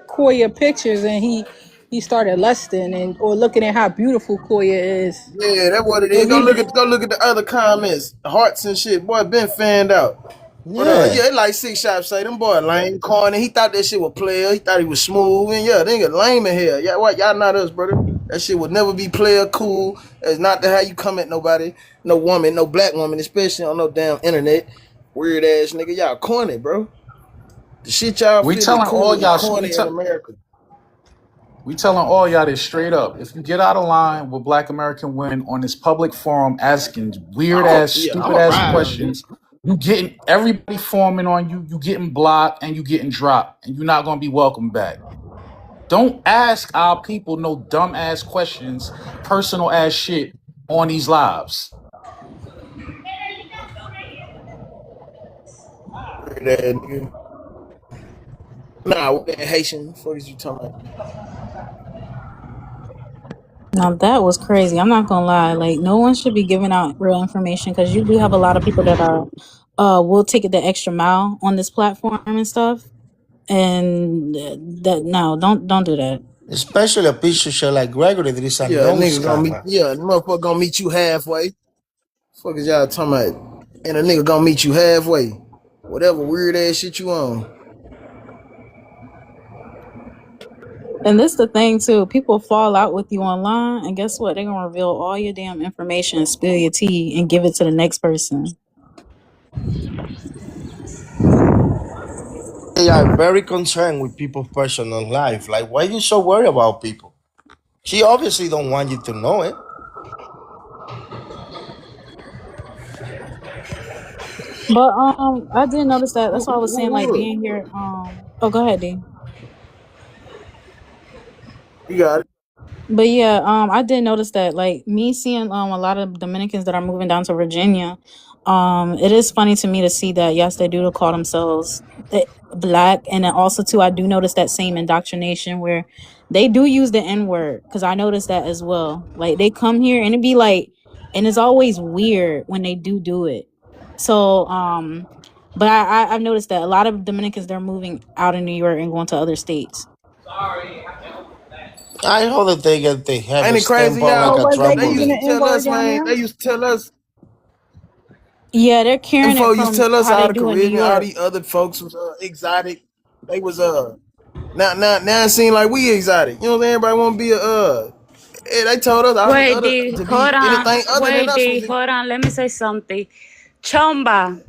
Koya pictures and he started lusting and or looking at how beautiful Koya is. Yeah, that's what it is. Cause he Go look at the other comments, hearts and shit. Boy, been fanned out. But Yeah. yeah, like Six Shots say, them boy lame, corny. He thought that shit was player. He thought he was smooth, and yeah, they nigga lame in here. Yeah, what y'all not us, brother? That shit would never be player cool. It's not the how you come at nobody, no woman, no black woman, especially on no damn internet. Weird ass nigga, y'all corny, bro. The shit y'all We feel is telling all cool is y'all. corny in America. We telling all y'all this straight up. If you get out of line with Black American women on this public forum asking weird ass, I'm stupid a ass ride on you. questions, you getting everybody forming on you. You getting blocked and you getting dropped, and you're not gonna be welcome back. Don't ask our people no dumb ass questions, personal ass shit on these lives. Weird ass nigga. Nah, what that Haitian? Fuck is you talking about? Now that was crazy. I'm not gonna lie. Like, no one should be giving out real information because you do have a lot of people that are, will take it the extra mile on this platform and stuff. And that no, don't do that. Especially a piece of shit like Gregory that is a Yeah, no nigga gonna meet. scammer. Yeah, the motherfucker gonna meet you halfway. Fuck is y'all talking about? And a nigga gonna meet you halfway. Whatever weird ass shit you on. And this the thing too. People fall out with you online, and guess what? They're gonna reveal all your damn information, spill your tea, and give it to the next person. They are very concerned with people's personal life. Like, why you so worried about people? She obviously don't want you to know it. But I did notice that. That's why I was saying Who like would? being here. Oh, go ahead, D. You got it. But yeah, I did notice that, like me seeing a lot of Dominicans that are moving down to Virginia, it is funny to me to see that yes, they do call themselves black, and then also too, I do notice that same indoctrination where they do use the N word because I noticed that as well. Like they come here and it be like, and it's always weird when they do it. So but I've noticed that a lot of Dominicans they're moving out of New York and going to other states. I hope that they have Ain't a it crazy, stamp on Oh, like a y'all? was they They trouble used using to the me. N tell word us, down man. there? They used to tell us. Yeah, they're Them carrying it folks used to from tell us how all they the do in New Caribbean, all York. the other folks was exotic. They was now it seem like we exotic. You know what I'm saying? Everybody want to be a they told us all the Wait, other D, to hold be on. anything other than Wait, us D, was. hold on. Let me say something. Chomba,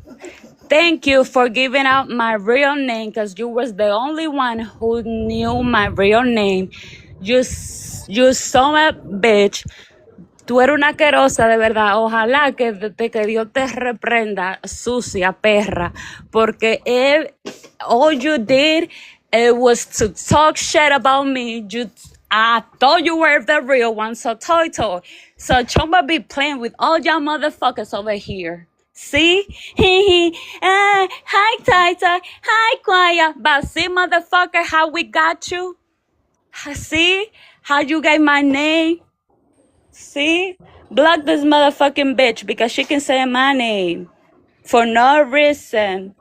thank you for giving out my real name because you was the only one who knew my real name. You son of a bitch. Tú eres una asquerosa, de verdad. Ojalá que Dios te reprenda, sucia perra. Porque all you did it was to talk shit about me. I thought you were the real one, so toy. So Chumba be playing with all y'all motherfuckers over here. See? Hi, Tita. Hi, Quaya. But see, motherfucker, how we got you? See? How you got my name? See? Block this motherfucking bitch because she can say my name for no reason.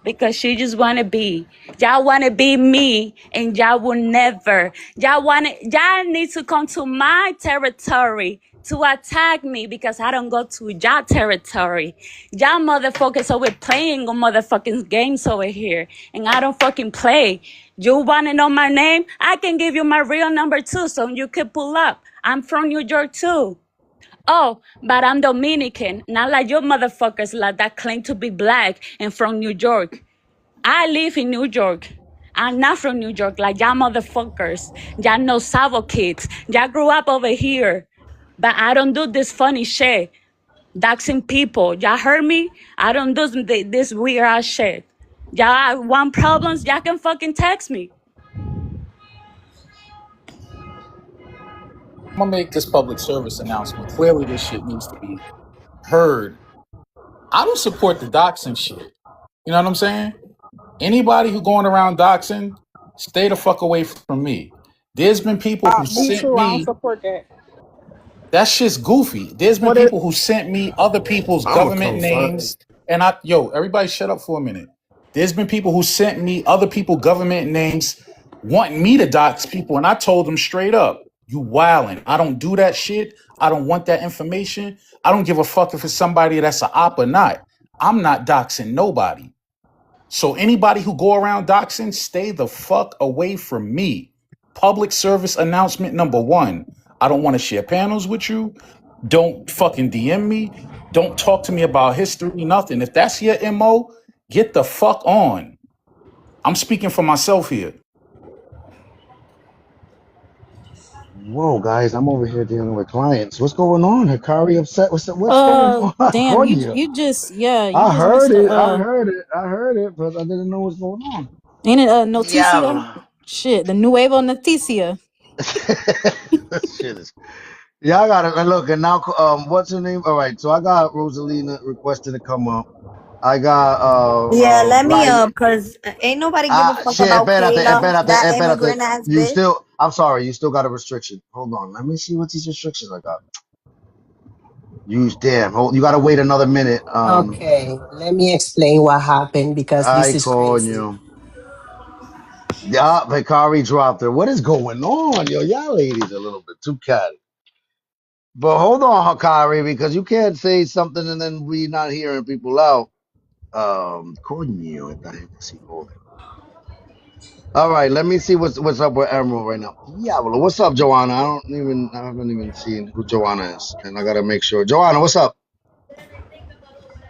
Because she just wanna be. Y'all wanna be me and y'all will never. Y'all need to come to my territory to attack me because I don't go to y'all territory. Y'all motherfuckers always playing on motherfucking games over here. And I don't fucking play. You wanna know my name? I can give you my real number too so you can pull up. I'm from New York too. Oh, but I'm Dominican, not like your motherfuckers like that claim to be black and from New York. I live in New York. I'm not from New York like y'all motherfuckers. Y'all know Savo kids. Y'all grew up over here. But I don't do this funny shit. Doxing people. Y'all heard me? I don't do this weird ass shit. Y'all want problems? Y'all can fucking text me. I'm gonna make this public service announcement. Clearly, this shit needs to be heard I don't support the doxing shit. You know what I'm saying? Anybody who going around doxing, stay the fuck away from me. There's been people who Me sent too. I don't me support that. that shit's goofy. There's been What it? people who sent me other people's I'ma government confront. names, and everybody shut up for a minute. There's been people who sent me other people government names wanting me to dox people, and I told them straight up, you wildin'. I don't do that shit. I don't want that information. I don't give a fuck if it's somebody that's a op or not. I'm not doxing nobody. So anybody who go around doxing, stay the fuck away from me. Public service announcement number one. I don't want to share panels with you. Don't fucking DM me. Don't talk to me about history, nothing. If that's your MO, get the fuck on. I'm speaking for myself here. Whoa, guys, I'm over here dealing with clients. What's going on? Hikari upset? What's going on? Damn, Konya. you just missed I heard it, but I didn't know what's going on. ain't it Noticia? Diablo. Shit, the Nuevo Noticia. Shit is. Yeah, I got it. And look, and now, what's her name? All right, so I got Rosalina requesting to come up. I got Yeah, let me like cause ain't nobody give a fuck shit. about Kayla, that Espérate. immigrant ass You bitch. still? I'm sorry. You still got a restriction. Hold on. Let me see what these restrictions I got. Use damn. Hold. You got to wait another minute. Okay, let me explain what happened because this I is call crazy. you. Yeah, Hikari dropped her. What is going on, yo? Y'all ladies a little bit too catty. But hold on, Hikari, because you can't say something and then we not hearing people out. Coño, esta gente sí jode. All right, let me see what's up with Emerald right now. Diablo, what's up, Joanna? I haven't even seen who Joanna is, and I gotta make sure. Joanna, what's up?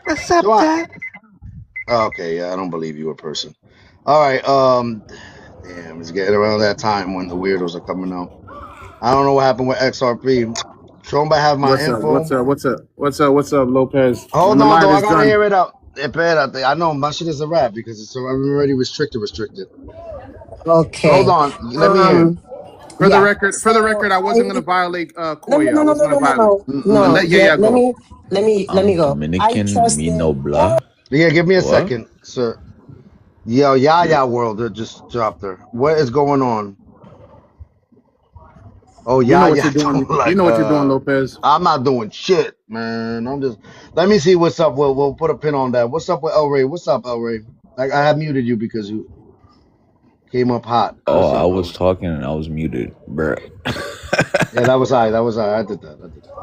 What's up, Joanna. Dad? Okay, yeah, I don't believe you a person. All right, damn, it's getting around that time when the weirdos are coming out. I don't know what happened with XRP. Somebody have my What's up? info. What's up? What's up? What's up? What's up, Lopez? When Hold the on, live though. I is gotta done. hear it out. Espérate. I know my shit is a wrap because it's already restricted. Hold Okay. on. Let me hear. Yeah. For the So record, I wasn't gonna violate no, no, Koya. I no, no, wasn't no, gonna no, no, violate. no, But no. let Yeah. Yaya go. Let me I'm go. I Dominican, me trusted. no blah. Yeah, give me a What? second, sir. Yo, Yaya World just dropped her. What is going on? Oh, You know what Yaya you're doing. don't You like. know what you're doing, Lopez. I'm not doing shit, man. I'm just. Let me see what's up. We'll put a pin on that. What's up with El Ray? What's up, El Ray? Like I have muted you because you came up hot. Oh, What's I up, El was Ray? talking and I was muted, bruh. Yeah, that was I. That was I. I did that. I did that.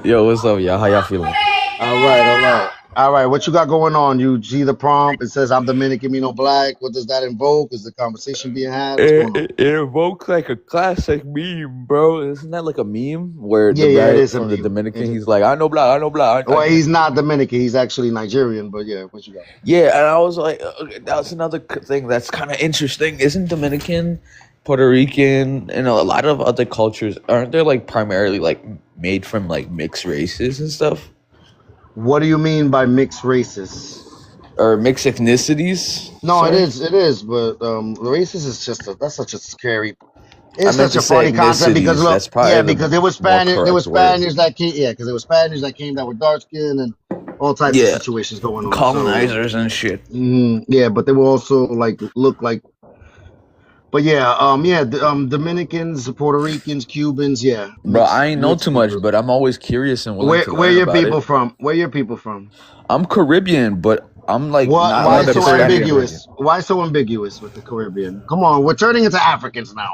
Yo, what's up, y'all? How y'all feeling? All right, all right. All right, what you got going on? You see the prompt? It says, I'm Dominican, me no black. What does that invoke? Is the conversation being had? What's going on? It evokes like a classic meme, bro. Isn't that like a meme where the Yeah, yeah, it guy is a from the meme. It Dominican, is. he's like, I know black, I know black. Well, he's not Dominican. He's actually Nigerian, but yeah, what you got? Yeah, and I was like, okay, that's another thing that's kind of interesting. Isn't Dominican, Puerto Rican, and a lot of other cultures, aren't they like primarily like made from like mixed races and stuff? What do you mean by mixed races? Or mixed ethnicities? No, Sorry. it is, but racist is that's such a scary. I It's meant such to a say funny concept because ethnicities. look, That's yeah, probably because the more There was correct word. Spaniards that came, yeah, because there were Spaniards that came that were dark skinned and all types of Yeah, situations going on. So colonizers and shit. yeah, but they were also like look like, but yeah, Dominicans, Puerto Ricans, Cubans, yeah, Bro, I ain't know mixed too much, people. but I'm always curious and willing to Where learn your about it. people from? Where your people from? I'm Caribbean, but I'm like What? not Why like so Hispanic Caribbean. ambiguous? Why so ambiguous with the Caribbean? Come on, we're turning into Africans now.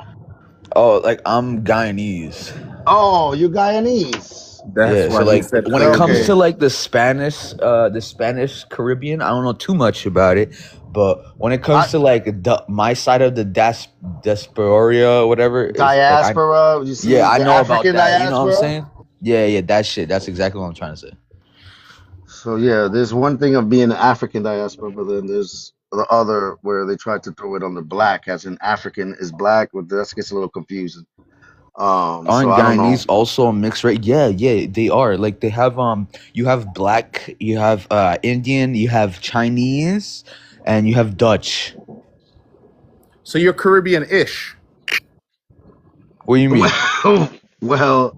Oh, like I'm Guyanese. Oh, you Guyanese. That's Yeah, so why he like said when it comes to Okay. Caribbean. like the Spanish Caribbean, I don't know too much about it. But when it I, comes to like my side of the diaspora, whatever, is like diaspora. You yeah, see I the know about African that. You know what I'm diaspora. saying? Yeah, yeah, that shit. That's exactly what I'm trying to say. So yeah, there's one thing of being an African diaspora, but then there's the other where they try to throw it on the black, as in African is black, but that gets a little confusing. So Aren't I don't know. Guyanese also a mixed race? Yeah, yeah, they are. Like they have you have black, you have Indian, you have Chinese, and you have Dutch. So you're Caribbean-ish. What do you mean? Well,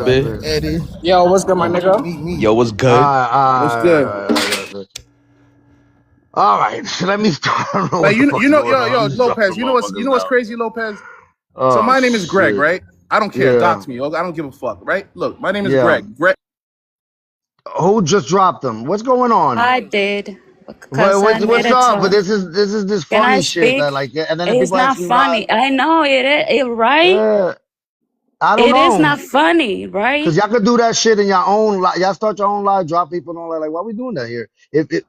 What's good, big? good. Eddie. Yo, what's good, my Oh, nigga? Yo, me. what's All good? right, What's good? all right. Let me start. I don't know Like what the fuck's you know, going yo, on. I'm yo, just dropping Lopez. the motherfuckers What's down. crazy, Lopez? So Oh my name is Greg, shit. right? I don't care. Yeah. Dox me. I don't give a fuck, right? Look, my name is Yeah. Greg. Greg. Who just dropped them? What's going on? I did because I What's needed up? But to. this is this Can I funny shit that speak? like, and then the It's people not ask me why. funny. I know right? I don't It is know. not funny, Cause right? y'all could do that shit in your own y'all start your own live, drop people and all that. Like, why we doing that here?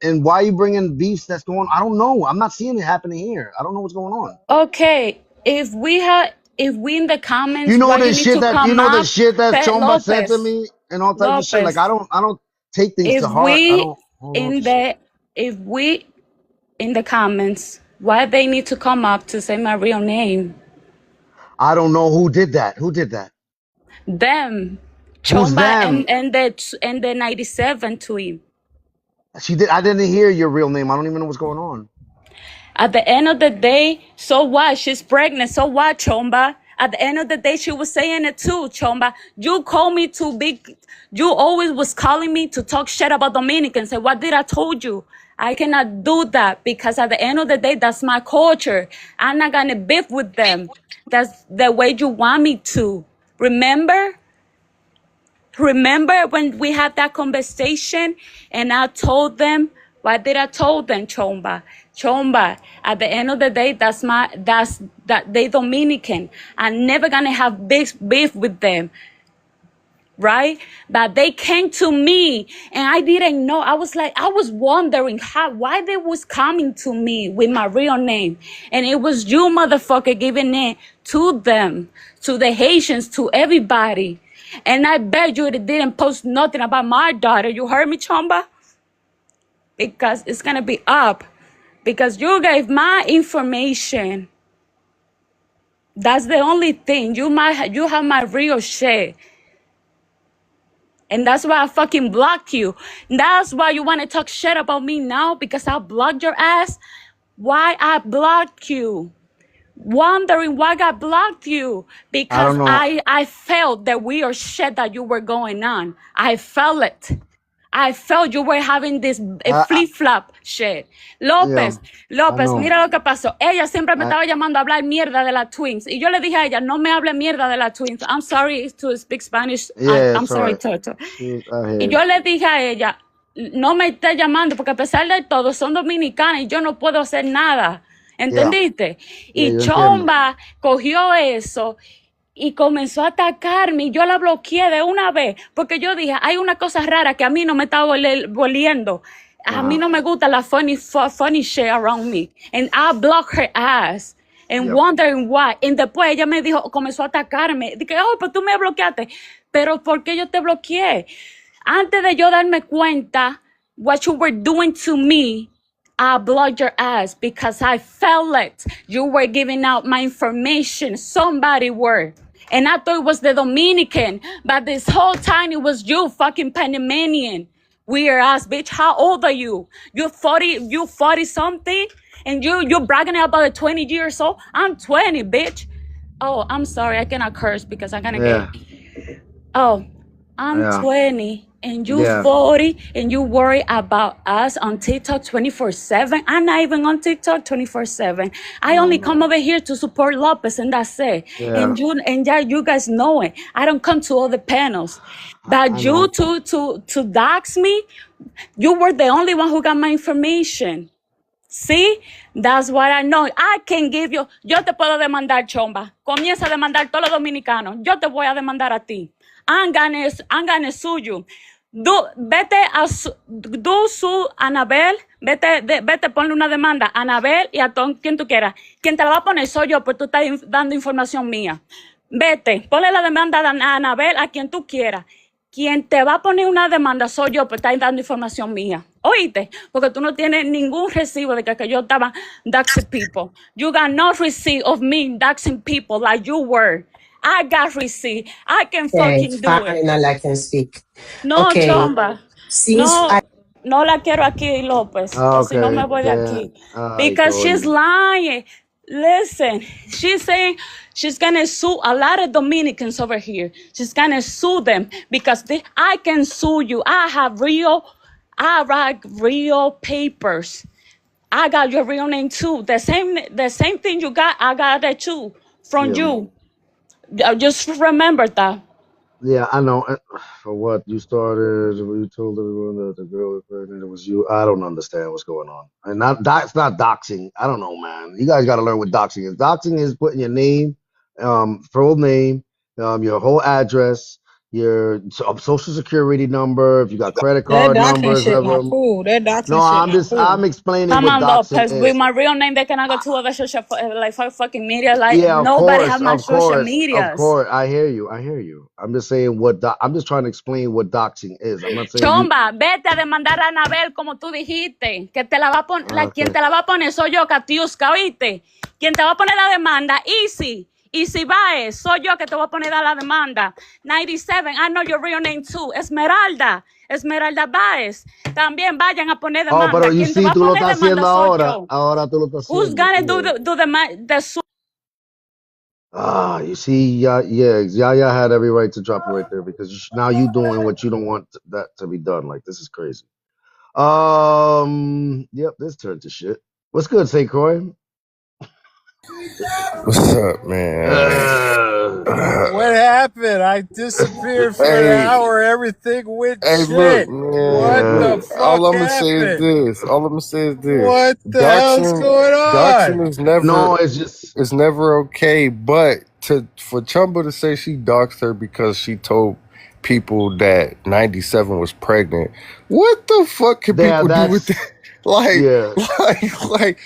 And why you bringing beefs that's going? I don't know. I'm not seeing it happening here. I don't know what's going on. Okay, if we in the You comments, know why you the need shit to that you come know the up, shit that Chomba said to Lopez, me and all types of shit. Like, Lopez. I don't take things If to heart. we I don't know what in to say. the if we in the comments, why they need to come up to say my real name? I don't know who did that. Who did that? Them, Who's Chomba them? and the 97 tweet. She did. I didn't hear your real name. I don't even know what's going on. At the end of the day, so what? She's pregnant. So what, Chomba? At the end of the day, she was saying it too, Chomba. You call me too big. You always was calling me to talk shit about Dominicans. And what did I told you? I cannot do that because at the end of the day, that's my culture. I'm not gonna beef with them. That's the way you want me to. Remember? Remember when we had that conversation and I told them, what did I told them, Chomba? Chomba, at the end of the day, that they Dominican. I'm never gonna have big beef with them, right? But they came to me and I didn't know. I was wondering why they was coming to me with my real name. And it was you, motherfucker, giving it to them, to the Haitians, to everybody. And I bet you it didn't post nothing about my daughter. You heard me, Chomba? Because it's gonna be up. Because you gave my information. That's the only thing. You have my real shit. And that's why I fucking block you. That's why you want to talk shit about me now because I blocked your ass. Why I blocked you? Wondering why I blocked you I because don't know. I felt the weird shit that you were going on. I felt it. I felt you were having this I flip flop shit. yeah. I López, know. mira lo que pasó. Ella siempre me I estaba llamando a hablar mierda de las twins. Y yo le dije a ella, no me hable mierda de las twins. I'm sorry to speak Spanish. yeah. I'm It's all sorry, right. Toto. She was out Y here. yo le dije a ella, no me esté llamando porque a pesar de todo son dominicanas y yo no puedo hacer nada. Yeah. ¿Entendiste? Yeah. Y Yo entiendo. Chomba cogió eso y comenzó a atacarme y yo la bloqueé de una vez porque yo dije, hay una cosa rara que a mí no me está volviendo. A mí Uh-huh. no me gusta la funny shit around me. And I blocked her ass. And Yep. wondering why. Y después ella me dijo, comenzó a atacarme. Dije, oh, pues tú me bloqueaste. Pero ¿por qué yo te bloqueé? Antes de yo darme cuenta what you were doing to me, I blocked your ass because I felt it. You were giving out my information. Somebody were. And I thought it was the Dominican. But this whole time it was you, fucking Panamanian. Weird ass bitch. How old are you? You 40 something? And you're bragging about the 20 years old? I'm 20, bitch. Oh, I'm sorry. I cannot curse because I'm gonna get. Yeah. Oh, I'm Yeah. 20 and you Yeah. 40 and you worry about us on TikTok 24/7. I'm not even on TikTok 24/7. I No. only come No. over here to support Lopez and that's it. Yeah. You guys know it. I don't come to all the panels. I But you know. to dox me, you were the only one who got my information. See, that's what I know. I can give you. Yo te puedo demandar, Chomba. Comienza a demandar todos los dominicanos. Yo te voy a demandar a ti. I'm gonna sue you. Vete a su Anabel. Vete, ponle una demanda a Anabel y a quien tú quieras. Quien te la va a poner soy yo, porque tú estás dando información mía. Vete, ponle la demanda a Anabel a quien tú quieras. Quien te va a poner una demanda soy yo, pero estás dando información mía. Oíste, porque tú no tienes ningún recibo de que yo estaba doxing people. You got no receipt of me doxing people like you were. I got receipt. I can Okay, fucking do it. finally I can speak. No, Okay, Chomba. since No, I no la quiero aquí, López. O si no me Okay. voy de Yeah. aquí. Ay, Because she's coño. lying. Listen, she's saying she's gonna sue a lot of Dominicans over here. She's gonna sue them because I can sue you. I write real papers. I got your real name too. The same thing you got, I got that too from Yeah. you. Just remember that. Yeah, I know. For what you started, you told everyone that the girl was pregnant. It was you. I don't understand what's going on. And not that's not doxing. I don't know, man. You guys got to learn what doxing is. Doxing is putting your name, full name, your whole address, your social security number. If you got credit That card doxing numbers, shit not whatever. cool. That No, doxing shit not I'm cool. explaining Come what on, doxing Lopez. With is. my real name, they cannot go to other social, like fucking media. Like Yeah, of nobody course, have my of social course, of medias. course. I hear you. I hear you. I'm just saying I'm just trying to explain what doxing is. I'm not saying you. Chomba, vete a demandar a Anabel como tú dijiste, que te la va a poner, quien Okay. te la va a poner soy yo, Katiuska, ¿oíste? Quien te va a poner la demanda, Easy. Easy Baez, soy yo que te voy a poner a la demanda. 97, I know your real name too. Esmeralda, Esmeralda Baez. También vayan a poner Oh, pero demanda. you Quien te see, va a tú lo poner estás demanda haciendo soy ahora. yo. Ahora tú lo estás Who's haciendo. gonna Yeah. do the Ah, you see, yeah, yeah, Yaya had every right to drop you right there because now you doing what you don't want that to be done. Like this is crazy. Yep, this turned to shit. What's good, Say Croy? What's up, man? What happened? I disappeared for an Hey, hour. Everything went hey, look, shit. What man, the look. All fuck I'm gonna say is happened? this. All I'm gonna say is this. What the hell's Doxing, going on? doxing is No, never, it's just it's never okay. But for Chumba to say she doxed her because she told people that 97 was pregnant, what the fuck can there. people do with That's that? Like, yeah. like,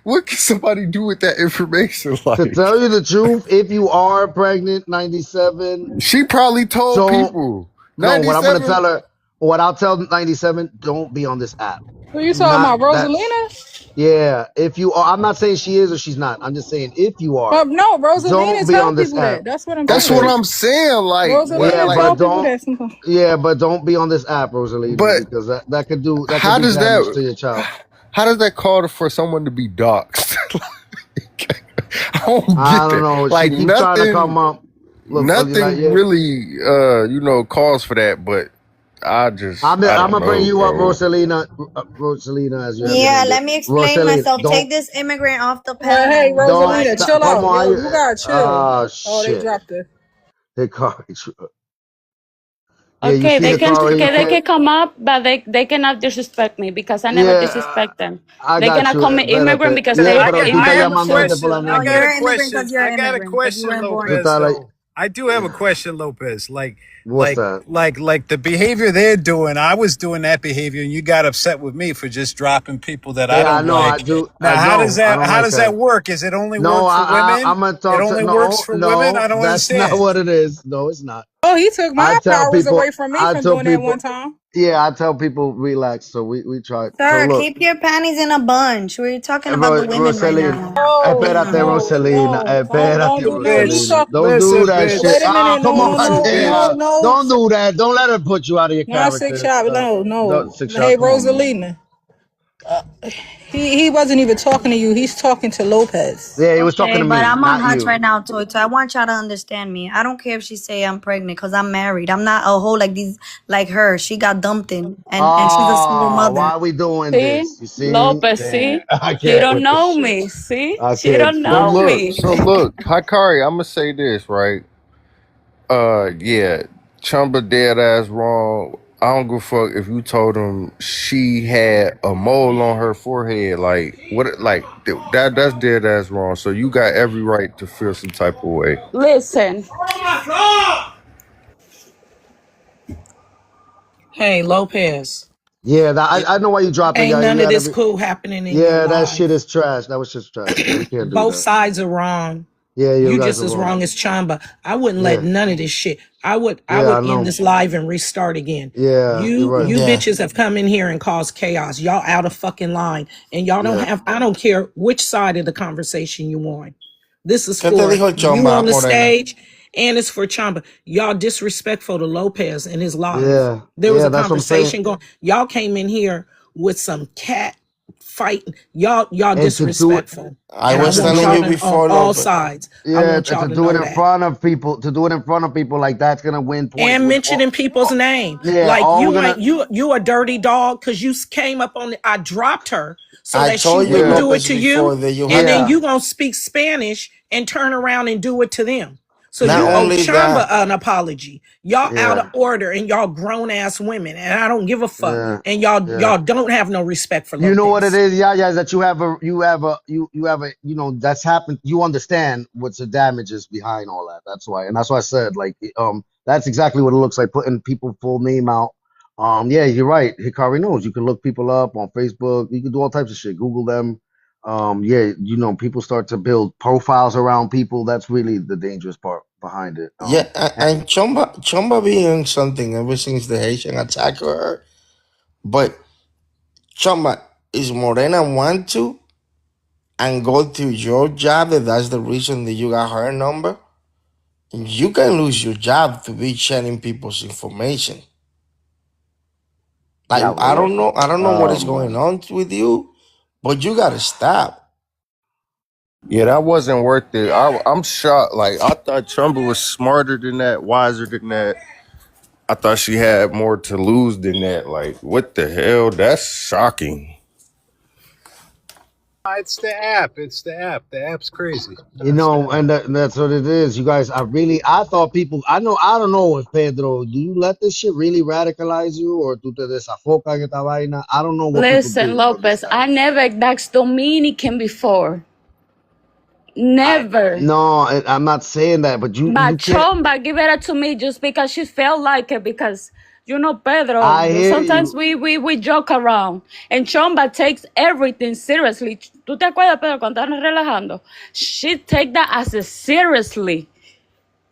what can somebody do with that information? To Like, tell you the truth, if you are pregnant, 97, she probably told don't. people No, what I'm gonna 97. tell her, what I'll tell 97, don't be on this app. Who you Do talking not. about, That's Rosalina? yeah. If you are, I'm not saying she is or she's not. I'm just saying if you are, But no, don't Rosalina be tell on this people app. that. That's what I'm That's what Okay. saying. I'm saying. Like, what? Yeah, Rosalina Like, tell but people don't. that sometimes. Yeah, but don't be on this app, Rosalina, but because that could how do does damage that? to your child. How does that call for someone to be doxxed? I don't I get don't that. know. She Like keeps trying to come nothing, up. Look, like nothing yeah. really, calls for that. But I I'm don't gonna bring know, you up, bro. Rosalina. Rosalina, as you have your Yeah, name there. let me explain Rosalina, myself. don't Take this immigrant off the Hey, panel. don't Rosalina, Like, stop. chill Come out. on, Yo, you gotta chill. Oh, they shit. dropped it. Hikari. Yeah, you Okay, see they Hikari. can come up, but they cannot disrespect me because I never Yeah, disrespect them. I They got cannot you. call me immigrant Espérate. because they Yeah, I are pero got, tú I estás have a immigrants. llamando gente por question. la I no, got nombre. a you're an immigrant question. because you're I an got a immigrant because you question, weren't Tú born. Lopez. estás like, Though I do have a question, Lopez. what's that? Like the behavior they're doing. I was doing that behavior, and you got upset with me for just dropping people that I Yeah, I don't know. I like. do. I Now, don't. I don't how like does that that. work? Is it only No, work for women? I'm gonna It talk to. only works No, for women. no, I don't that's not understand. what it is. No, it's not. Oh, he took I my tell powers people. away from me I from tell doing that people. one time. Yeah, I tell people relax. So we try. So Sir, look, keep your panties in a bunch. We're talking about the women right Rosalina. now. No, Espérate, Damn. no, Rosalina. no. Espérate, Don't do no. You Bitch, Rosalina. talk. Don't do listen, that shit. Wait bitch, a Ah, minute. come No, no, on no, bitch. no, there. no. Don't do that. Don't let her put you out of your Not six character. shot. No, no. Six Hey, shot. Come on, man. Rosalina. He wasn't even talking to you. He's talking to Lopez. Yeah, he was talking Okay, to but me, I'm on not hunch you. right now, Toy. So I want y'all to understand me. I don't care if she say I'm pregnant because I'm married. I'm not a hoe like these, like her. She got dumped in, and she's a single Ah, mother. why are we doing See, this? You see? Lopez, Damn, see, I she can't don't with this know shit. me. See, I she can't don't So stand know this look, me. shit. so look, Hikari, I'm gonna say this, right? Yeah, Chumba dead ass wrong. I don't give a fuck if you told him she had a mole on her forehead. Like what? Like that's dead ass wrong. So you got every right to feel some type of way. Listen, Hey, Lopez, Yeah, I know why you dropped it, ain't yeah. none You of had this every. cool happening in your Yeah, that shit life. is trash. That was just trash. Yeah, we can't do Both that. sides are wrong. Yeah, you You guys just are as wrong. wrong as Chamba. I wouldn't let Yeah, none of this shit. I yeah, would I end know. this live and restart again. Yeah, you're You right. you Yeah. bitches have come in here and caused chaos. Y'all out of fucking line. And y'all don't Yeah, have I don't care which side of the conversation you on. This is ¿Qué te for dijo you Chomba, on the Morena? stage and it's for Chamba. Y'all disrespectful to Lopez and his live. yeah, There was yeah. a That's what I'm saying. conversation going. Y'all came in here with some cat fighting. Y'all And to do it, disrespectful. I And I and was to want do telling y'all it, you to on before, all Lopez. sides. I yeah, want y'all to to do it know in that. front of people, to do it in front of people like that's gonna win points And with. mentioning people's name. Yeah, Like all we're you gonna. ain't you a dirty dog because you came up on I dropped her so I that she told you, wouldn't Yeah, do it Lopez, to you. before that you And had then yeah, you gonna speak Spanish and turn around and do it to them. So Not you Yeah, owe only Chamba that, an apology. Y'all out of yeah, order and y'all grown ass women, and I don't give a fuck. yeah, And y'all yeah. y'all don't have no respect for You know what it Lopez. is, yeah, is that that's happened. You understand what's the damages behind all that. That's why, and that's why I said, like, that's exactly what it looks like, putting people full name out. Yeah, you're right. Hikari knows. You can look people up on Facebook. You can do all types of shit. Google them. Yeah, people start to build profiles around people. That's really the dangerous part behind it. yeah, And and Chomba being something ever since the Haitian attack on her. But Chomba, is Morena want to and go to your job that that's the reason that you got her number? You can lose your job to be sharing people's information. Like Diablo, I don't know what is going man. on with you, but you gotta stop. Yeah, that wasn't worth it. I'm shocked. Like I thought Trumba was smarter than that, wiser than that. I thought she had more to lose than that. Like, what the hell? That's shocking. It's the app. It's the app. The app's crazy. That's the And app. that's what it is. You guys, I thought people, I don't know if Pedro, do you let this shit really radicalize you or tú te desafoca en esta vaina? I don't know what people Listen, do on this Lopez, app. I never asked Dominican before. Never. No, I'm not saying that, but you But can't, Chomba give it to me just because she felt like it because I Pedro, hear sometimes you. we joke around and Chomba takes everything seriously. ¿Tú te acuerdas, Pedro, cuando estábamos relajando? She take that as a seriously.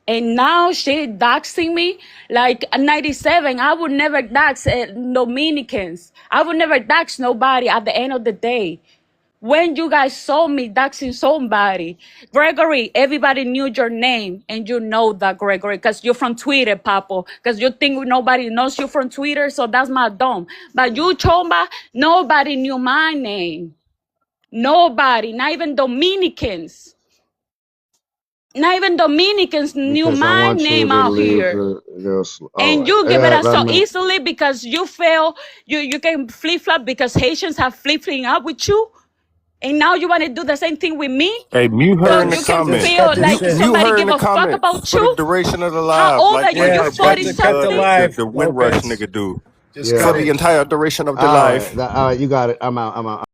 And now she doxing me like 97. I would never dox Dominicans. I would never dox nobody at the end of the day. When you guys saw me doxing somebody, Gregory, everybody knew your name, and you know that, Gregory, because you're from Twitter, Papo. Because you think nobody knows you from Twitter, so that's my dumb. But you, Chomba, nobody knew my name. Nobody, not even Dominicans. Not even Dominicans knew Because I my want you name to out leave here. the all And right. you give it up I so mean, easily because you feel you can flip flop because Haitians have flip flopping up with you. And now you want to do the same thing with me? Hey, mute her So in the you can Just comments. cut feel the like shit. Mute somebody her in give the a fuck comments about for the you? duration of the How live, old are you? You Yeah, cut 40 the something? the live, Windrush Lopez. nigga do. Just yeah. For cut the it. entire duration of the All live. right. All right, you got it. I'm out.